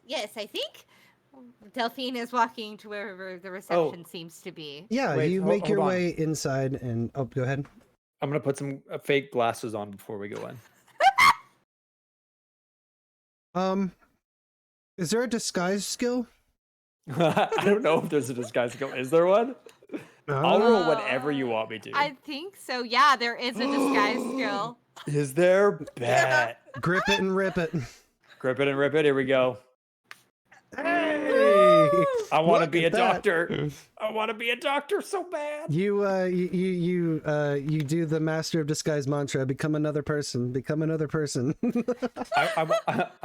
Yes, I think. Delphine is walking to wherever the reception seems to be. Yeah, you make your way inside and... Oh, go ahead. I'm going to put some fake glasses on before we go in. Is there a disguise skill? I don't know if there's a disguise skill. Is there one? I'll roll whatever you want me to. I think so. Yeah, there is a disguise skill. Is there? Bet. Grip it and rip it. Grip it and rip it. Here we go. Hey! I want to be a doctor. I want to be a doctor so bad. You do the master of disguise mantra. Become another person. Become another person. I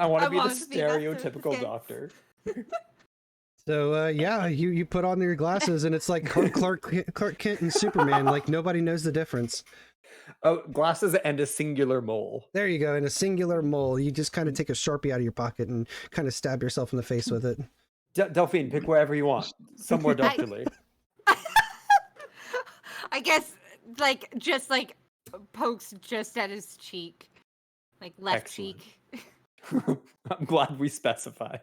want to be the stereotypical doctor. So you put on your glasses and it's like Clark Kent and Superman. Like nobody knows the difference. Oh, glasses and a singular mole. There you go, and a singular mole. You just kind of take a Sharpie out of your pocket and kind of stab yourself in the face with it. Delphine, pick wherever you want. Somewhere doctorly. I guess just pokes just at his cheek. Like left cheek. I'm glad we specified.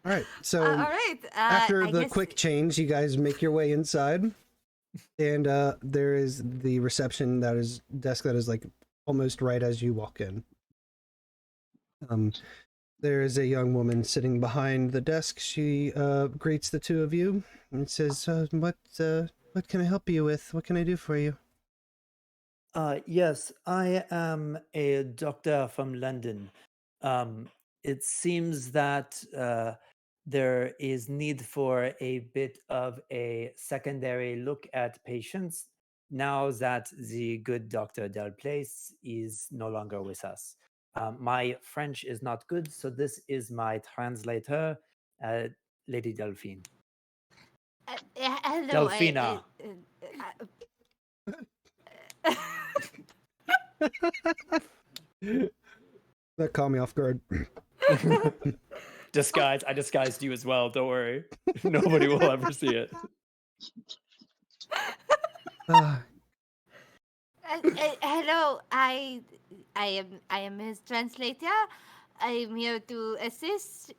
All right. So all right. after I the guess... quick change, you guys make your way inside, and there is the reception desk that is like almost right as you walk in. There is a young woman sitting behind the desk. She greets the two of you and says, "What can I help you with? What can I do for you?" Yes, I am a doctor from London. It seems that there is need for a bit of a secondary look at patients now that the good Dr. Delplace is no longer with us. My French is not good, so this is my translator, Lady Delphine. Hello. Delphina. That caught me off guard. I disguised you as well. Don't worry. Nobody will ever see it. Hello. I am his translator. I am here to assist.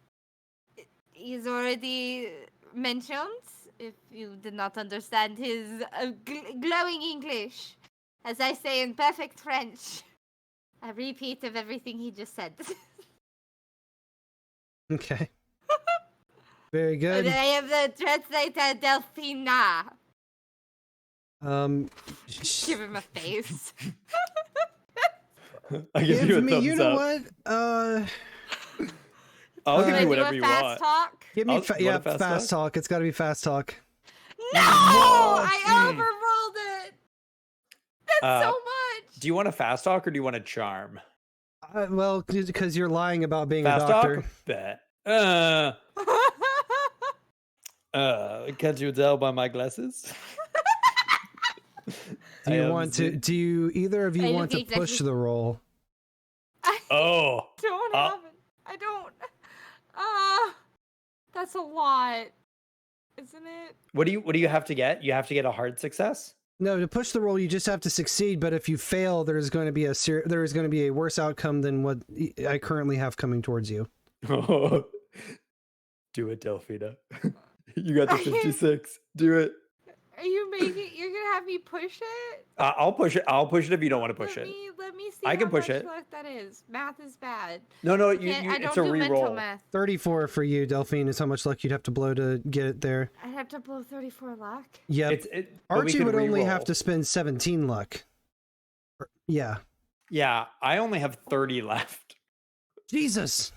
He's already mentioned, if you did not understand his glowing English, as I say in perfect French, a repeat of everything he just said. Okay. Very good. And I am the translator, Delphina. Give him a face. I give you a thumbs you know up. what? I'll give Can I you do whatever a you fast want. talk? Give me You want a fast talk. It's got to be fast talk. No! I overrolled it! That's so much! Do you want a fast talk or do you want a charm? Well, because you're lying about being Fast a doctor. talk? Bet. Can't you tell by my glasses? Do you either of you want to push the roll? Oh. Don't have it. I don't. That's a lot, isn't it? What do you have to get? You have to get a hard success? No, to push the roll, you just have to succeed. But if you fail, there's going to be a worse outcome than what I currently have coming towards you. Do it, Delphina. You got the 56. Do it. Are you making? You're gonna have me push it? I'll push it. I'll push it if you don't want to push it. Let me see. I can push how it. much luck that is. Math is bad. No, I it's don't a do mental reroll. math. 34 for you, Delphine, is how much luck you'd have to blow to get it there. I'd have to blow 34 luck. Yep. But we Archie could would only re-roll. have to spend 17 luck. Yeah. Yeah, I only have 30 left. Jesus.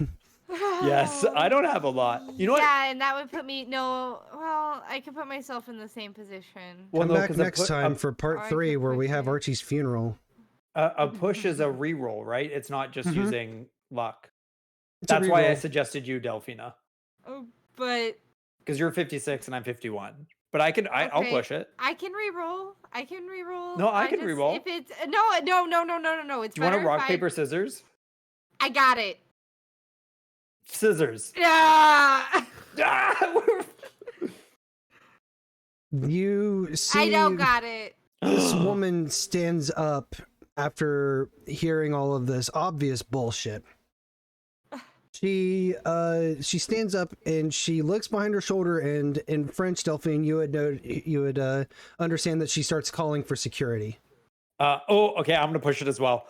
Yes, I don't have a lot. You know what? Yeah, and that would put me. No, well, I could put myself in the same position. Well, Come no, back 'cause next time for part 3 where we have Archie's funeral. A push is a reroll, right? It's not just using luck. It's a That's why I reroll. suggested you, Delphina, Oh, but because you're 56 and I'm 51. But I'll okay, push it. I can reroll. No, I can reroll. If it's no. It's Do you want to better rock if paper scissors? I got it. Scissors. Yeah. You see I don't got it. this woman stands up after hearing all of this obvious bullshit. She stands up and she looks behind her shoulder, and in French, Delphine, you would understand that she starts calling for security. Okay, I'm gonna push it as well.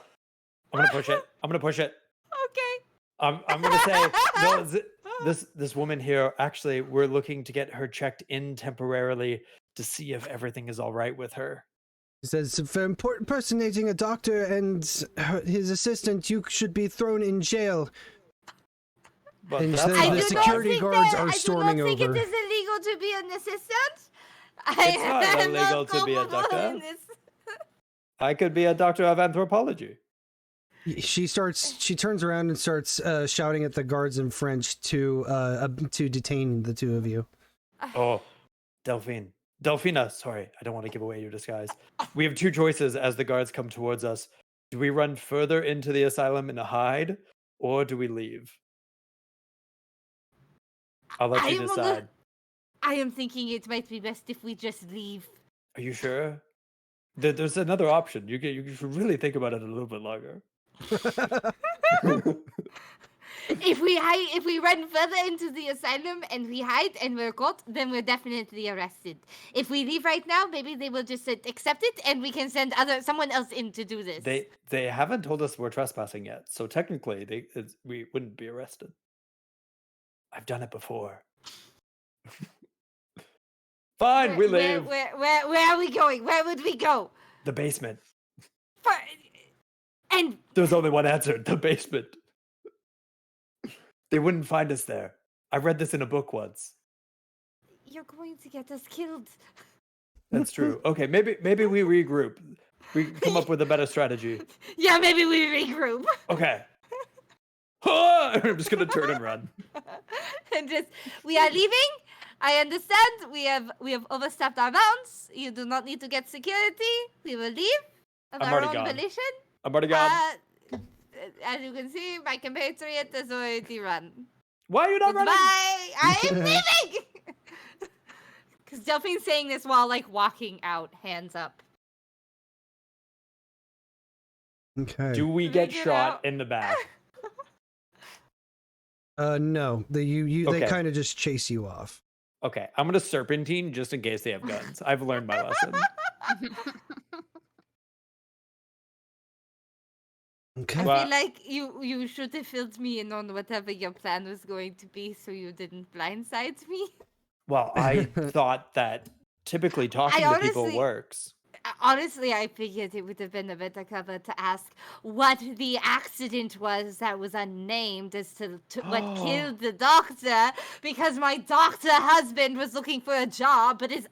I'm gonna push it. Okay. I'm gonna say no. This woman here, actually, we're looking to get her checked in temporarily to see if everything is all right with her. He says, for impersonating a doctor and his assistant, you should be thrown in jail. But And that's the not- security guards are storming I do not over. think it is illegal to be an assistant. It's not illegal to be a doctor. I could be a doctor of anthropology. She turns around and starts shouting at the guards in French to detain the two of you. Oh, Delphina, sorry, I don't want to give away your disguise. We have two choices as the guards come towards us. Do we run further into the asylum and hide, or do we leave? I'll let you decide. I am thinking it might be best if we just leave. Are you sure? There's another option. You should really think about it a little bit longer. If we run further into the asylum and we hide and we're caught, then we're definitely arrested. If we leave right now, maybe they will just accept it, and we can send someone else in to do this. They haven't told us we're trespassing yet, so technically we wouldn't be arrested. I've done it before. Fine, we leave. Where are we going? Where would we go? The basement. And there's only one answer: the basement. They wouldn't find us there. I read this in a book once. You're going to get us killed. That's true. Okay, maybe we regroup. We come up with a better strategy. Yeah, maybe we regroup. Okay. I'm just gonna turn and run. And we are leaving. I understand. We have overstepped our bounds. You do not need to get security. We will leave of our own volition. I'm already gone. As you can see, my compatriot has already run. Why are you not running? I am leaving. Because Delphine's saying this while walking out, hands up. Okay. Do we get shot in the back? No. They Okay. kind of just chase you off. Okay, I'm gonna serpentine just in case they have guns. I've learned my lesson. Okay. I feel like you should have filled me in on whatever your plan was going to be, so you didn't blindside me. Well, I thought that typically talking to people works. Honestly, I figured it would have been a better cover to ask what the accident was that was unnamed as to what killed the doctor, because my doctor husband was looking for a job, but is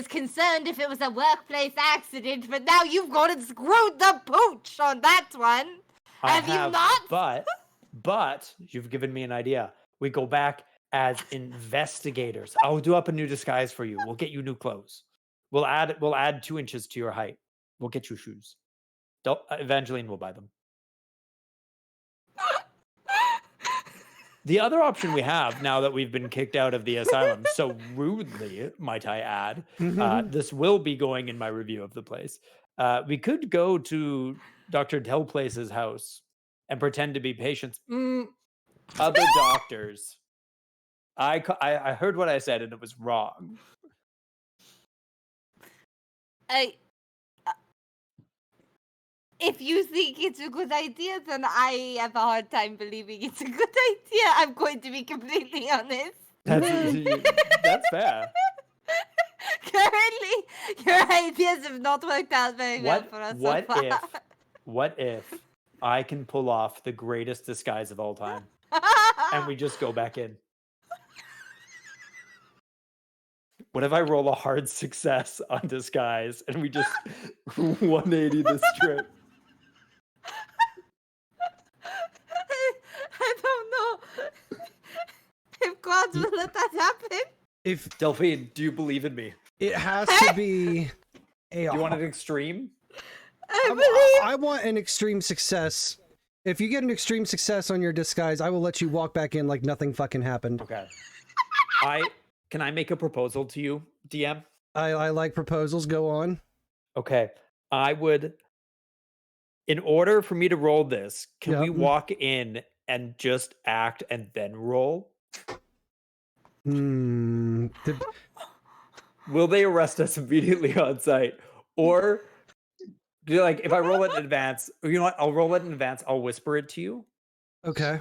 concerned if it was a workplace accident. But now you've gone and screwed the pooch on that one. Have you not? But you've given me an idea. We go back as investigators. I'll do up a new disguise for you. We'll get you new clothes. We'll add 2 inches to your height. We'll get you shoes. Evangeline will buy them. The other option we have, now that we've been kicked out of the asylum so rudely, might I add, this will be going in my review of the place. We could go to Dr. Delplace's house and pretend to be patients. Other doctors. I heard what I said and it was wrong. If you think it's a good idea, then I have a hard time believing it's a good idea. I'm going to be completely honest. That's fair. Currently, your ideas have not worked out very well for us so far. What if I can pull off the greatest disguise of all time, and we just go back in? What if I roll a hard success on disguise and we just 180 this trip? I don't know if God will let that happen. If Delphine, do you believe in me? It has to be Do you want an extreme? I want an extreme success. If you get an extreme success on your disguise, I will let you walk back in like nothing fucking happened. Okay. Can I make a proposal to you, DM? I like proposals. Go on. Okay. I would, in order for me to roll this, can we walk in and just act and then roll? Will they arrest us immediately on site? Or if I roll it in advance, you know what? I'll roll it in advance. I'll whisper it to you. Okay.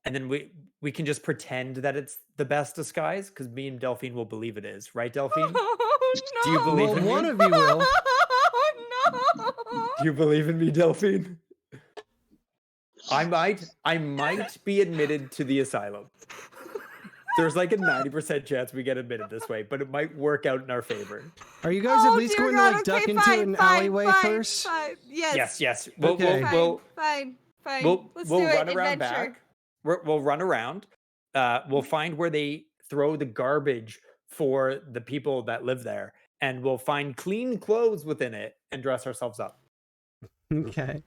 And then we can just pretend that it's the best disguise, because me and Delphine will believe it is, right, Delphine? Oh, no. Do you believe in me? One of you will. Oh, no. Do you believe in me, Delphine? I might be admitted to the asylum. There's like a 90% chance we get admitted this way, but it might work out in our favor. Are you guys at least going to duck into an alleyway first? Fine. Yes. Okay. Fine. We'll Let's run do it. around Adventure. back. We'll run around. We'll find where they throw the garbage for the people that live there, and we'll find clean clothes within it and dress ourselves up. Okay.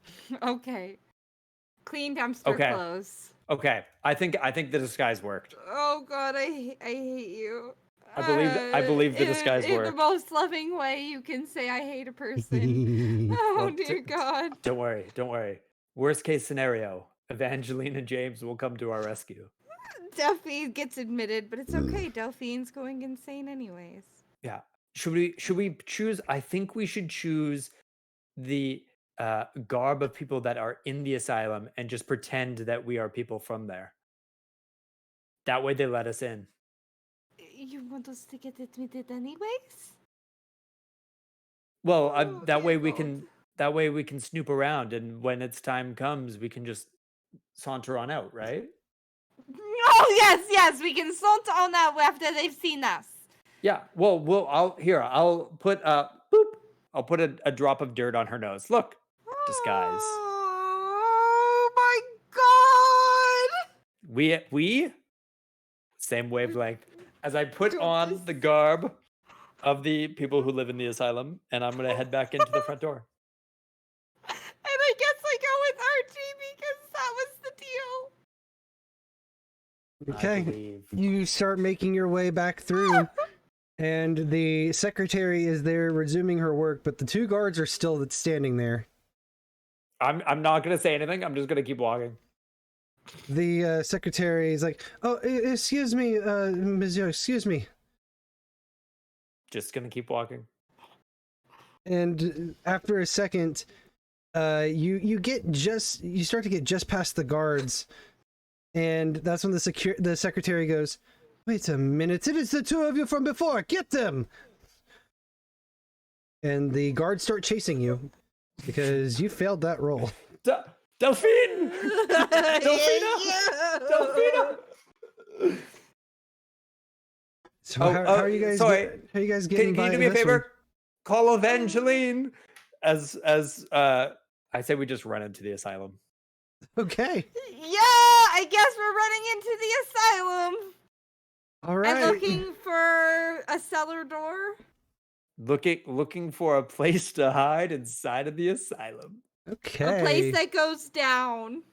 Clean dumpster clothes. Okay. I think the disguise worked. Oh God, I hate you. I believe the disguise worked. In the most loving way you can say I hate a person. Oh dear God. Don't worry. Worst case scenario, Evangeline and James will come to our rescue. Delphine gets admitted, but it's okay. Delphine's going insane anyways. Yeah. Should we choose? I think we should choose the garb of people that are in the asylum and just pretend that we are people from there. That way they let us in. You want us to get admitted anyways? Well, Oh, that way okay, we can snoop around, and when its time comes, we can just saunter on out, right? Oh yes, we can saunter on out after they've seen us. Yeah. Well, I'll put I'll put a drop of dirt on her nose. Look, disguise. Oh my god! We same wavelength. As I put on the garb of the people who live in the asylum, and I'm gonna head back into the front door. And I guess I go with Archie because that was the deal. Okay, you start making your way back through, and the secretary is there resuming her work, but the two guards are still standing there. I'm not gonna say anything. I'm just gonna keep walking. The secretary is like, "Oh, excuse me, monsieur, excuse me." Just gonna keep walking. And after a second, you start to get just past the guards, and that's when the secretary goes, "Wait a minute! It is the two of you from before. Get them!" And the guards start chasing you because you failed that roll. Delphine! Delphina! So how are you guys? How are you guys getting by? Can you do me a favor? Call Evangeline. As I say, we just run into the asylum. Okay. Yeah, I guess we're running into the asylum. All right. And looking for a cellar door. Looking for a place to hide inside of the asylum. Okay. A place that goes down.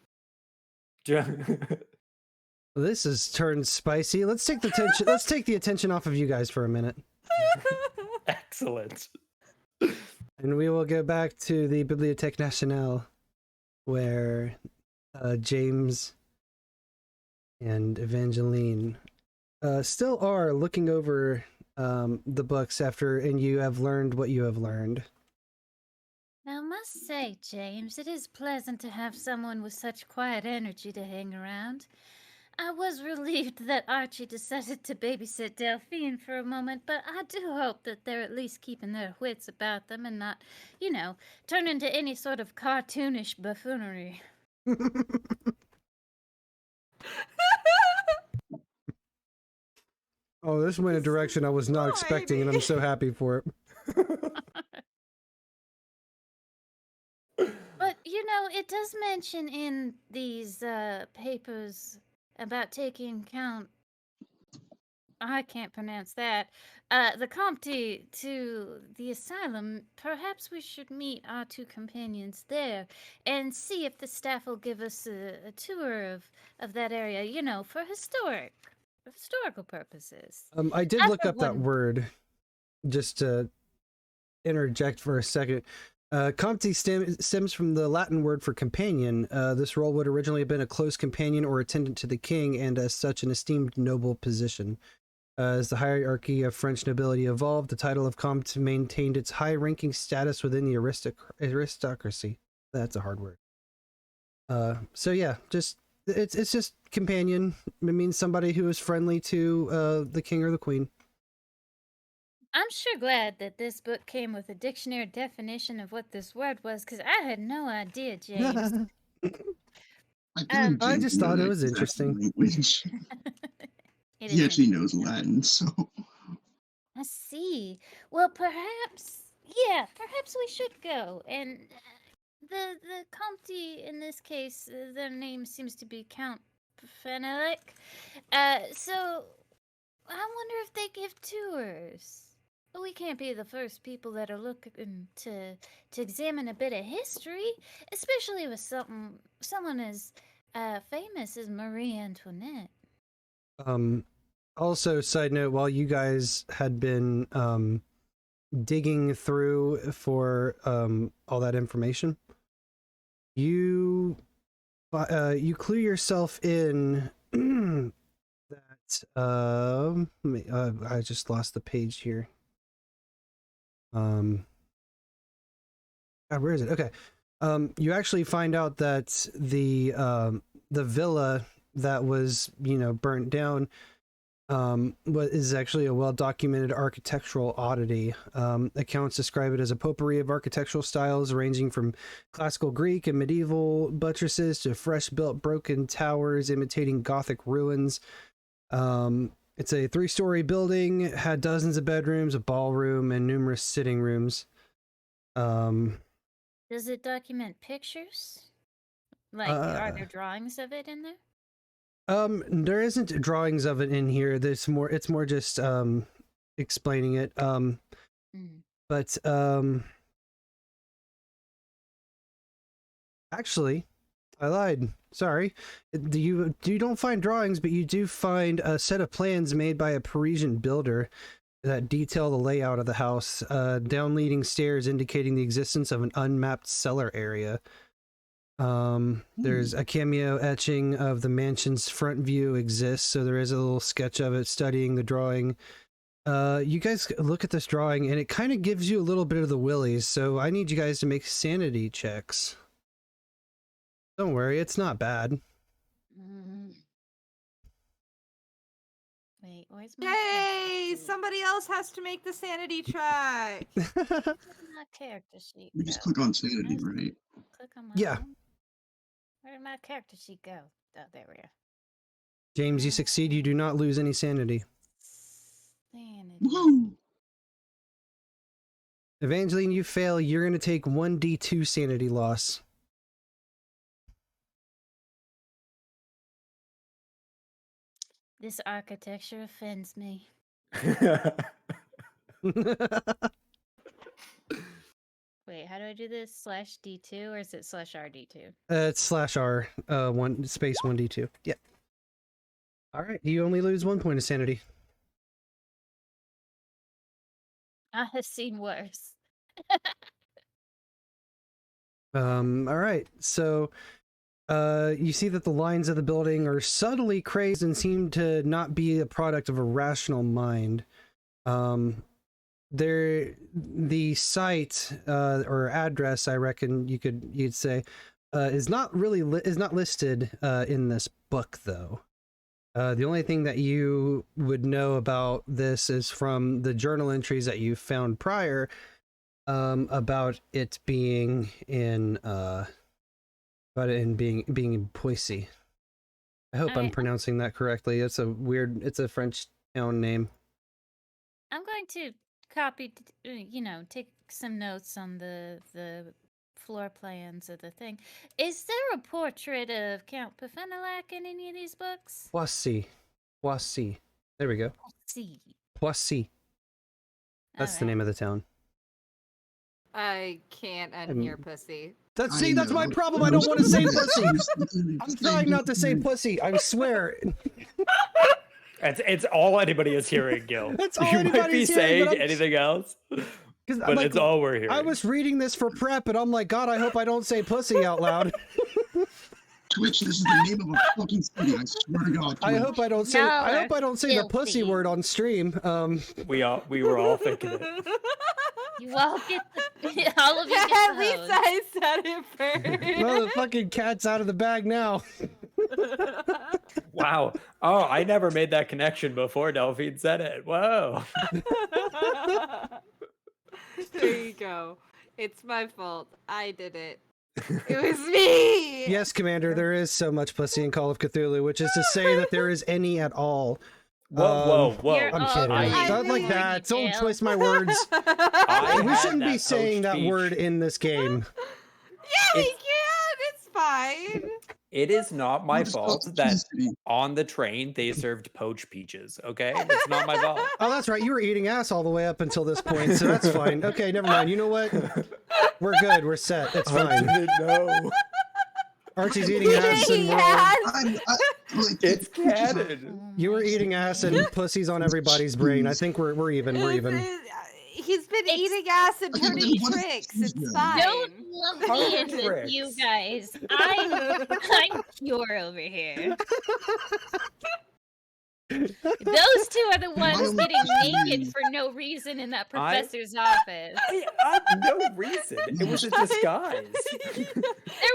This has turned spicy. Let's take the attention off of you guys for a minute. Excellent. And we will go back to the Bibliothèque Nationale, where James and Evangeline still are looking over the books and you have learned what you have learned. Now, I must say, James, it is pleasant to have someone with such quiet energy to hang around. I was relieved that Archie decided to babysit Delphine for a moment, but I do hope that they're at least keeping their wits about them and not, turn into any sort of cartoonish buffoonery. Oh, this went a direction I was not expecting, and I'm so happy for it. But, it does mention in these papers about taking count, I can't pronounce that, the Comte to the asylum. Perhaps we should meet our two companions there and see if the staff will give us a tour of that area, for historical purposes. I did look up that word, just to interject for a second. Comte stems from the Latin word for companion. This role would originally have been a close companion or attendant to the king, and as such an esteemed noble position. As the hierarchy of French nobility evolved, the title of Comte maintained its high-ranking status within the aristocracy. That's a hard word. So yeah, it's just companion. It means somebody who is friendly to the king or the queen. I'm sure glad that this book came with a dictionary definition of what this word was, because I had no idea, James. I just thought it was interesting. Language. He actually knows Latin, so. I see. Well, perhaps we should go. And the Comte, in this case, their name seems to be Count Fenelek. So I wonder if they give tours. We can't be the first people that are looking to examine a bit of history, especially with someone as famous as Marie Antoinette. Also, side note, while you guys had been digging through for all that information, you you clue yourself in that I just lost the page here. God, where is it? Okay. You actually find out that the villa that was, burnt down, is actually a well-documented architectural oddity. Accounts describe it as a potpourri of architectural styles ranging from classical Greek and medieval buttresses to fresh-built broken towers imitating Gothic ruins. It's a 3-story building, had dozens of bedrooms, a ballroom, and numerous sitting rooms. Does it document pictures? Like, are there drawings of it in there? There isn't drawings of it in here. It's more just explaining it. But actually, I lied. Sorry. You don't find drawings, but you do find a set of plans made by a Parisian builder that detail the layout of the house. Down leading stairs indicating the existence of an unmapped cellar area. There's a cameo etching of the mansion's front view exists, so there is a little sketch of it studying the drawing. You guys look at this drawing and it kind of gives you a little bit of the willies, so I need you guys to make sanity checks. Don't worry, it's not bad. Wait, where's my Yay! Somebody else has to make the sanity check. my character sheet? We just go? click on sanity, right? Click on my Yeah. own? Where did my character sheet go? Oh, there we go. James, you succeed. You do not lose any sanity. Sanity. Woo! Evangeline, you fail. You're going to take 1d2 sanity loss. This architecture offends me. Wait, how do I do this? /D2 or is it /RD2? It's /R, 1 space 1d2. Yeah. All right. You only lose 1 point of sanity. I have seen worse. All right. So, you see that the lines of the building are subtly crazed and seem to not be a product of a rational mind. The site or address, I reckon you'd say, is not listed in this book, though. The only thing that you would know about this is from the journal entries that you found prior, about it being in being in Poissy. I hope I'm pronouncing that correctly. It's a French town name. I'm going to copy, take some notes on the floor plans of the thing. Is there a portrait of Count Pfennelac in any of these books? Poissy. There we go. Poissy. That's the name of the town. I can't unhear pussy. That's my problem. I don't want to say pussy. I'm trying not to say pussy. I swear. It's all anybody is hearing, Gil. That's all you might be saying anything else, but it's all we're hearing. I was reading this for prep, and I'm like, God, I hope I don't say pussy out loud. Twitch, this is the name of a fucking study. I swear to God. Twitch. I hope I don't say the pussy word on stream. We were all thinking it. You all get all of you. Get At least I said it first. Well, the fucking cat's out of the bag now. Wow. Oh, I never made that connection before Delphine said it. Whoa. There you go. It's my fault. I did it. It was me! Yes, Commander, there is so much pussy in Call of Cthulhu, which is to say that there is any at all. Whoa. I'm kidding. Not like that. Don't twist my words. We shouldn't be saying that word in this game. Yeah, we can. It's fine. It is not my fault that on the train they served poached peaches, okay? It's not my fault. Oh, that's right. You were eating ass all the way up until this point, so that's fine. Okay, never mind. You know what? We're good. We're set. It's fine. No. Archie's eating ass and it's canon. You were eating ass and pussy's on everybody's brain. I think we're even. We're even. He's been been eating acid, Okay, turning then what is tricks. this It's then? fine. Don't lump me in with you Tricks. guys. I'm pure over here. Those two are the My ones only getting question naked is- for no reason in that professor's office. I no reason. It was a disguise. There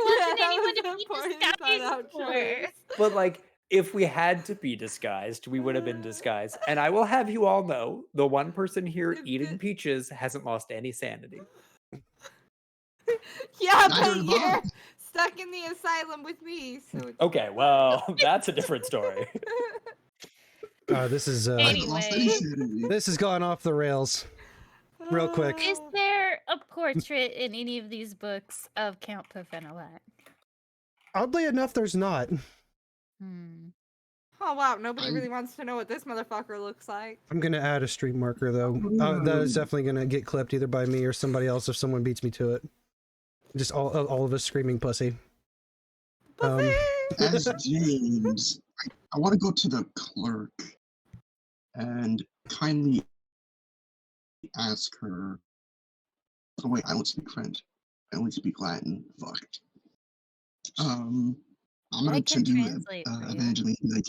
wasn't anyone to be disguised for. But like, if we had to be disguised, we would have been disguised. And I will have you all know, the one person here eating peaches hasn't lost any sanity. Yeah, Neither but have you're I. stuck in the asylum with me, so it's Okay, well, that's a different story. This is I haven't lost any Anyway. sanity. this has gone off the rails. Real quick. Is there a portrait in any of these books of Count Perfenelak? Oddly enough, there's not. Oh wow, nobody really wants to know what this motherfucker looks like. I'm gonna add a street marker though. That is definitely gonna get clipped either by me or somebody else if someone beats me to it. Just all of us screaming pussy. As James, I want to go to the clerk and kindly ask her. Oh wait, I don't speak French. I only speak Latin. Fuck. I'm gonna I can turn to translate for you. Evangeline. Like,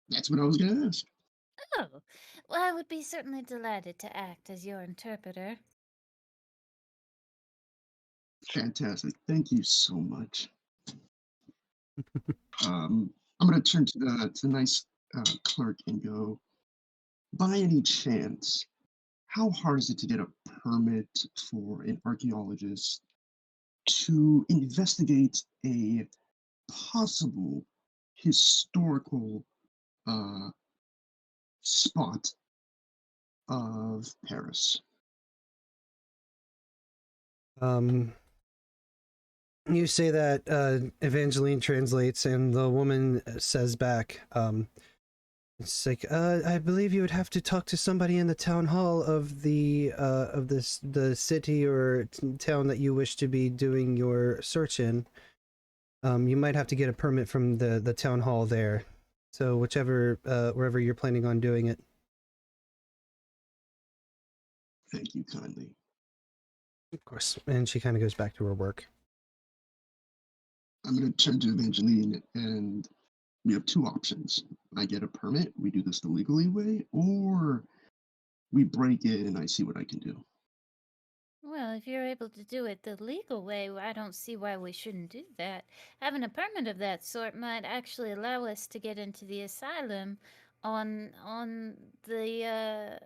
that's what I was gonna ask. Oh, well, I would be certainly delighted to act as your interpreter. Fantastic. Thank you so much. I'm gonna turn to the nice clerk and go. By any chance, how hard is it to get a permit for an archaeologist to investigate a possible historical spot of Paris? You say that Evangeline translates, and the woman says back, it's like, I believe you would have to talk to somebody in the town hall of the city or town that you wish to be doing your search in. You might have to get a permit from the town hall there. So whichever, wherever you're planning on doing it. Thank you kindly. Of course. And she kind of goes back to her work. I'm going to turn to Evangeline, and we have two options. I get a permit, we do this the legally way, or we break it and I see what I can do. Well, if you're able to do it the legal way, I don't see why we shouldn't do that. Having a permit of that sort might actually allow us to get into the asylum on the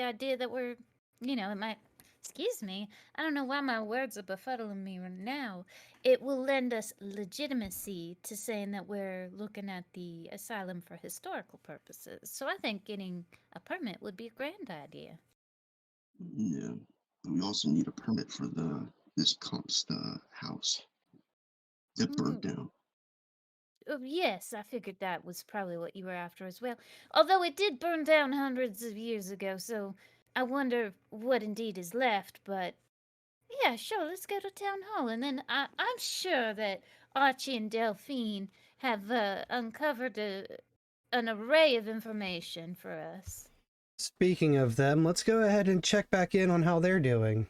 idea that we're, it might. Excuse me, I don't know why my words are befuddling me right now. It will lend us legitimacy to saying that we're looking at the asylum for historical purposes. So I think getting a permit would be a grand idea. Yeah, but we also need a permit for this comp's house that burned down. Oh, yes, I figured that was probably what you were after as well. Although it did burn down hundreds of years ago, so I wonder what indeed is left, but yeah, sure, let's go to town hall. And then I'm sure that Archie and Delphine have uncovered an array of information for us. Speaking of them, let's go ahead and check back in on how they're doing.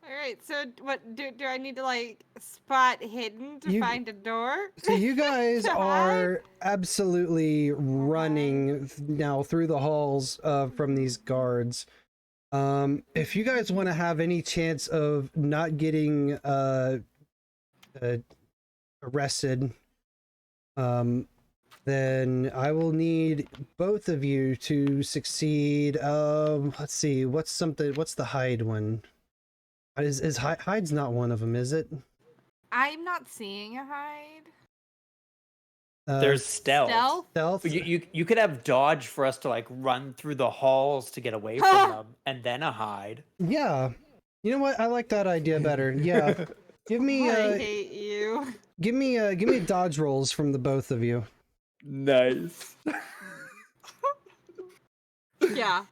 All right, so what do I need to like spot hidden to find a door? So you guys are absolutely running now through the halls from these guards. If you guys want to have any chance of not getting arrested, then I will need both of you to succeed. Let's see, what's the hide one? Is hide's not one of them, is it? I'm not seeing a hide. There's stealth. Stealth. You could have dodge for us to like run through the halls to get away from them, and then a hide. Yeah, you know what? I like that idea better. Yeah, give me. I hate you. Give me dodge rolls from the both of you. Nice. Yeah.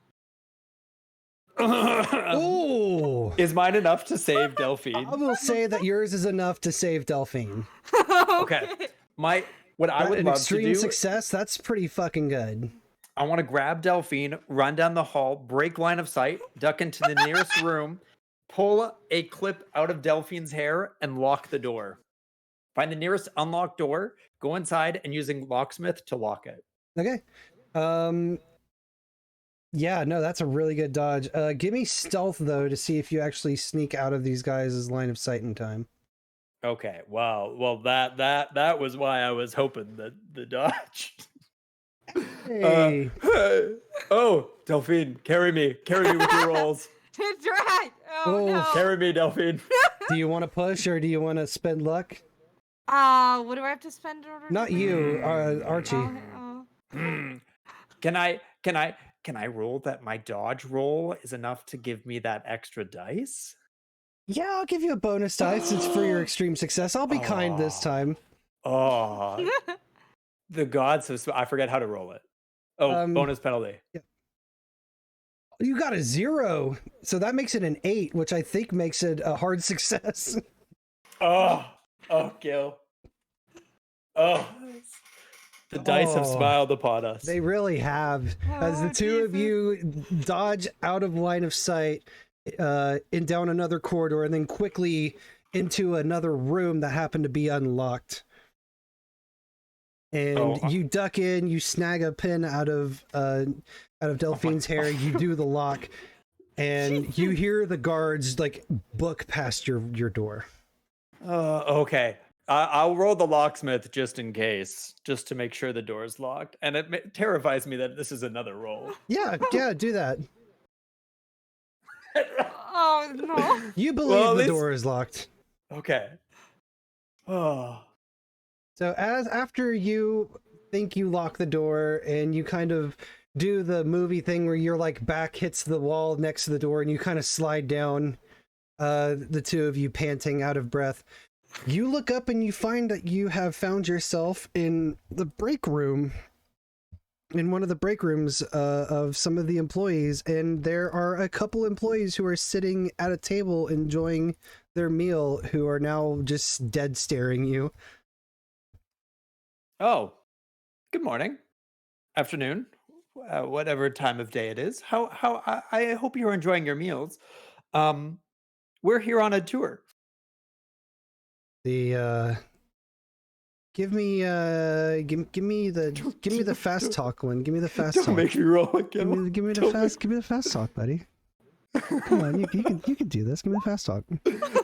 Oh, is mine enough to save Delphine? I will say that yours is enough to save Delphine. Okay. What I would an love extreme to do, success. That's pretty fucking good. I want to grab Delphine, run down the hall, break line of sight, duck into the nearest room, pull a clip out of Delphine's hair, and lock the door. Find the nearest unlocked door, go inside, and using locksmith to lock it. Okay. Yeah, no, that's a really good dodge. Give me stealth though to see if you actually sneak out of these guys' line of sight in time. Okay. Wow. Well, that was why I was hoping that the dodge. Hey. Oh, Delphine, carry me with your rolls. It's right. Oh, no. Carry me, Delphine. Do you want to push or do you want to spend luck? What do I have to spend in order? Not you, Archie. Can I roll that my dodge roll is enough to give me that extra dice? Yeah, I'll give you a bonus dice. It's for your extreme success. I'll be kind this time. Oh, the gods have. I forget how to roll it. Oh, bonus penalty. Yeah. You got a 0, so that makes it an 8, which I think makes it a hard success. Oh, Gil. Oh, the dice have smiled upon us. They really have. As the two of you dodge out of line of sight, and down another corridor, and then quickly into another room that happened to be unlocked. And you duck in, you snag a pin out of Delphine's hair, you do the lock, and you hear the guards like book past your door. Okay. I'll roll the locksmith just in case, just to make sure the door's locked. And it terrifies me that this is another roll. Yeah, do that. Oh no! You believe the door is locked. Okay. Oh. So after you think you lock the door and you kind of do the movie thing where your like back hits the wall next to the door and you kind of slide down, the two of you panting out of breath, you look up and you find that you have found yourself in the break room, in one of the break rooms of some of the employees, and there are a couple employees who are sitting at a table enjoying their meal who are now just dead staring you. Oh, good morning, afternoon, whatever time of day it is. I hope you're enjoying your meals. We're here on a tour. The give me the fast talk one. Give me the fast talk. Don't make me roll again. Give me the fast talk, buddy. Come on, you can do this. Give me the fast talk.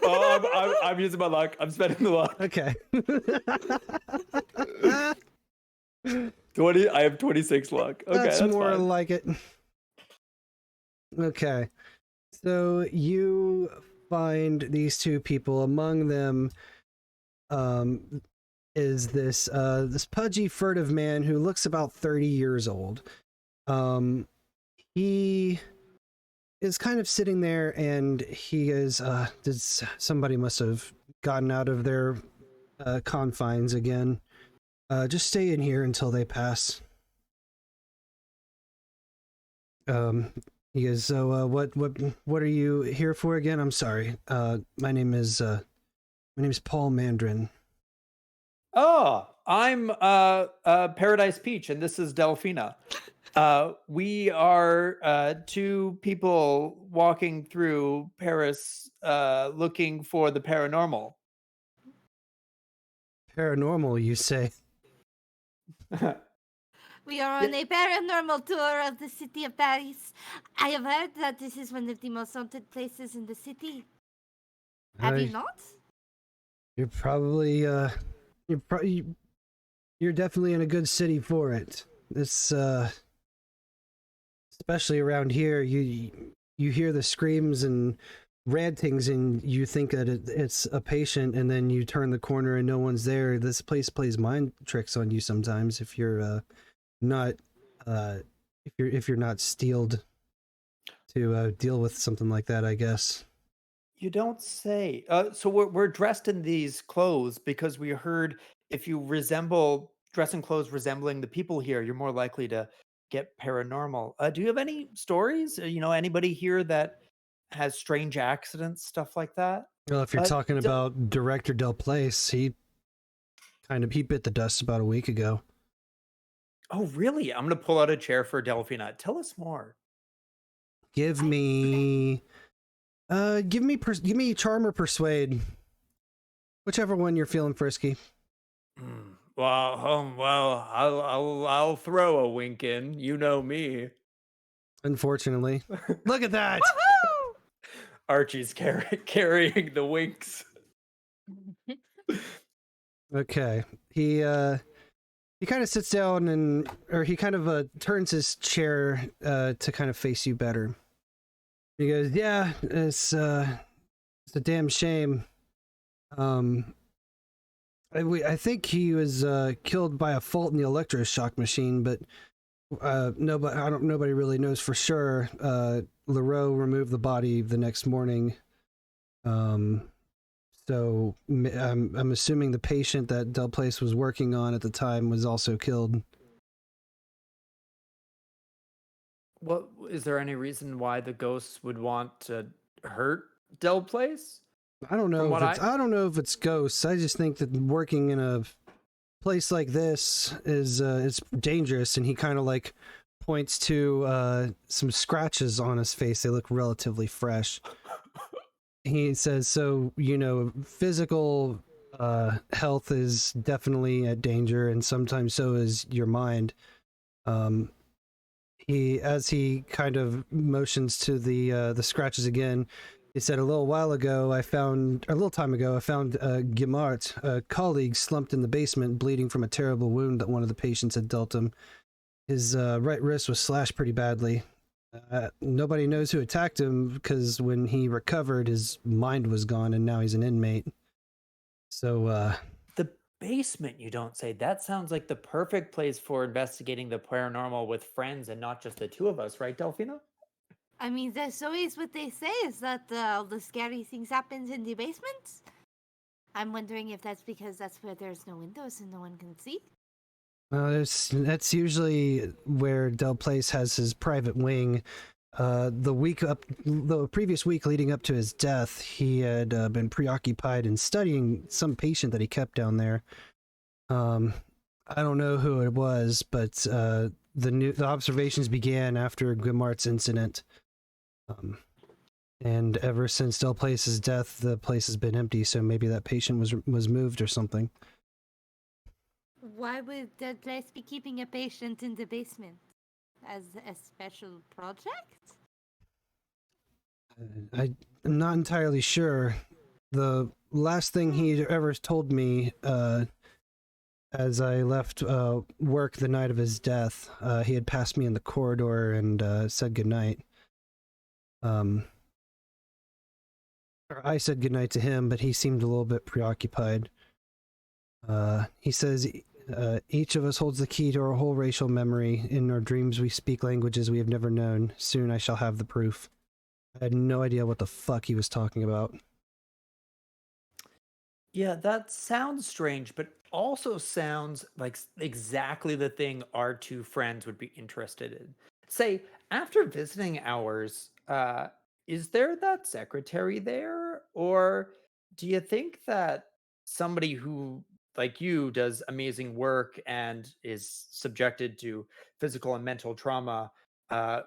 Oh, I'm using my luck. I'm spending the luck. Okay. 20. I have 26 luck. Okay, that's more fine. like it. Okay, so you find these two people. Among them, is this pudgy, furtive man who looks about 30 years old. He is kind of sitting there, and he is somebody must have gotten out of their confines again. Just stay in here until they pass. He goes, so what are you here for again? I'm sorry. My name is Paul Mandrin. Oh, I'm Paradise Peach, and this is Delphina. We are two people walking through Paris looking for the paranormal. Paranormal, you say? We are on a paranormal tour of the city of Paris. I have heard that this is one of the most haunted places in the city. Have you not? You're probably you're definitely in a good city for it. This especially around here, you hear the screams and rantings and you think that it's a patient, and then you turn the corner and no one's there. This place plays mind tricks on you sometimes if you're not steeled to deal with something like that, I guess. You don't say. So we're dressed in these clothes because we heard if you dress in clothes resembling the people here, you're more likely to get paranormal. Do you have any stories? Anybody here that has strange accidents, stuff like that? Well, if you're talking about Director Del Place, he bit the dust about a week ago. Oh, really? I'm gonna pull out a chair for Delphine. Tell us more. Give me charm or persuade. Whichever one you're feeling frisky. Well, I'll throw a wink in. You know me. Unfortunately. Look at that. Woohoo! Archie's carrying the winks. Okay. He kind of sits down or he kind of turns his chair to kind of face you better. He goes, "Yeah, it's a damn shame. I think he was killed by a fault in the electroshock machine, but nobody really knows for sure. Leroux removed the body the next morning. So I'm assuming the patient that Del Place was working on at the time was also killed." What is there any reason why the ghosts would want to hurt Del Place? I don't know. I don't know if it's ghosts. I just think that working in a place like this is it's dangerous. And he kind of like points to some scratches on his face. They look relatively fresh. He says, "So physical health is definitely at danger, and sometimes so is your mind." As he kind of motions to the scratches again, he said, a little time ago, I found Guimart, a colleague, slumped in the basement, bleeding from a terrible wound that one of the patients had dealt him. His right wrist was slashed pretty badly. Nobody knows who attacked him because when he recovered, his mind was gone, and now he's an inmate. So, the basement, you don't say? That sounds like the perfect place for investigating the paranormal with friends and not just the two of us, right, Delphina? I mean, that's always what they say, is that all the scary things happens in the basement. I'm wondering if that's because that's where there's no windows and no one can see. That's usually where Del Place has his private wing. The previous week leading up to his death, he had been preoccupied in studying some patient that he kept down there. I don't know who it was, but the observations began after Guimart's incident. And ever since Del Place's death, the place has been empty, so maybe that patient was moved or something. Why would Del Place be keeping a patient in the basement? As a special project? I'm not entirely sure. The last thing he ever told me as I left work the night of his death, he had passed me in the corridor and said goodnight. Or I said goodnight to him, but he seemed a little bit preoccupied. He says, each of us holds the key to our whole racial memory. In our dreams we speak languages we have never known. Soon I shall have the proof. I had no idea what the fuck he was talking about. Yeah, that sounds strange, but also sounds like exactly the thing our two friends would be interested in. Say, after visiting hours, is there that secretary there? Or do you think that somebody who, like you, does amazing work and is subjected to physical and mental trauma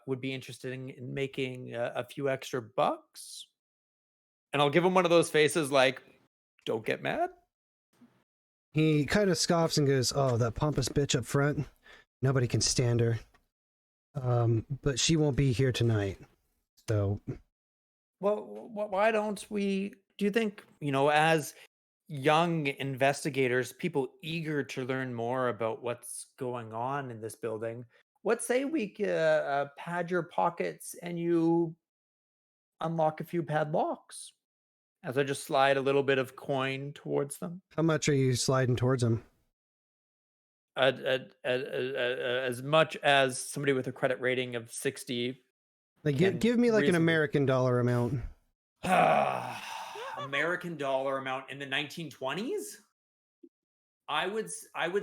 would be interested in making a few extra bucks? And I'll give him one of those faces like, don't get mad. He kind of scoffs and goes, "Oh, that pompous bitch up front. Nobody can stand her. But she won't be here tonight. So..." Well, why don't we, do you think, as young investigators, people eager to learn more about what's going on in this building, what say we pad your pockets and you unlock a few padlocks? As I just slide a little bit of coin towards them. How much are you sliding towards him? As much as somebody with a credit rating of 60. Like, give me like an American dollar amount. American dollar amount in the 1920s? I would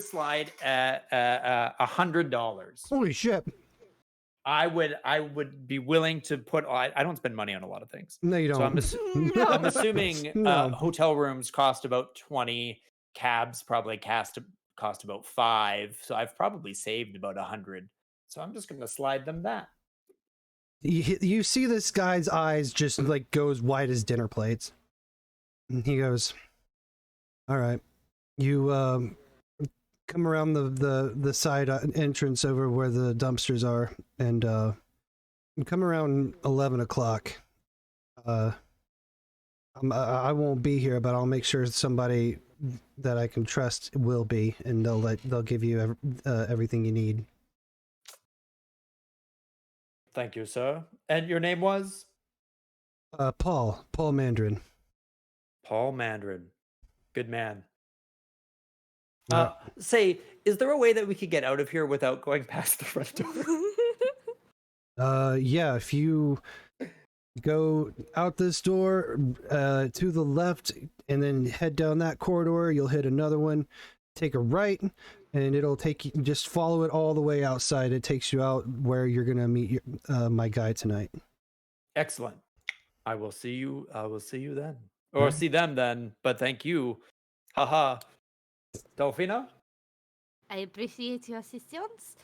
slide at $100. Holy shit! I would be willing to put. I don't spend money on a lot of things. No, you don't. So I'm assuming No. Hotel rooms cost about 20. Cabs probably cost cost about 5, so I've probably saved about 100. So I'm just gonna slide them that. You see this guy's eyes just like go as wide as dinner plates. And he goes, "All right, you come around the side entrance over where the dumpsters are, and come around 11 o'clock. I won't be here, but I'll make sure somebody that I can trust will be, and they'll give you everything you need." Thank you, sir. And your name was? Paul Mandarin. Paul Mandarin. Good man. Uh, Say, is there a way that we could get out of here without going past the front door? Yeah, if you go out this door to the left and then head down that corridor, you'll hit another one. Take a right, and it'll take you. Just follow it all the way outside. It takes you out where you're gonna meet my guy tonight. Excellent. I will see you then. Or see them then, but thank you. Haha. Delphina? I appreciate your assistance.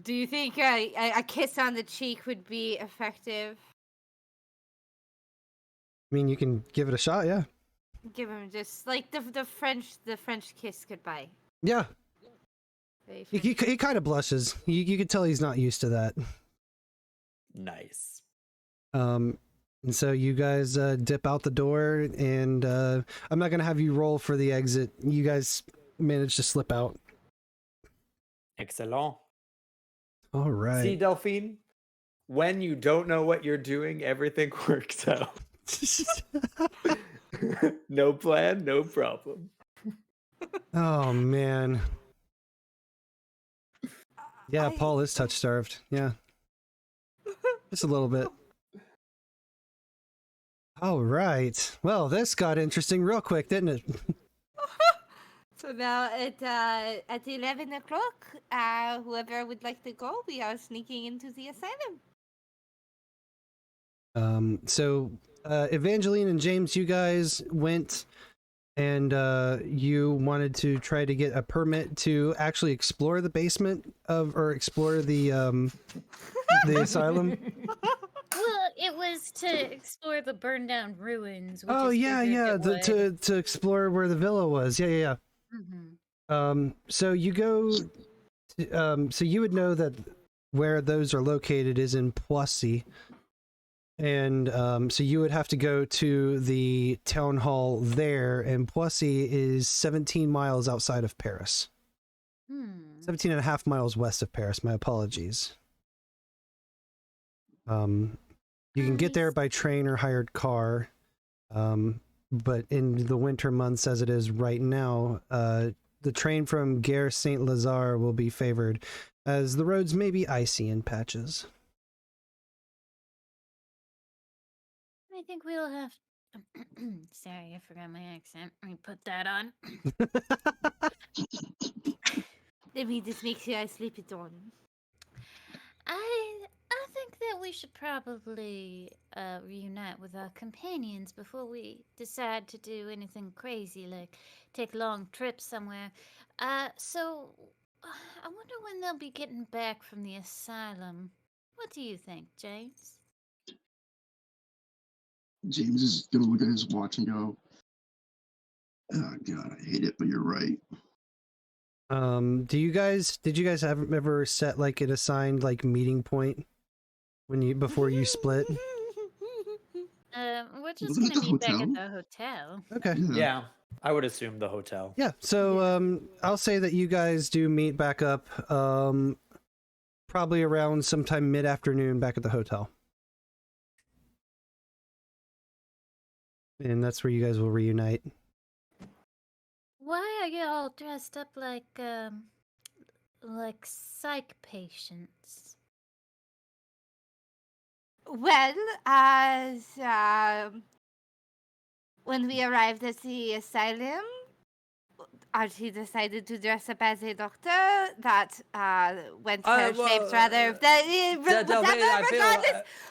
Do you think a kiss on the cheek would be effective? I mean, you can give it a shot, yeah. Give him just like the French kiss goodbye. Yeah. Very He French. kind of blushes. You can tell he's not used to that. Nice. And so you guys dip out the door, and I'm not gonna have you roll for the exit. You guys manage to slip out. Excellent. All right. See, Delphine? When you don't know what you're doing, everything works out. No plan, no problem. Oh man. Yeah, I- Paul is touch starved. Yeah. Just a little bit. All right. Well, this got interesting real quick, didn't it? So now at 11 o'clock, whoever would like to go, we are sneaking into the asylum. So Evangeline and James, you guys went and you wanted to try to get a permit to actually explore the basement or explore the asylum. Well, it was to explore the burned down ruins. We Oh just yeah, figured yeah, it would. to explore where the villa was. Yeah. Mhm. So you go. So you would know that where those are located is in Poissy. And so you would have to go to the town hall there, and Poissy is 17 miles outside of Paris. 17 and a half miles west of Paris, my apologies. You can get there by train or hired car, but in the winter months as it is right now, the train from Gare Saint-Lazare will be favored, as the roads may be icy in patches. I think we'll have. Sorry, I forgot my accent. Let me put that on. Let me just make sure I sleep it on. I think that we should probably reunite with our companions before we decide to do anything crazy, like take long trips somewhere. So I wonder when they'll be getting back from the asylum. What do you think, James? James is gonna look at his watch and go, "Oh God, I hate it, but you're right." Did you guys ever set like an assigned like meeting point before you split? We're just Wasn't it gonna the meet back hotel? at the hotel. Okay. Yeah, I would assume the hotel. Yeah, so I'll say that you guys do meet back up probably around sometime mid-afternoon back at the hotel. And that's where you guys will reunite. Why are you all dressed up like psych patients? Well, as when we arrived at the asylum, Archie decided to dress up as a doctor that went pear-shaped rather.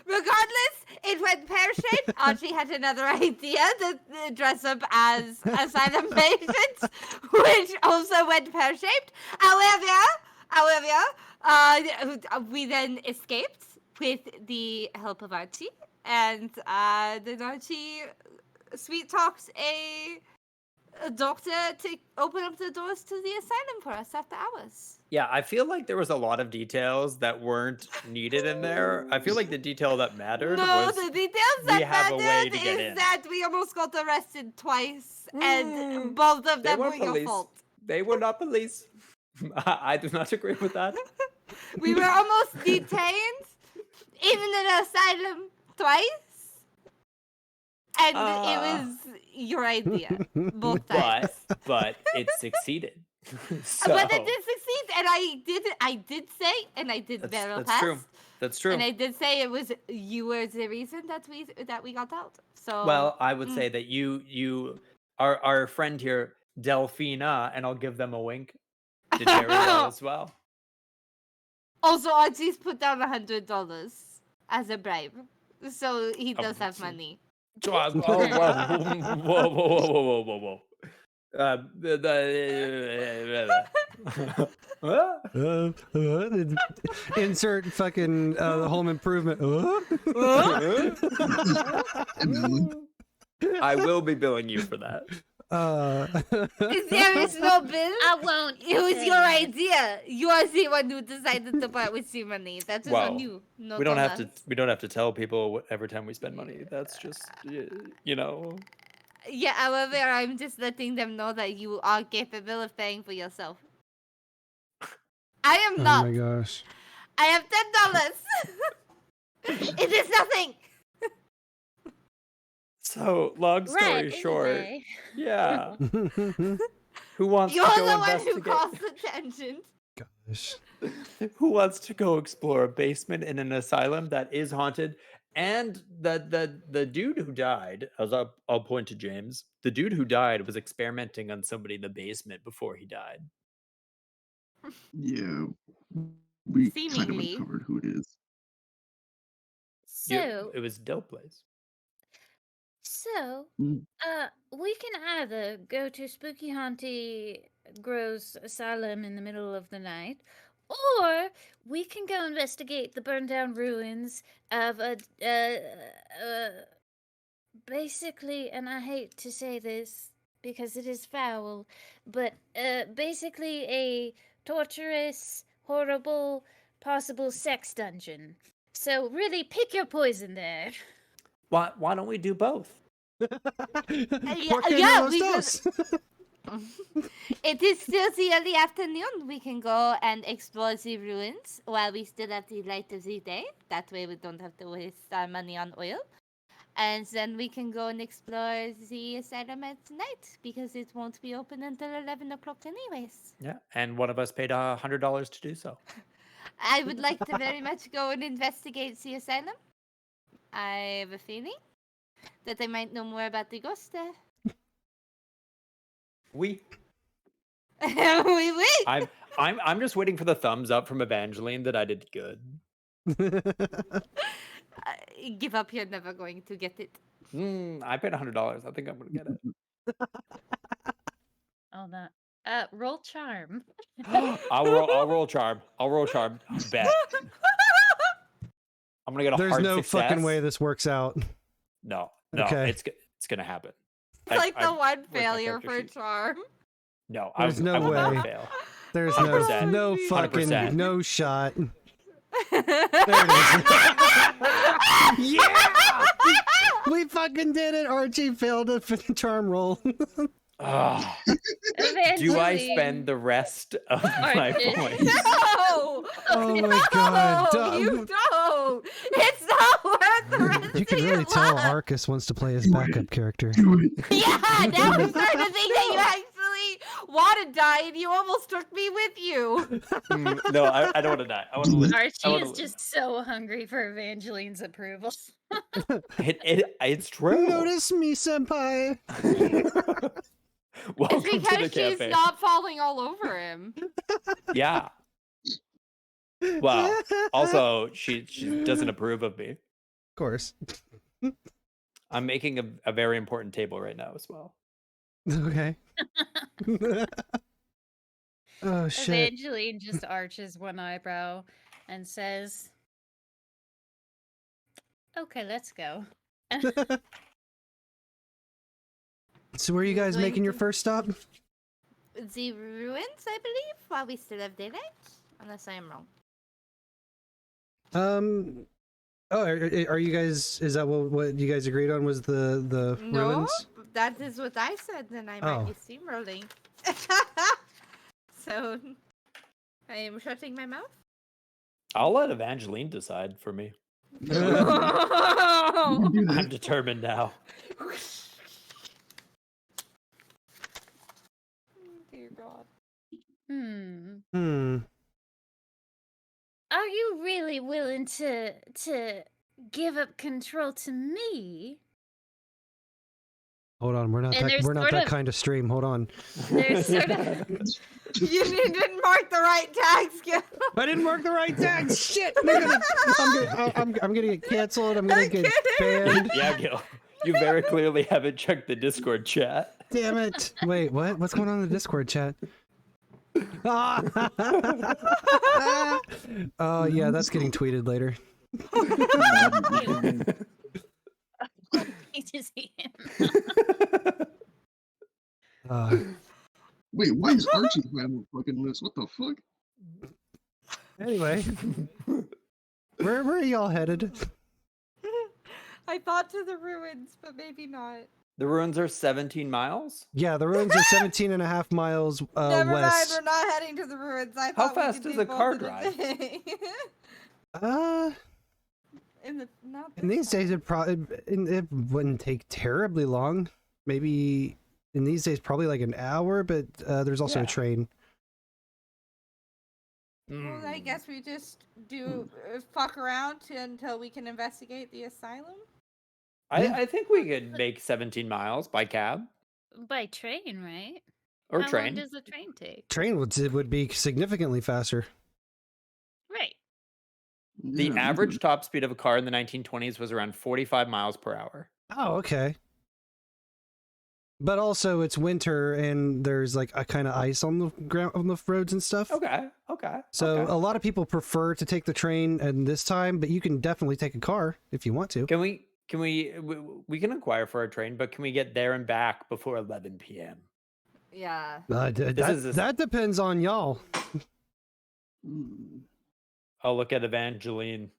Regardless, it went pear-shaped. Archie had another idea to dress up as asylum patients, which also went pear-shaped. However, we then escaped with the help of Archie, and then Archie sweet-talked a doctor to open up the doors to the asylum for us after hours. Yeah, I feel like there was a lot of details that weren't needed in there. I feel like the detail that mattered was the details that mattered is in. that we almost got arrested twice, and both of them were your fault. They were not police. I do not agree with that. We were almost detained in an asylum twice, and it was your idea both times. But it succeeded. So. But it did succeed, and I did say, and I did battle that's true. That's true. And I did say it was you were the reason that we got out. So well, I would say that you our friend here, Delphine, and I'll give them a wink, did very well as well. Also, Archie's put down $100 as a bribe, so he does have money. Whoa. Insert fucking Home Improvement. I will be billing you for that. There is no bill. I won't. It was your idea. You are the one who decided to part with your money. That was on you. We don't have to. We don't have to tell people every time we spend money. That's just, you know. Yeah, however, I'm just letting them know that you are capable of paying for yourself. I am not. Oh my gosh. I have $10. It is nothing. So, long story short, yeah. Who wants You're to go the one investigate? who caused the tension. Gosh. Who wants to go explore a basement in an asylum that is haunted? And the dude who died, as I'll point to James, the dude who died was experimenting on somebody in the basement before he died. Yeah, we kind of Seemingly. uncovered who it is. So, It was Dope Place. So, Mm. we can either go to Spooky Haunty Gross Asylum in the middle of the night, or we can go investigate the burned down ruins of basically, and I hate to say this because it is foul, but basically a torturous, horrible, possible sex dungeon. So really pick your poison there. Why don't we do both? It is still the early afternoon. We can go and explore the ruins while we still have the light of the day. That way we don't have to waste our money on oil. And then we can go and explore the asylum at night because it won't be open until 11 o'clock anyways. Yeah, and one of us paid $100 to do so. I would like to very much go and investigate the asylum. I have a feeling that I might know more about the ghost there. We. Oui. I'm just waiting for the thumbs up from Evangeline that I did good. Give up, you're never going to get it. I paid $100. I think I'm gonna get it. Oh, that. Roll charm. I'll roll charm. Bet. I'm gonna get a There's hard no success. fucking way this works out. No, Okay. it's gonna happen. It's like the one where's my failure character for sheet? charm. No, There's no I will never way. fail. There's 100%. no fucking 100%. no shot. There it is. Yeah! We fucking did it. Archie failed a charm roll. Ugh. Do I spend the rest of my Archie. points? No! Oh my god. No, you don't! It's not worth the rest You can of really your tell life. Arcus wants to play his backup character. Do it. Yeah, now I'm starting to think that you actually want to die and you almost took me with you. No, I don't want to die. I want to live. Archie wanna is live. just so hungry for Evangeline's approval. It's true. Notice me, senpai. Welcome It's to because the she's cafe. not falling all over him. Yeah. Well, also she doesn't approve of me. Of course. I'm making a very important table right now as well. Okay. Oh shit. Evangeline just arches one eyebrow and says, "Okay, let's go." So where are you guys Going making your to- first stop? The ruins, I believe, while we still have daylight. Unless I am wrong. Oh, are you guys? Is that what you guys agreed on? Was the No, ruins? that is what I said. Then I might be steamrolling. So I am shutting my mouth. I'll let Evangeline decide for me. You can do I'm that. determined now. Dear God. Are you really willing to give up control to me? Hold on, we're not And that there's we're not sort that of- kind of stream. Hold on. There's sort of You didn't mark the right tags, Gil. I didn't mark the right tag. Shit! I'm gonna get canceled. I'm gonna get banned. Yeah, Gil. You very clearly haven't checked the Discord chat. Damn it! Wait, what? What's going on in the Discord chat? Oh yeah, that's getting tweeted later. hate to see him. Wait, why is Archie on the fucking list? What the fuck? Anyway, where are y'all headed? I thought to the ruins, but maybe not. The ruins are 17 miles? Yeah, the ruins are 17 and a half miles Never mind, west. we're not heading to the ruins. I How thought we fast could does do a car both in drive? day. Not In this these days, it wouldn't take terribly long. Maybe in these days, probably like an hour, but there's also Yeah. a train. Well, I guess we just do fuck around until we can investigate the asylum. I think we could make 17 miles by cab By train, right? or How train. long does the train take? Train would be significantly faster. Right. The Yeah, average top speed of a car in the 1920s was around 45 miles per hour. Oh, okay. But also, it's winter and there's like a kind of ice on the ground, on the roads and stuff. Okay. So okay. a lot of people prefer to take the train at this time, but you can definitely take a car if you want to. Can we can inquire for a train, but can we get there and back before 11 p.m.? Yeah. That depends on y'all. I'll look at Evangeline.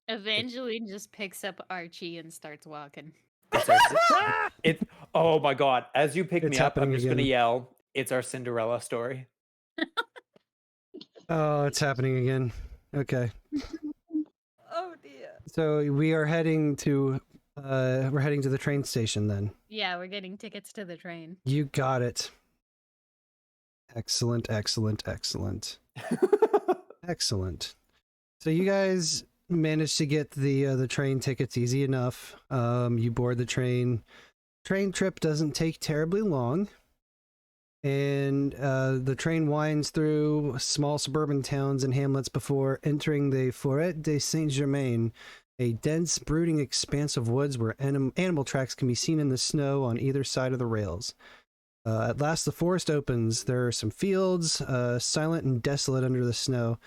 Evangeline just picks up Archie and starts walking. Oh my god! As you pick It's me up, I'm happening just gonna again. yell, "It's our Cinderella story." Oh, it's happening again. Okay. Oh dear. So we are heading to the train station then. Yeah, we're getting tickets to the train. You got it. Excellent. Excellent. So you guys managed to get the train tickets easy enough. You board the train. Train trip doesn't take terribly long. And the train winds through small suburban towns and hamlets before entering the Forêt de Saint-Germain, a dense, brooding expanse of woods where animal tracks can be seen in the snow on either side of the rails. At last, the forest opens. There are some fields, silent and desolate under the snow,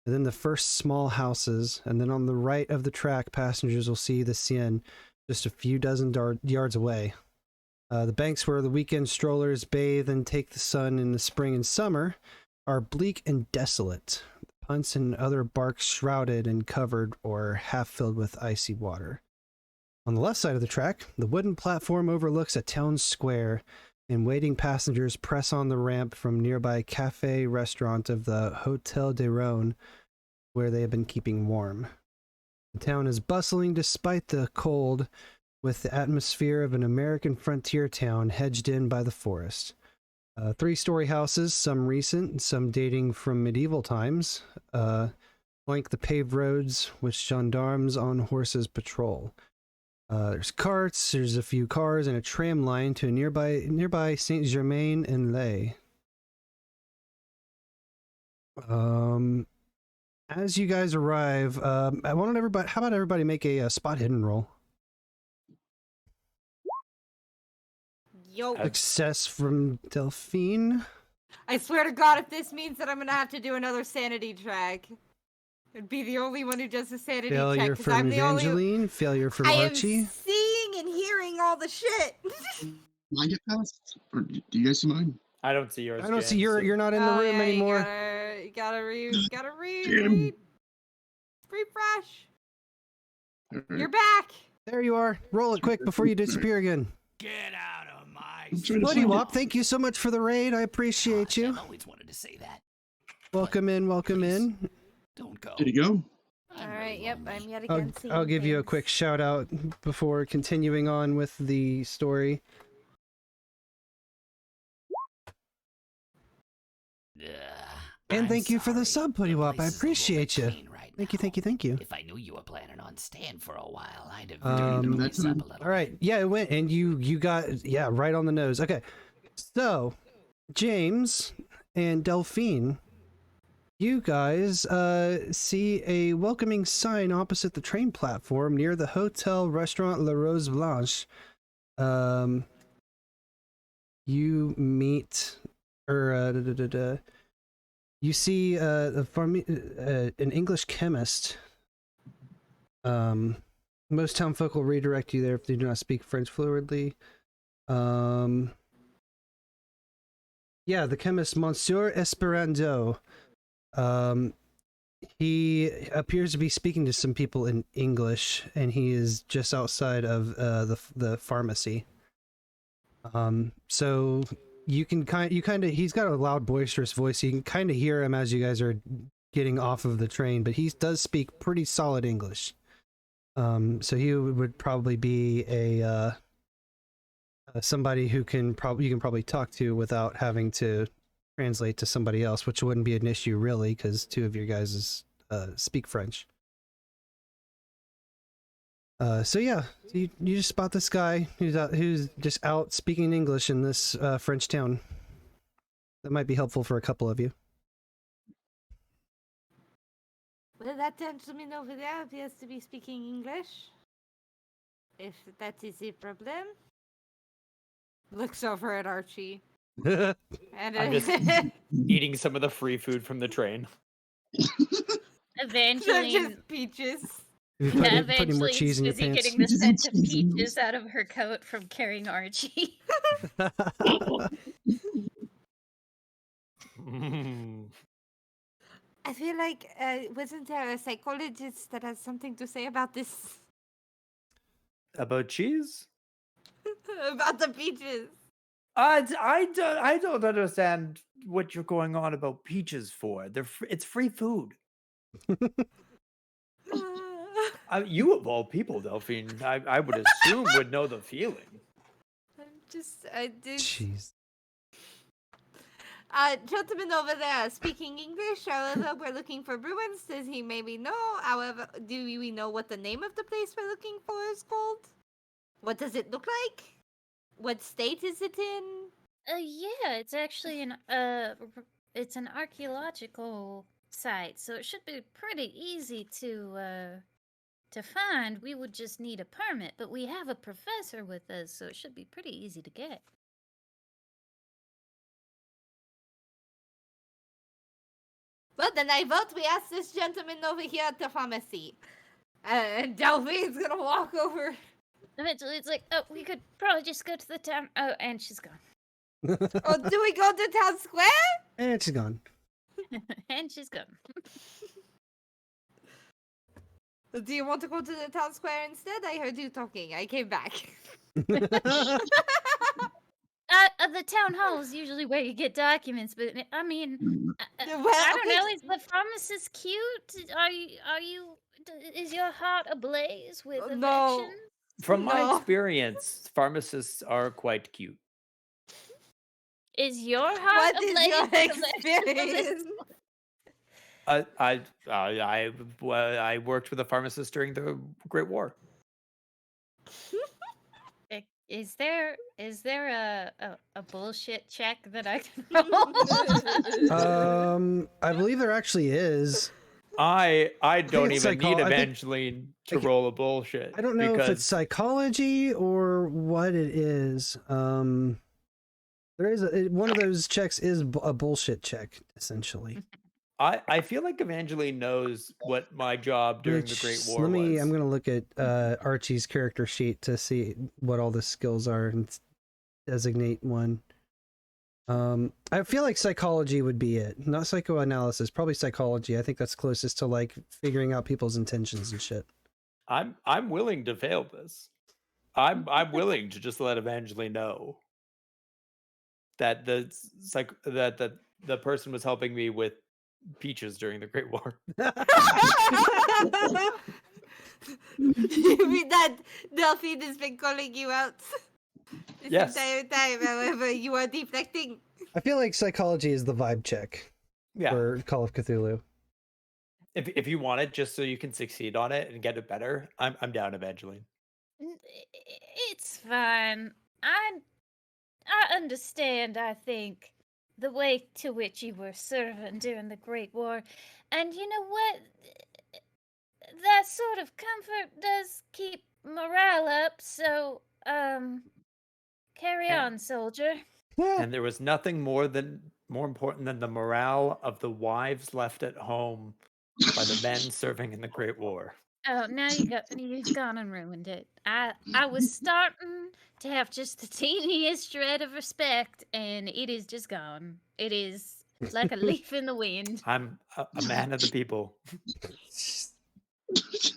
and then the first small houses. And then on the right of the track, passengers will see the Seine just a few dozen yards away. The banks where the weekend strollers bathe and take the sun in the spring and summer are bleak and desolate. The punts and other barks shrouded and covered or half filled with icy water. On the left side of the track, the wooden platform overlooks a town square, and waiting passengers press on the ramp from nearby cafe restaurant of the Hotel de Rhone, where they have been keeping warm. The town is bustling despite the cold, with the atmosphere of an American frontier town hedged in by the forest. 3-story houses, some recent, some dating from medieval times, flank the paved roads which gendarmes on horses patrol. There's carts, there's a few cars, and a tram line to nearby Saint-Germain-en-Laye. As you guys arrive, how about everybody make a spot hidden roll? Yo. Success from Delphine. I swear to God, if this means that I'm gonna have to do another sanity check, I'd be the only one who does a sanity check. Failure Because from I'm the Evangeline. only. Failure from I Archie. am seeing and hearing all the shit. Can I get past? Or do you guys see mine? I don't see yours. I don't see James, you're not in the room yeah, anymore. You gotta read. Jim. Refresh. All right. You're back. There you are. Roll it quick before you disappear again. Get out of my I'm trying to Buddy find it. Wop, thank you so much for the raid. I appreciate you. I've always wanted to say that. Welcome in, welcome in. Don't go. Did he go? I'm All really right. Yep. lonely. I'm yet again seeing I'll give you a things. quick shout out before continuing on with the story. And I'm thank you for the sorry. sub, Buddy The Wop. I place is a little appreciate bit you. clean right Thank you, now. thank you, thank you. If I knew you were planning on staying for a while, I'd have Um, dirtied the That's place up fine. a little. All right. Yeah, it went, and you got right on the nose. Okay, so James and Delphine, you guys see a welcoming sign opposite the train platform near the hotel restaurant La Rose Blanche. You meet, or you see an English chemist. Most townfolk will redirect you there if they do not speak French fluently. Yeah, the chemist Monsieur Esperando. He appears to be speaking to some people in English, and he is just outside of the pharmacy. So you can he's got a loud, boisterous voice. You can kind of hear him as you guys are getting off of the train, but he does speak pretty solid English. So he would probably be somebody who you can probably talk to without having to translate to somebody else, which wouldn't be an issue really, because two of your guys speak French. So yeah, you just spot this guy who's just out speaking English in this French town. That might be helpful for a couple of you. Well, that gentleman over there appears to be speaking English. If that is a problem. Looks over at Archie. And I'm just eating some of the free food from the train. Evangeline. just peaches. If you put any more cheese in your busy pants. getting the scent of peaches out of her coat from carrying Archie. I feel like, wasn't there a psychologist that has something to say about this? About cheese? About the peaches. I don't understand what you're going on about peaches for. It's free food. You of all people, Delphine, I would assume would know the feeling. I did. Jeez. Gentleman over there speaking English. However, we're looking for ruins. Does he maybe know? However, do we know what the name of the place we're looking for is called? What does it look like? What state is it in? Yeah, it's actually it's an archaeological site, so it should be pretty easy to find. We would just need a permit, but we have a professor with us, so it should be pretty easy to get. Well, then I vote we ask this gentleman over here at the pharmacy. And Delphine's gonna walk over. Eventually, it's like, oh, we could probably just go to the town. Oh, and she's gone. Oh, do we go to town square? And she's gone. And she's gone. Do you want to go to the town square instead? I heard you talking. I came back. The town hall is usually where you get documents, but I mean, I don't know. Is the pharmacist cute? Is your heart ablaze with affection? No. From my No. experience, pharmacists are quite cute. Is your heart What is ablaze your with affection? experience? I worked with a pharmacist during the Great War. Is there a bullshit check that I can roll? I believe there actually is. I don't it's even need I think- Evangeline to roll a bullshit. I don't know if it's because psychology or what it is. There is one of those checks is a bullshit check, essentially. I feel like Evangeline knows what my job during the Great War was. I'm gonna look at Archie's character sheet to see what all the skills are and designate one. I feel like psychology would be it, not psychoanalysis. Probably psychology. I think that's closest to like figuring out people's intentions and shit. I'm willing to fail this. I'm willing to just let Evangeline know that the person was helping me with peaches during the Great War. You mean that Delphine has been calling you out this Yes. entire time, however you are deflecting? I feel like psychology is the vibe check Yeah. for Call of Cthulhu. If you want it, just so you can succeed on it and get it better, I'm down, Evangeline. It's fine. I understand, I think, the way to which you were serving during the Great War. And you know what? That sort of comfort does keep morale up, so, carry on, soldier. And there was nothing more important than the morale of the wives left at home by the men serving in the Great War. Oh, now you've gone and ruined it. I was starting to have just the teeniest shred of respect, and it is just gone. It is like a leaf in the wind. I'm a man of the people.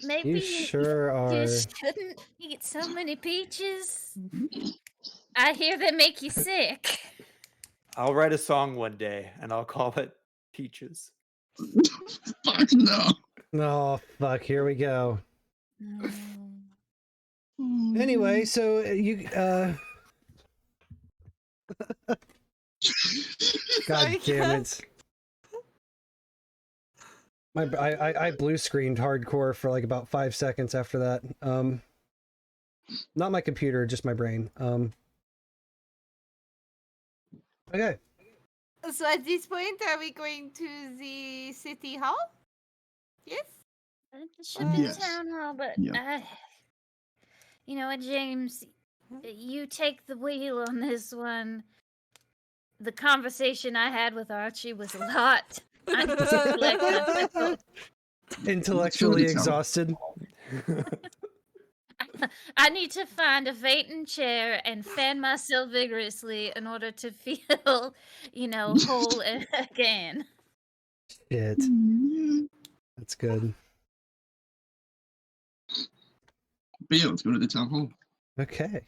Maybe You sure are. you shouldn't eat so many peaches. I hear they make you sick. I'll write a song one day, and I'll call it Peaches. Fuck no. Oh fuck! Here we go. Anyway, so you God damn it! I blue screened hardcore for like about 5 seconds after that. Not my computer, just my brain. Okay. So at this point, are we going to the city hall? Yes? It should be Yes. town hall, but Yeah. you know what, James? You take the wheel on this one. The conversation I had with Archie was a lot. Intellectually exhausted. I need to find a vacant chair and fan myself vigorously in order to feel, whole again. Shit. That's good. But yeah, let's go to the town hall. Okay.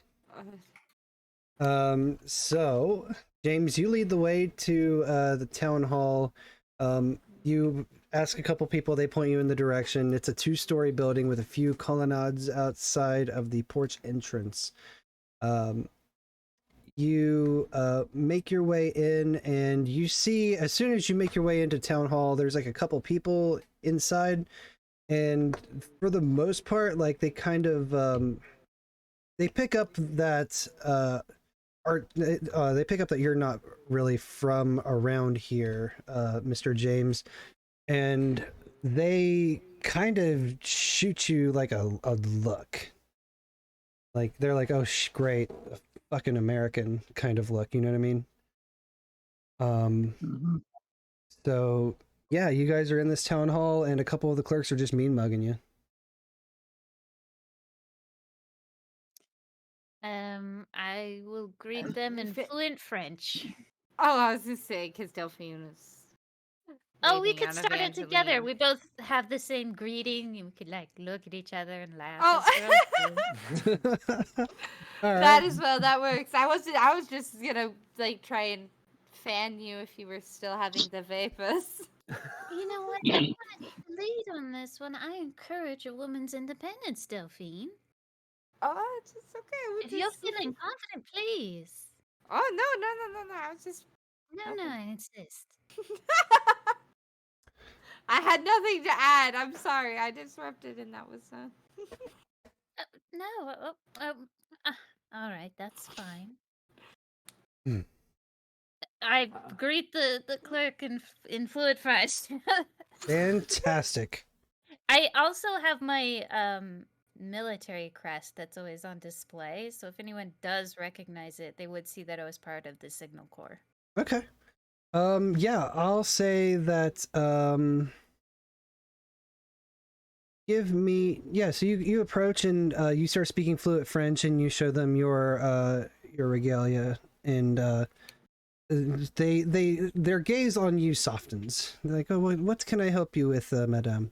So James, you lead the way to the town hall. You ask a couple people, they point you in the direction. It's a 2-story building with a few colonnades outside of the porch entrance. You make your way in, and you see, as soon as you make your way into town hall, there's like a couple people inside, and for the most part, like they kind of they pick up that they pick up that you're not really from around here, Mr. James, and they kind of shoot you like a look. Like they're like, "Oh, great, a fucking American" kind of look. You know what I mean? So yeah, you guys are in this town hall, and a couple of the clerks are just mean mugging you. I will greet them in fluent French. Oh, I was going to say, because Delphine was... Oh, we waving could out start it together. Evangeline. We both have the same greeting. We could look at each other and laugh. Oh. All right. That as well, that works. I was just gonna try and fan you if you were still having the vapors. You know what? I want to lead on this one. I encourage a woman's independence, Delphine. Oh, it's okay. If you're feeling confident, please. Oh no! I was just. No, I insist. I had nothing to add. I'm sorry. I disrupted, and that was. No. All right, that's fine. Hmm. I greet the clerk in fluid fries. Fantastic. I also have my military crest that's always on display, so if anyone does recognize it, they would see that I was part of the Signal Corps. Okay. Yeah, I'll say that give me so you approach and you start speaking fluent French and you show them your regalia, and their gaze on you softens. They're like, "Oh, what can I help you with, madame?"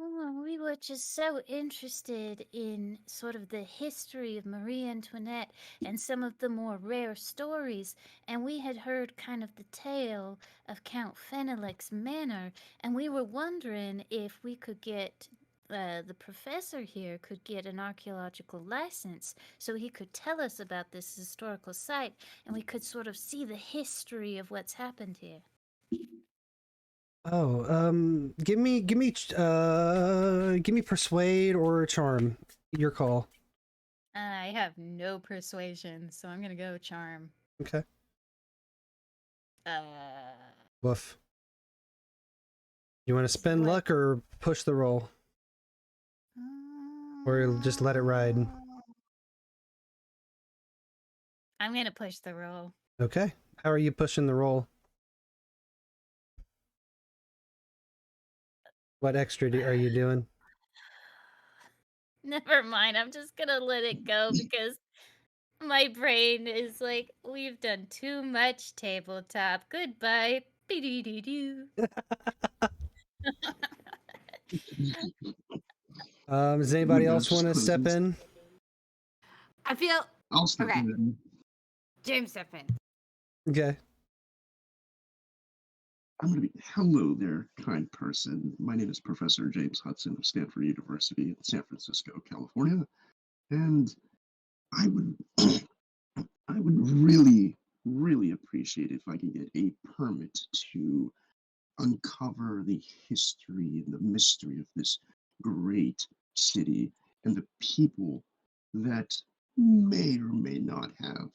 Oh, we were just so interested in sort of the history of Marie Antoinette and some of the more rare stories, and we had heard kind of the tale of Count Fenelik's manor, and we were wondering if we could get the professor here could get an archaeological license so he could tell us about this historical site, and we could sort of see the history of what's happened here. Oh, give me persuade or charm. Your call. I have no persuasion, so I'm gonna go charm. Okay. Uh, Woof. You want to spend What? luck or push the roll? Or just let it ride? I'm gonna push the roll. Okay. How are you pushing the roll? What extra are you doing? Never mind. I'm just gonna let it go because my brain is like, we've done too much tabletop. Goodbye. Be-doo-doo-doo. Does anybody else want to step in? I feel I'll step Okay. in. James step in. Okay. I'm going to be, hello there, kind person. My name is Professor James Hudson of Stanford University in San Francisco, California. And I would, I would really, really appreciate if I could get a permit to uncover the history and the mystery of this great city and the people that may or may not have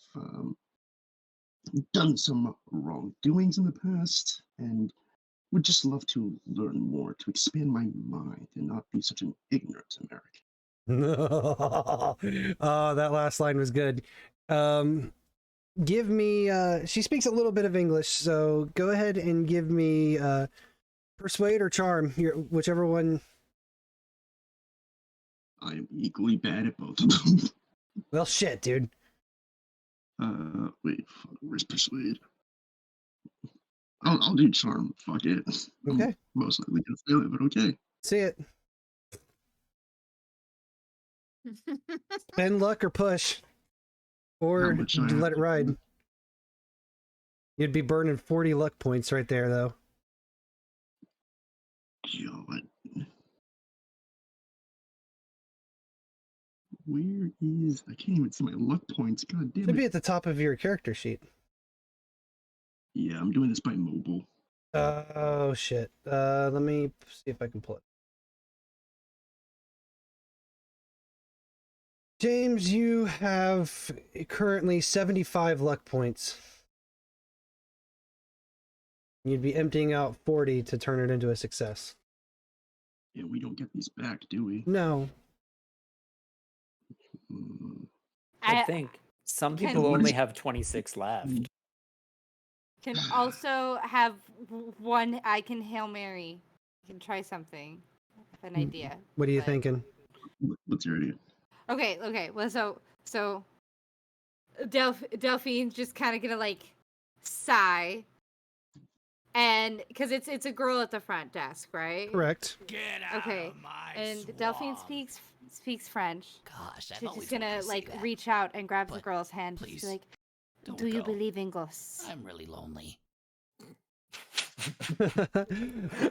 done some wrongdoings in the past, and would just love to learn more to expand my mind and not be such an ignorant American. Oh, that last line was good. Give me she speaks a little bit of English, so go ahead and give me persuade or charm, whichever one. I am equally bad at both of them. Well, shit, dude. Wait, where's persuade? I'll do charm. Fuck it. Okay. I'm most likely gonna fail it, but okay. See it. Spend luck or push. Or much I let have it to ride. do? You'd be burning 40 luck points right there, though. God. Where is... I can't even see my luck points. God damn Should be it. at the top of your character sheet. Yeah, I'm doing this by mobile. Oh, shit. Let me see if I can pull it. James, you have currently 75 luck points. You'd be emptying out 40 to turn it into a success. Yeah, we don't get these back, do we? No. I think some Can- people only have 26 left. Can also have one. I can Hail Mary. I can try something. I have an idea. What are you but- thinking? What's your idea? Okay. Well, so Delphine's just kind of gonna like sigh, and because it's a girl at the front desk, right? Correct. Get out Okay, of my and Delphine swamp. speaks French. Gosh, I've She's always just gonna wanted to say like that. reach out and grab the But girl's hand. Just please, be like, Don't "Do you go. believe in ghosts?" I'm really lonely.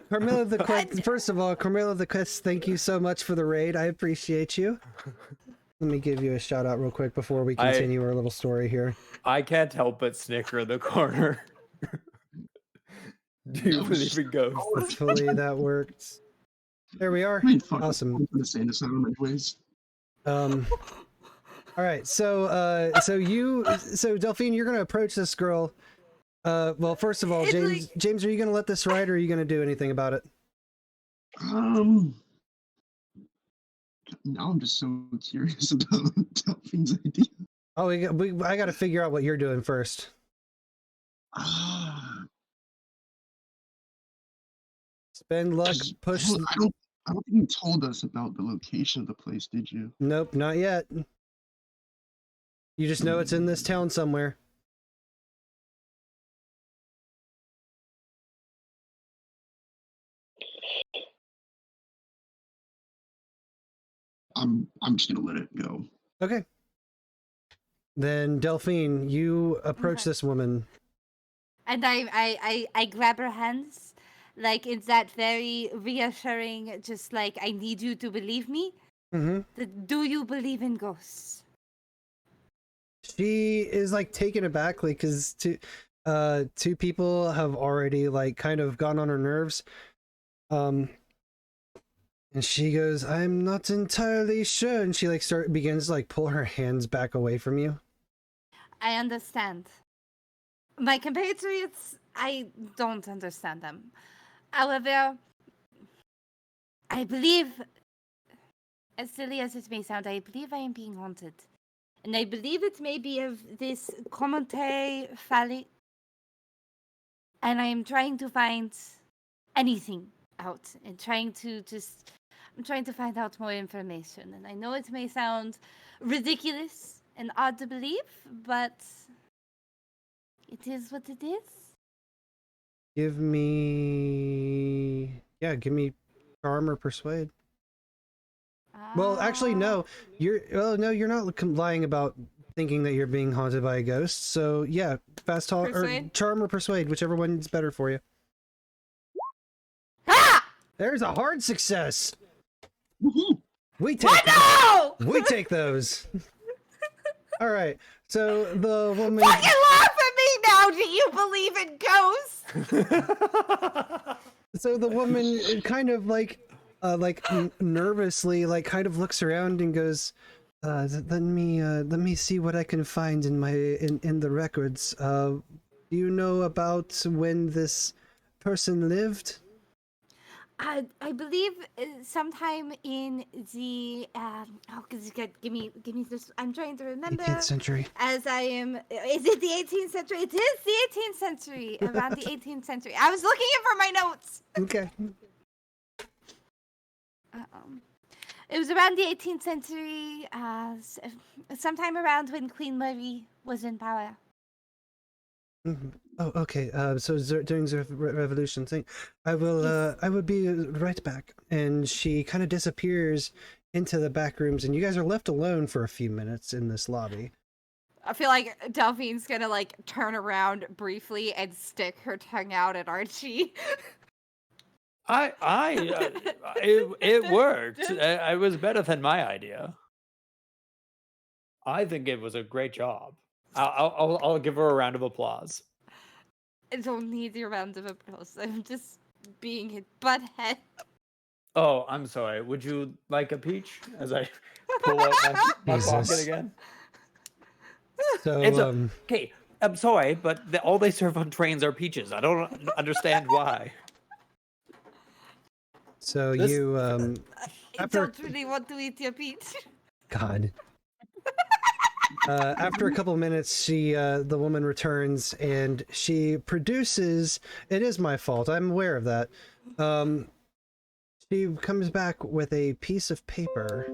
Carmilla the Quest, first of all, Carmilla the Quest, thank you so much for the raid. I appreciate you. Let me give you a shout out real quick before we continue our little story here. I can't help but snicker in the corner. Do you believe in ghosts? Hopefully that worked. There we are. I mean, fuck, Awesome. I'm for the sane asylum anyways. All right, so Delphine, you're gonna approach this girl. Well, first of all, James, are you gonna let this ride, or are you gonna do anything about it? Now I'm just so curious about Delphine's idea. Oh, I got to figure out what you're doing first. Spend luck, push. I don't think you told us about the location of the place, did you? Nope, not yet. You just know it's in this town somewhere. I'm just gonna let it go. Okay. Then Delphine, you approach this woman. And I grab her hands, like it's that very reassuring, just like I need you to believe me. Mm-hmm. Do you believe in ghosts? She is like taken aback, like because two people have already like kind of gone on her nerves. And she goes, "I'm not entirely sure," and she like begins to like pull her hands back away from you. I understand. My compatriots, I don't understand them. However, I believe, as silly as it may sound, I believe I am being haunted. And I believe it may be of this commentary folly. And I am trying to find anything out and I'm trying to find out more information. And I know it may sound ridiculous and odd to believe, but it is what it is. Give me charm or persuade. Well, actually, no. You're not lying about thinking that you're being haunted by a ghost. So yeah, fast talk or charm or persuade, whichever one's better for you. Ah! There's a hard success. Woohoo! We take those. All right. So the woman. Fucking laugh at me now. Do you believe in ghosts? So the woman kind of like nervously like kind of looks around and goes, let me see what I can find in the records. Do you know about when this person lived? I believe sometime in the give me this. I'm trying to remember. 18th century. As I am, is it the 18th century? It is the 18th century. Around the 18th century. I was looking for my notes. Okay. It was around the 18th century. Sometime around when Queen Mary was in power. Mm-hmm. Oh, okay. So during the revolution thing, I will be right back. And she kind of disappears into the back rooms, and you guys are left alone for a few minutes in this lobby. I feel like Delphine's gonna like turn around briefly and stick her tongue out at Archie. It worked. It was better than my idea. I think it was a great job. I'll give her a round of applause. I don't need your round of applause. I'm just being a butthead. Oh, I'm sorry. Would you like a peach? As I pull out my pocket again. So okay. I'm sorry, but all they serve on trains are peaches. I don't understand why. So you I don't really want to eat your peach. God. After a couple minutes, the woman returns and she produces. It is my fault. I'm aware of that. She comes back with a piece of paper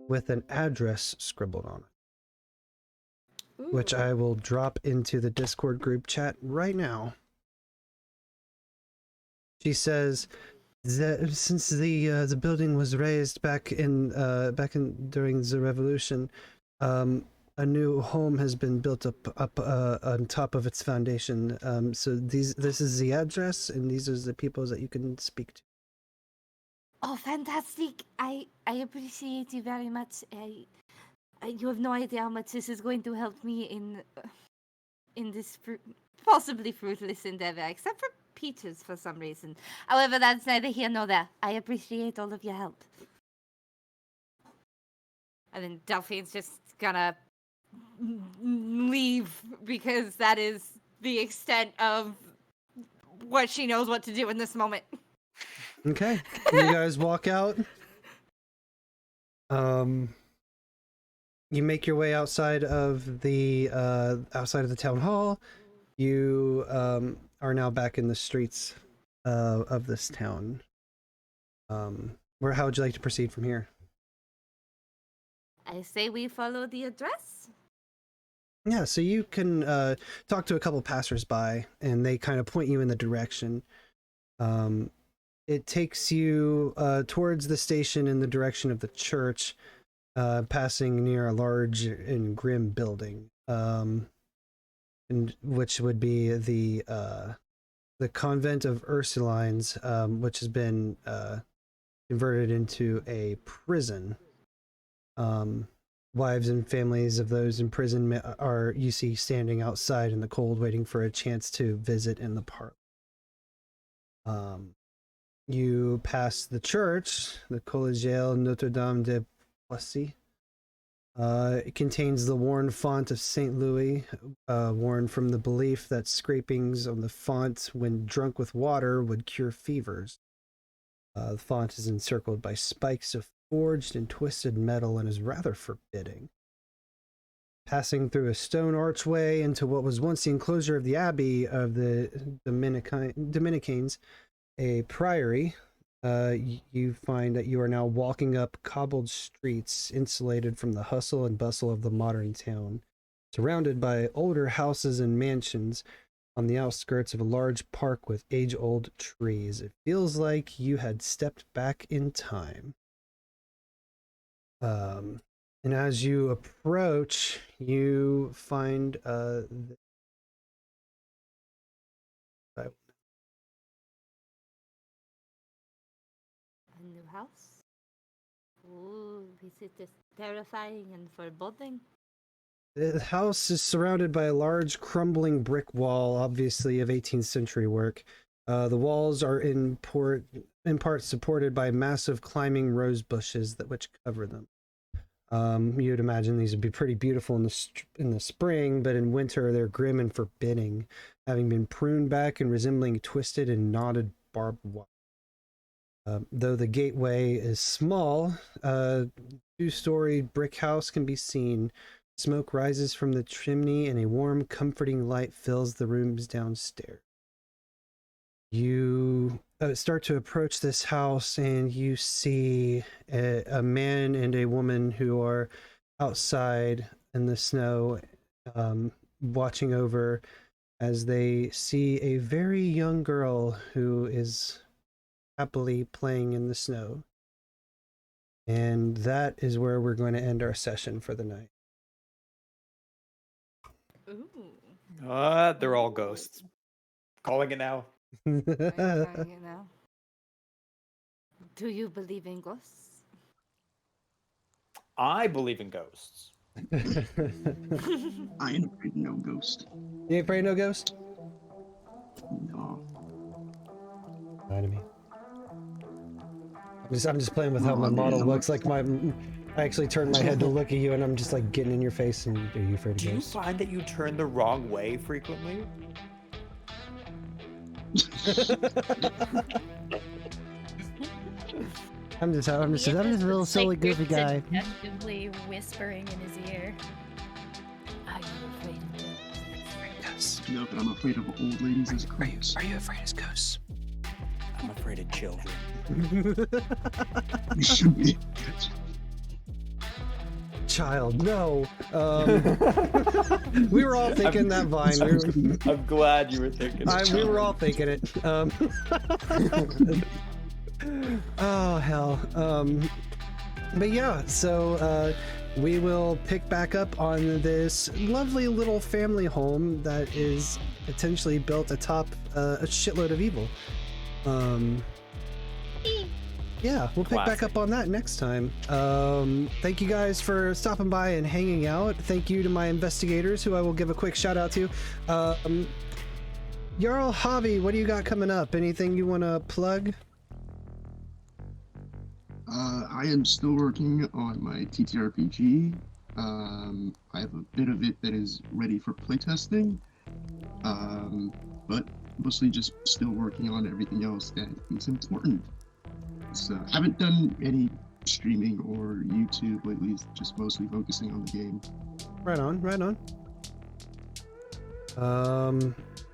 with an address scribbled on it, which I will drop into the Discord group chat right now. She says, since the building was raised back during the revolution, a new home has been built up on top of its foundation. So this is the address, and these are the people that you can speak to. Oh, fantastic! I appreciate you very much. You have no idea how much this is going to help me in this possibly fruitless endeavor, except for peaches for some reason. However, that's neither here nor there. I appreciate all of your help. And then Delphine's just gonna leave because that is the extent of what she knows what to do in this moment. Okay, you guys walk out. You make your way outside of the town hall. You are now back in the streets of this town. How would you like to proceed from here? I say we follow the address. Yeah, so you can talk to a couple passersby, and they kind of point you in the direction. It takes you towards the station in the direction of the church, passing near a large and grim building, and which would be the convent of Ursulines, which has been converted into a prison. Wives and families of those in prison are you see standing outside in the cold, waiting for a chance to visit in the park. You pass the church, the Collégiale Notre Dame de Poissy. It contains the worn font of St. Louis, worn from the belief that scrapings on the font when drunk with water would cure fevers. The font is encircled by spikes of forged and twisted metal and is rather forbidding. Passing through a stone archway into what was once the enclosure of the abbey of the Dominicans, a priory, you find that you are now walking up cobbled streets insulated from the hustle and bustle of the modern town, surrounded by older houses and mansions on the outskirts of a large park with age-old trees. It feels like you had stepped back in time. And as you approach, you find A new house? Ooh, is it just terrifying and foreboding? the house is surrounded by a large crumbling brick wall, obviously of 18th century work. The walls are in part supported by massive climbing rose bushes which cover them. You'd imagine these would be pretty beautiful in the spring, but in winter they're grim and forbidding, having been pruned back and resembling twisted and knotted barbed wire. Though the gateway is small, a two-story brick house can be seen. Smoke rises from the chimney and a warm, comforting light fills the rooms downstairs. You start to approach this house and you see a man and a woman who are outside in the snow, watching over as they see a very young girl who is happily playing in the snow. And that is where we're going to end our session for the night. Ooh. They're all ghosts. Calling it now. You know. Do you believe in ghosts? I believe in ghosts. I ain't afraid of no ghost. You ain't afraid of no ghost? No. Lie to me. I'm just playing with how my model looks. Like I actually turned my head to look at you, and I'm just like getting in your face. And are you afraid of Do you ghosts? find that you turn the wrong way frequently? I'm just a little silly goofy guy. Suggestively whispering in his ear. Are you afraid of ghosts? Yes. No, but I'm afraid of old ladies as ghosts. Are you afraid of ghosts? I'm afraid of children. You should be. Child, no. We were all thinking that Vine. I'm glad you were thinking. We were all thinking it. Oh hell. But yeah, so we will pick back up on this lovely little family home that is potentially built atop a shitload of evil. Yeah, we'll pick back up on that next time. Thank you guys for stopping by and hanging out. Thank you to my investigators, who I will give a quick shout out to. Jarl, Havi, what do you got coming up? Anything you want to plug? I am still working on my TTRPG. I have a bit of it that is ready for playtesting, but mostly just still working on everything else that is important. So I haven't done any streaming or YouTube lately, just mostly focusing on the game. Right on, right on.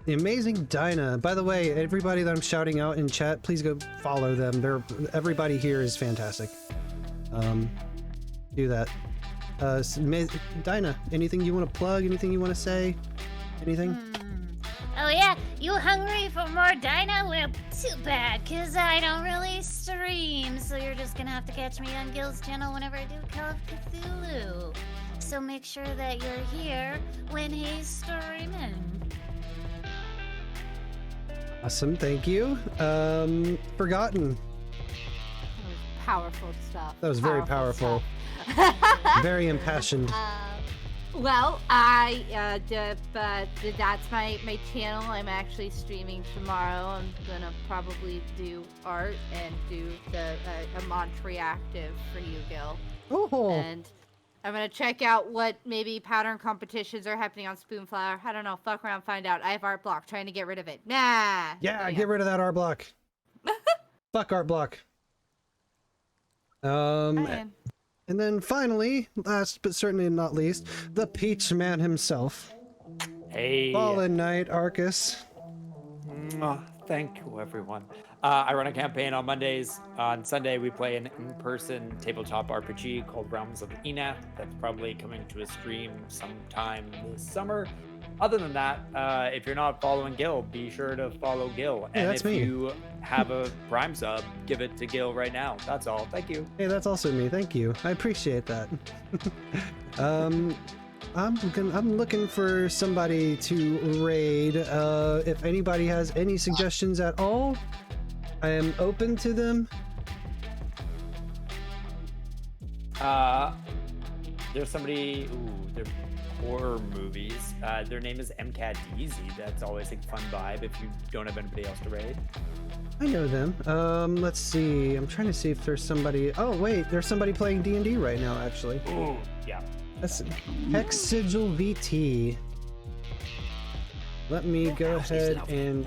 TheAmazingDyna. By the way, everybody that I'm shouting out in chat, please go follow them. Everybody here is fantastic. Do that. Dyna, anything you want to plug? Anything you want to say? Anything? Oh yeah, you hungry for more Dyna? Well, too bad, cause I don't really stream, so you're just gonna have to catch me on Gil's channel whenever I do Call of Cthulhu. So make sure that you're here when he's streaming. Awesome, thank you. Forgotten. That was powerful stuff. That was very powerful. Very impassioned. Well, that's my channel. I'm actually streaming tomorrow. I'm gonna probably do art and do a Mont reactive for you, Gil. Oh. And I'm gonna check out what maybe pattern competitions are happening on Spoonflower. I don't know. Fuck around, find out. I have art block. Trying to get rid of it. Nah. Yeah, get rid of that art block. Fuck art block. And then finally, last but certainly not least, the Peach Man himself. Hey. Fallen Knight Arcus. Thank you, everyone. I run a campaign on Mondays. On Sunday, we play an in-person tabletop RPG called Realms of Ina. That's probably coming to a stream sometime this summer. Other than that, if you're not following Gil, be sure to follow Gil. Hey, and that's if me. you have a Prime sub, give it to Gil right now. That's all. Thank you. Hey, that's also me. Thank you. I appreciate that. I'm looking for somebody to raid. If anybody has any suggestions at all, I am open to them. There's somebody. They're horror movies. Their name is MCADeezy. That's always a fun vibe if you don't have anybody else to raid. I know them. Let's see. I'm trying to see if there's somebody. Oh wait, there's somebody playing D&D right now, actually. Ooh, yeah. That's HexSigilVT. Let me go ahead and,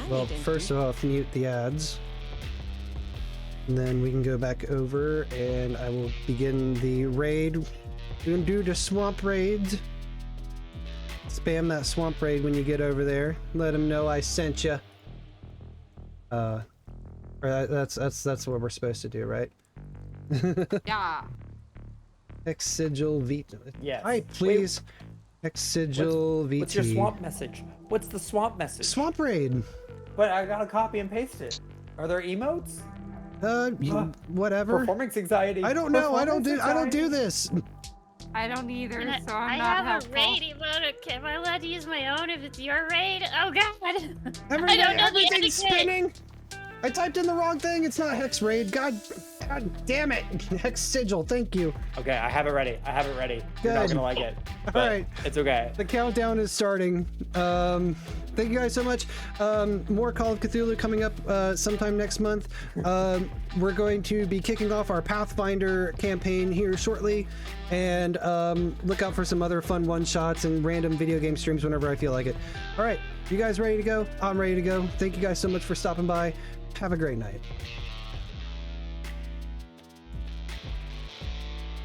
well, first off, mute the ads. And then we can go back over and I will begin the raid. We're gonna do the swamp raids. Spam that swamp raid when you get over there. Let them know I sent you. That's what we're supposed to do, right? Yeah. HexSigilVT. Yes. Hi, please. HexSigilVT. What's your swamp message? What's the swamp message? Swamp raid. But I gotta copy and paste it. Are there emotes? Whatever. Performance anxiety. I don't know. I don't do this. I don't either, And so I'm I not have helpful. a raid emote. Am I allowed to use my own if it's your raid? Oh god! I don't know the Everything's etiquette. spinning. I typed in the wrong thing. It's not hex raid. God damn it. Hex sigil. Thank you. Okay, I have it ready. You're not Good. gonna like it. All but right. It's okay. The countdown is starting. Thank you guys so much. More Call of Cthulhu coming up sometime next month. We're going to be kicking off our Pathfinder campaign here shortly. And look out for some other fun one-shots and random video game streams whenever I feel like it. All right. You guys ready to go? I'm ready to go. Thank you guys so much for stopping by. Have a great night.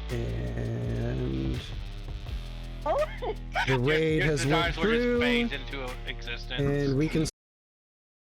And the raid has went through, into existence. and we can